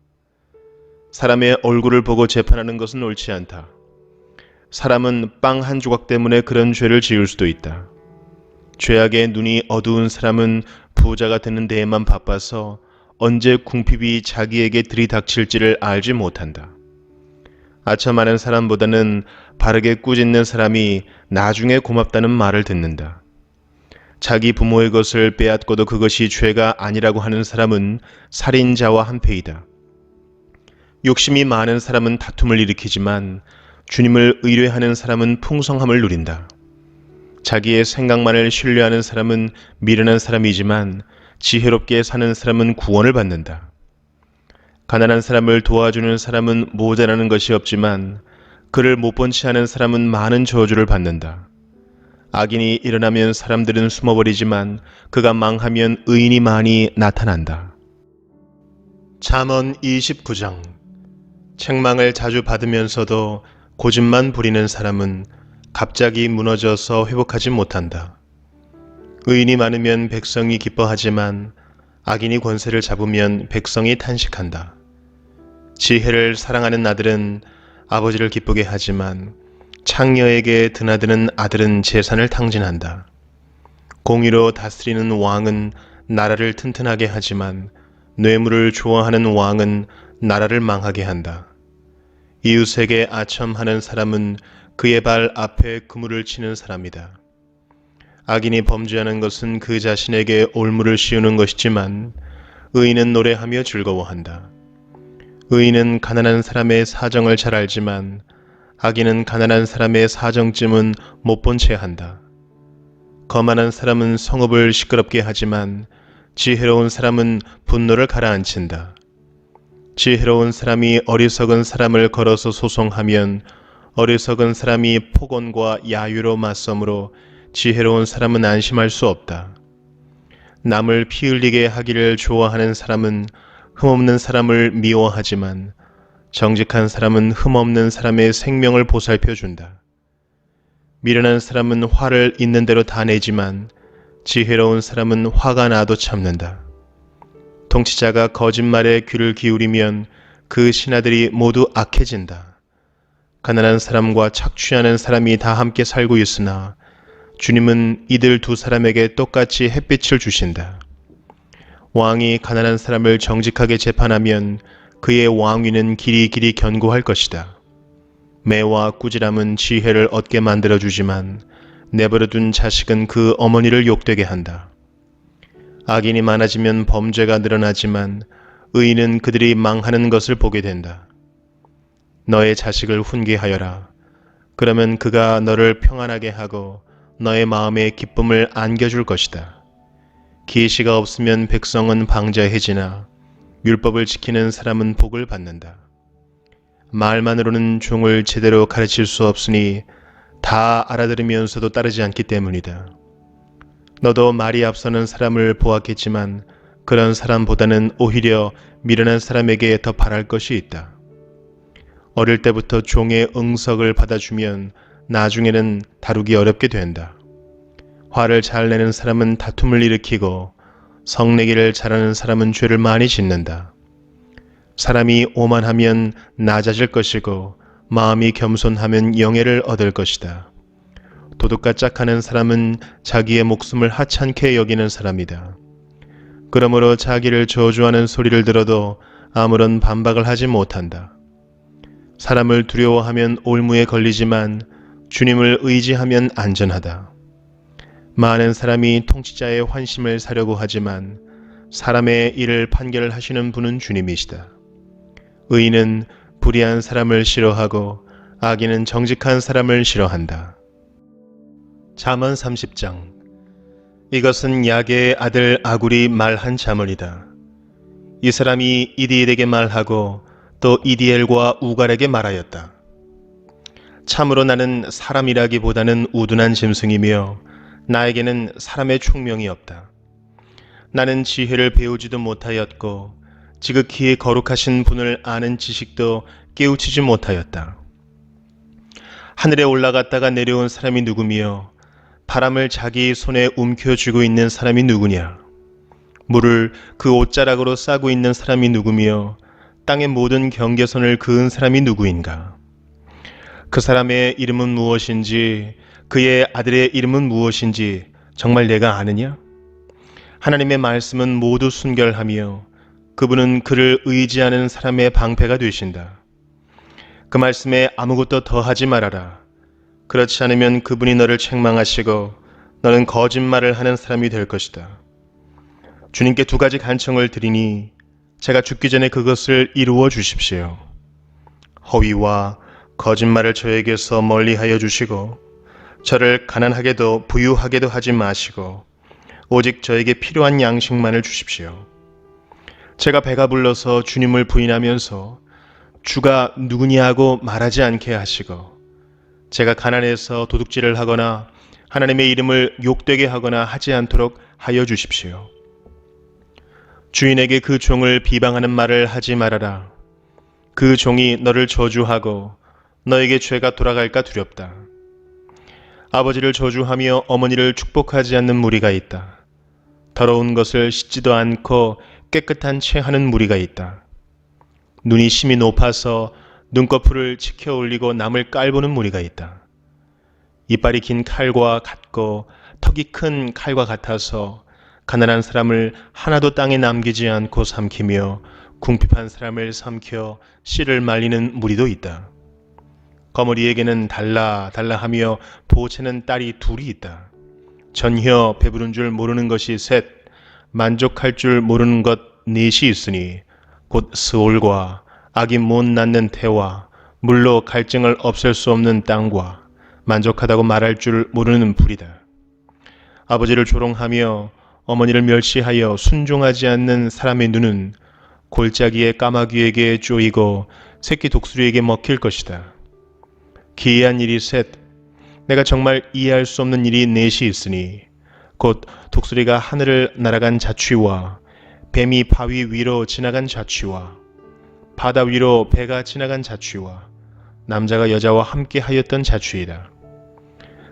S2: 사람의 얼굴을 보고 재판하는 것은 옳지 않다. 사람은 빵 한 조각 때문에 그런 죄를 지을 수도 있다. 죄악의 눈이 어두운 사람은 부자가 되는 데에만 바빠서 언제 궁핍이 자기에게 들이닥칠지를 알지 못한다. 아차 많은 사람보다는 바르게 꾸짖는 사람이 나중에 고맙다는 말을 듣는다. 자기 부모의 것을 빼앗고도 그것이 죄가 아니라고 하는 사람은 살인자와 한패이다. 욕심이 많은 사람은 다툼을 일으키지만 주님을 의뢰하는 사람은 풍성함을 누린다. 자기의 생각만을 신뢰하는 사람은 미련한 사람이지만 지혜롭게 사는 사람은 구원을 받는다. 가난한 사람을 도와주는 사람은 모자라는 것이 없지만 그를 못 본 채 하는 사람은 많은 저주를 받는다. 악인이 일어나면 사람들은 숨어버리지만 그가 망하면 의인이 많이 나타난다. 잠언 29장. 책망을 자주 받으면서도 고집만 부리는 사람은 갑자기 무너져서 회복하지 못한다. 의인이 많으면 백성이 기뻐하지만 악인이 권세를 잡으면 백성이 탄식한다. 지혜를 사랑하는 아들은 아버지를 기쁘게 하지만 창녀에게 드나드는 아들은 재산을 탕진한다. 공의로 다스리는 왕은 나라를 튼튼하게 하지만 뇌물을 좋아하는 왕은 나라를 망하게 한다. 이웃에게 아첨하는 사람은 그의 발 앞에 그물을 치는 사람이다. 악인이 범죄하는 것은 그 자신에게 올무를 씌우는 것이지만 의인은 노래하며 즐거워한다. 의인은 가난한 사람의 사정을 잘 알지만 악인은 가난한 사람의 사정쯤은 못 본 채 한다. 거만한 사람은 성읍을 시끄럽게 하지만 지혜로운 사람은 분노를 가라앉힌다. 지혜로운 사람이 어리석은 사람을 걸어서 소송하면 어리석은 사람이 폭언과 야유로 맞서므로 지혜로운 사람은 안심할 수 없다. 남을 피 흘리게 하기를 좋아하는 사람은 흠없는 사람을 미워하지만 정직한 사람은 흠없는 사람의 생명을 보살펴준다. 미련한 사람은 화를 있는 대로 다 내지만 지혜로운 사람은 화가 나도 참는다. 통치자가 거짓말에 귀를 기울이면 그 신하들이 모두 악해진다. 가난한 사람과 착취하는 사람이 다 함께 살고 있으나 주님은 이들 두 사람에게 똑같이 햇빛을 주신다. 왕이 가난한 사람을 정직하게 재판하면 그의 왕위는 길이 견고할 것이다. 매와 꾸지람은 지혜를 얻게 만들어주지만 내버려둔 자식은 그 어머니를 욕되게 한다. 악인이 많아지면 범죄가 늘어나지만 의인은 그들이 망하는 것을 보게 된다. 너의 자식을 훈계하여라. 그러면 그가 너를 평안하게 하고 너의 마음에 기쁨을 안겨줄 것이다. 계시가 없으면 백성은 방자해지나 율법을 지키는 사람은 복을 받는다. 말만으로는 종을 제대로 가르칠 수 없으니 다 알아들으면서도 따르지 않기 때문이다.
S1: 너도 말이 앞서는 사람을 보았겠지만 그런 사람보다는 오히려 미련한 사람에게 더 바랄 것이 있다. 어릴 때부터 종의 응석을 받아주면 나중에는 다루기 어렵게 된다. 화를 잘 내는 사람은 다툼을 일으키고 성내기를 잘하는 사람은 죄를 많이 짓는다. 사람이 오만하면 낮아질 것이고 마음이 겸손하면 영예를 얻을 것이다. 도둑과 짝하는 사람은 자기의 목숨을 하찮게 여기는 사람이다. 그러므로 자기를 저주하는 소리를 들어도 아무런 반박을 하지 못한다. 사람을 두려워하면 올무에 걸리지만 주님을 의지하면 안전하다. 많은 사람이 통치자의 환심을 사려고 하지만 사람의 일을 판결하시는 분은 주님이시다. 의인은 불의한 사람을 싫어하고 악인은 정직한 사람을 싫어한다. 잠언 30장. 이것은 야게의 아들 아굴이 말한 잠언이다. 이 사람이 이디엘에게 말하고 또 이디엘과 우갈에게 말하였다. 참으로 나는 사람이라기보다는 우둔한 짐승이며 나에게는 사람의 총명이 없다. 나는 지혜를 배우지도 못하였고 지극히 거룩하신 분을 아는 지식도 깨우치지 못하였다. 하늘에 올라갔다가 내려온 사람이 누구며 바람을 자기 손에 움켜쥐고 있는 사람이 누구냐? 물을 그 옷자락으로 싸고 있는 사람이 누구며 땅의 모든 경계선을 그은 사람이 누구인가? 그 사람의 이름은 무엇인지 그의 아들의 이름은 무엇인지 정말 내가 아느냐? 하나님의 말씀은 모두 순결하며 그분은 그를 의지하는 사람의 방패가 되신다. 그 말씀에 아무것도 더하지 말아라. 그렇지 않으면 그분이 너를 책망하시고 너는 거짓말을 하는 사람이 될 것이다. 주님께 두 가지 간청을 드리니 제가 죽기 전에 그것을 이루어 주십시오. 허위와 거짓말을 저에게서 멀리하여 주시고 저를 가난하게도 부유하게도 하지 마시고 오직 저에게 필요한 양식만을 주십시오. 제가 배가 불러서 주님을 부인하면서 주가 누구냐고 말하지 않게 하시고 제가 가난해서 도둑질을 하거나 하나님의 이름을 욕되게 하거나 하지 않도록 하여 주십시오. 주인에게 그 종을 비방하는 말을 하지 말아라. 그 종이 너를 저주하고 너에게 죄가 돌아갈까 두렵다. 아버지를 저주하며 어머니를 축복하지 않는 무리가 있다. 더러운 것을 씻지도 않고 깨끗한 채 하는 무리가 있다. 눈이 심히 높아서 눈꺼풀을 치켜 올리고 남을 깔보는 무리가 있다. 이빨이 긴 칼과 같고 턱이 큰 칼과 같아서 가난한 사람을 하나도 땅에 남기지 않고 삼키며 궁핍한 사람을 삼켜 씨를 말리는 무리도 있다. 거머리에게는 달라 하며 보채는 딸이 둘이 있다. 전혀 배부른 줄 모르는 것이 셋, 만족할 줄 모르는 것 넷이 있으니 곧 스올과 악이 못 낳는 태와 물로 갈증을 없앨 수 없는 땅과 만족하다고 말할 줄 모르는 불이다. 아버지를 조롱하며 어머니를 멸시하여 순종하지 않는 사람의 눈은 골짜기의 까마귀에게 쪼이고 새끼 독수리에게 먹힐 것이다. 기이한 일이 셋, 내가 정말 이해할 수 없는 일이 넷이 있으니 곧 독수리가 하늘을 날아간 자취와 뱀이 바위 위로 지나간 자취와 바다 위로 배가 지나간 자취와 남자가 여자와 함께 하였던 자취이다.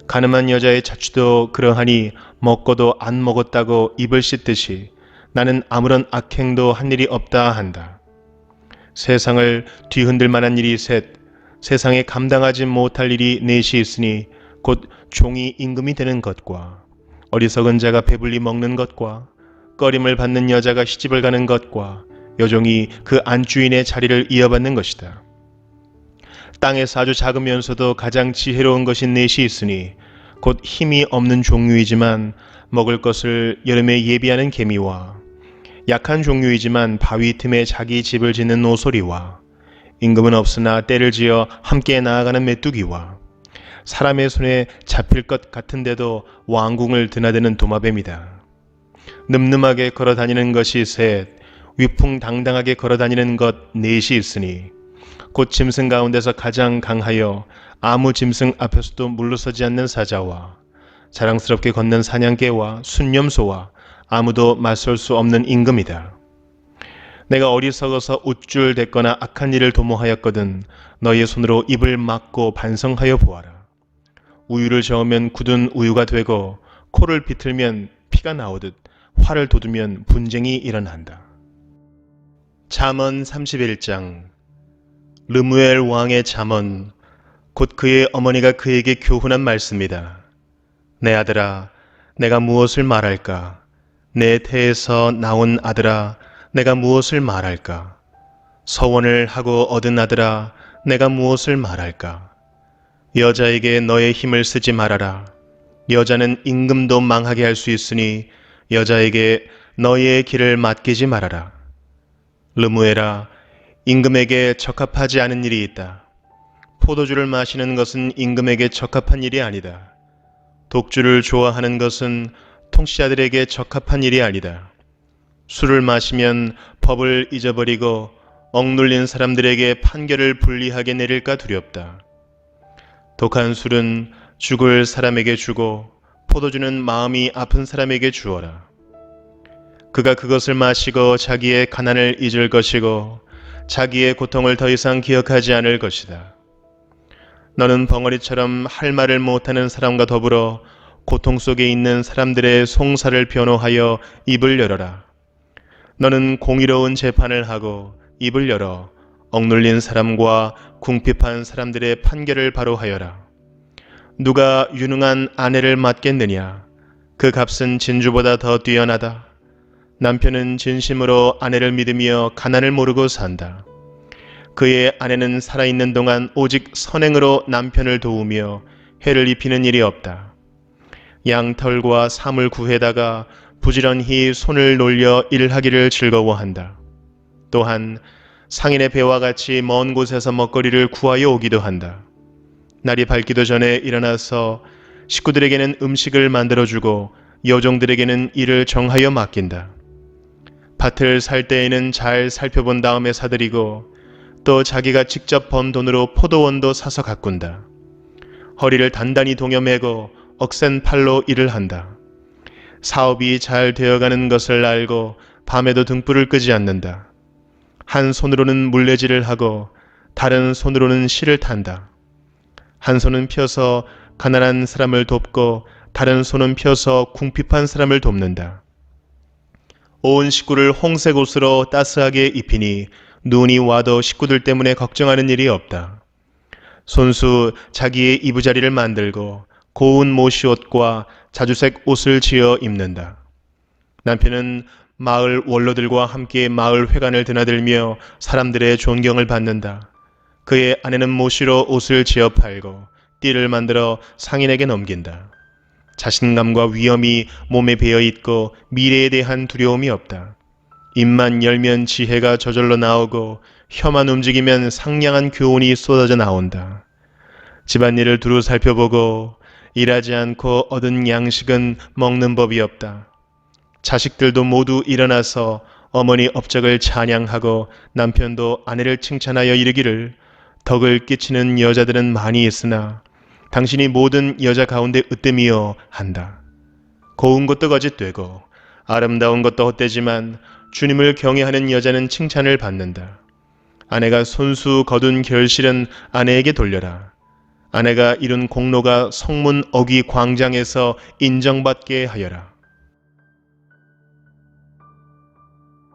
S1: 가늠한 여자의 자취도 그러하니 먹고도 안 먹었다고 입을 씻듯이 나는 아무런 악행도 한 일이 없다 한다. 세상을 뒤흔들 만한 일이 셋, 세상에 감당하지 못할 일이 넷이 있으니 곧 종이 임금이 되는 것과 어리석은 자가 배불리 먹는 것과 꺼림을 받는 여자가 시집을 가는 것과 여종이 그 안주인의 자리를 이어받는 것이다. 땅에서 아주 작으면서도 가장 지혜로운 것이 넷이 있으니 곧 힘이 없는 종류이지만 먹을 것을 여름에 예비하는 개미와 약한 종류이지만 바위 틈에 자기 집을 짓는 오소리와 임금은 없으나 때를 지어 함께 나아가는 메뚜기와 사람의 손에 잡힐 것 같은데도 왕궁을 드나드는 도마뱀이다. 늠름하게 걸어다니는 것이 셋, 위풍당당하게 걸어다니는 것 넷이 있으니 곧 짐승 가운데서 가장 강하여 아무 짐승 앞에서도 물러서지 않는 사자와 자랑스럽게 걷는 사냥개와 순념소와 아무도 맞설 수 없는 임금이다. 내가 어리석어서 우쭐댔거나 악한 일을 도모하였거든 너희의 손으로 입을 막고 반성하여 보아라. 우유를 저으면 굳은 우유가 되고 코를 비틀면 피가 나오듯 활을 돋우면 분쟁이 일어난다. 잠언 31장. 르무엘 왕의 잠언, 곧 그의 어머니가 그에게 교훈한 말씀이다. 내 아들아, 내가 무엇을 말할까? 내 태에서 나온 아들아, 내가 무엇을 말할까? 서원을 하고 얻은 아들아, 내가 무엇을 말할까? 여자에게 너의 힘을 쓰지 말아라. 여자는 임금도 망하게 할 수 있으니 여자에게 너의 길을 맡기지 말아라. 르무엘아, 임금에게 적합하지 않은 일이 있다. 포도주를 마시는 것은 임금에게 적합한 일이 아니다. 독주를 좋아하는 것은 통치자들에게 적합한 일이 아니다. 술을 마시면 법을 잊어버리고 억눌린 사람들에게 판결을 불리하게 내릴까 두렵다. 독한 술은 죽을 사람에게 주고 포도주는 마음이 아픈 사람에게 주어라. 그가 그것을 마시고 자기의 가난을 잊을 것이고 자기의 고통을 더 이상 기억하지 않을 것이다. 너는 벙어리처럼 할 말을 못하는 사람과 더불어 고통 속에 있는 사람들의 송사를 변호하여 입을 열어라. 너는 공의로운 재판을 하고 입을 열어 억눌린 사람과 궁핍한 사람들의 판결을 바로 하여라. 누가 유능한 아내를 맡겠느냐? 그 값은 진주보다 더 뛰어나다. 남편은 진심으로 아내를 믿으며 가난을 모르고 산다. 그의 아내는 살아있는 동안 오직 선행으로 남편을 도우며 해를 입히는 일이 없다. 양털과 삼을 구해다가 부지런히 손을 놀려 일하기를 즐거워한다. 또한 상인의 배와 같이 먼 곳에서 먹거리를 구하여 오기도 한다. 날이 밝기도 전에 일어나서 식구들에게는 음식을 만들어주고 여종들에게는 일을 정하여 맡긴다. 밭을 살 때에는 잘 살펴본 다음에 사들이고 또 자기가 직접 번 돈으로 포도원도 사서 가꾼다. 허리를 단단히 동여매고 억센 팔로 일을 한다. 사업이 잘 되어가는 것을 알고 밤에도 등불을 끄지 않는다. 한 손으로는 물레질을 하고 다른 손으로는 실을 탄다. 한 손은 펴서 가난한 사람을 돕고 다른 손은 펴서 궁핍한 사람을 돕는다. 온 식구를 홍색 옷으로 따스하게 입히니 눈이 와도 식구들 때문에 걱정하는 일이 없다. 손수 자기의 이부자리를 만들고 고운 모시옷과 자주색 옷을 지어 입는다. 남편은 마을 원로들과 함께 마을 회관을 드나들며 사람들의 존경을 받는다. 그의 아내는 모시로 옷을 지어 팔고 띠를 만들어 상인에게 넘긴다. 자신감과 위엄이 몸에 배어 있고 미래에 대한 두려움이 없다. 입만 열면 지혜가 저절로 나오고 혀만 움직이면 상냥한 교훈이 쏟아져 나온다. 집안일을 두루 살펴보고 일하지 않고 얻은 양식은 먹는 법이 없다. 자식들도 모두 일어나서 어머니 업적을 찬양하고 남편도 아내를 칭찬하여 이르기를 덕을 끼치는 여자들은 많이 있으나 당신이 모든 여자 가운데 으뜸이여 한다. 고운 것도 거짓되고 아름다운 것도 헛되지만 주님을 경외하는 여자는 칭찬을 받는다. 아내가 손수 거둔 결실은 아내에게 돌려라. 아내가 이룬 공로가 성문 어귀 광장에서 인정받게 하여라.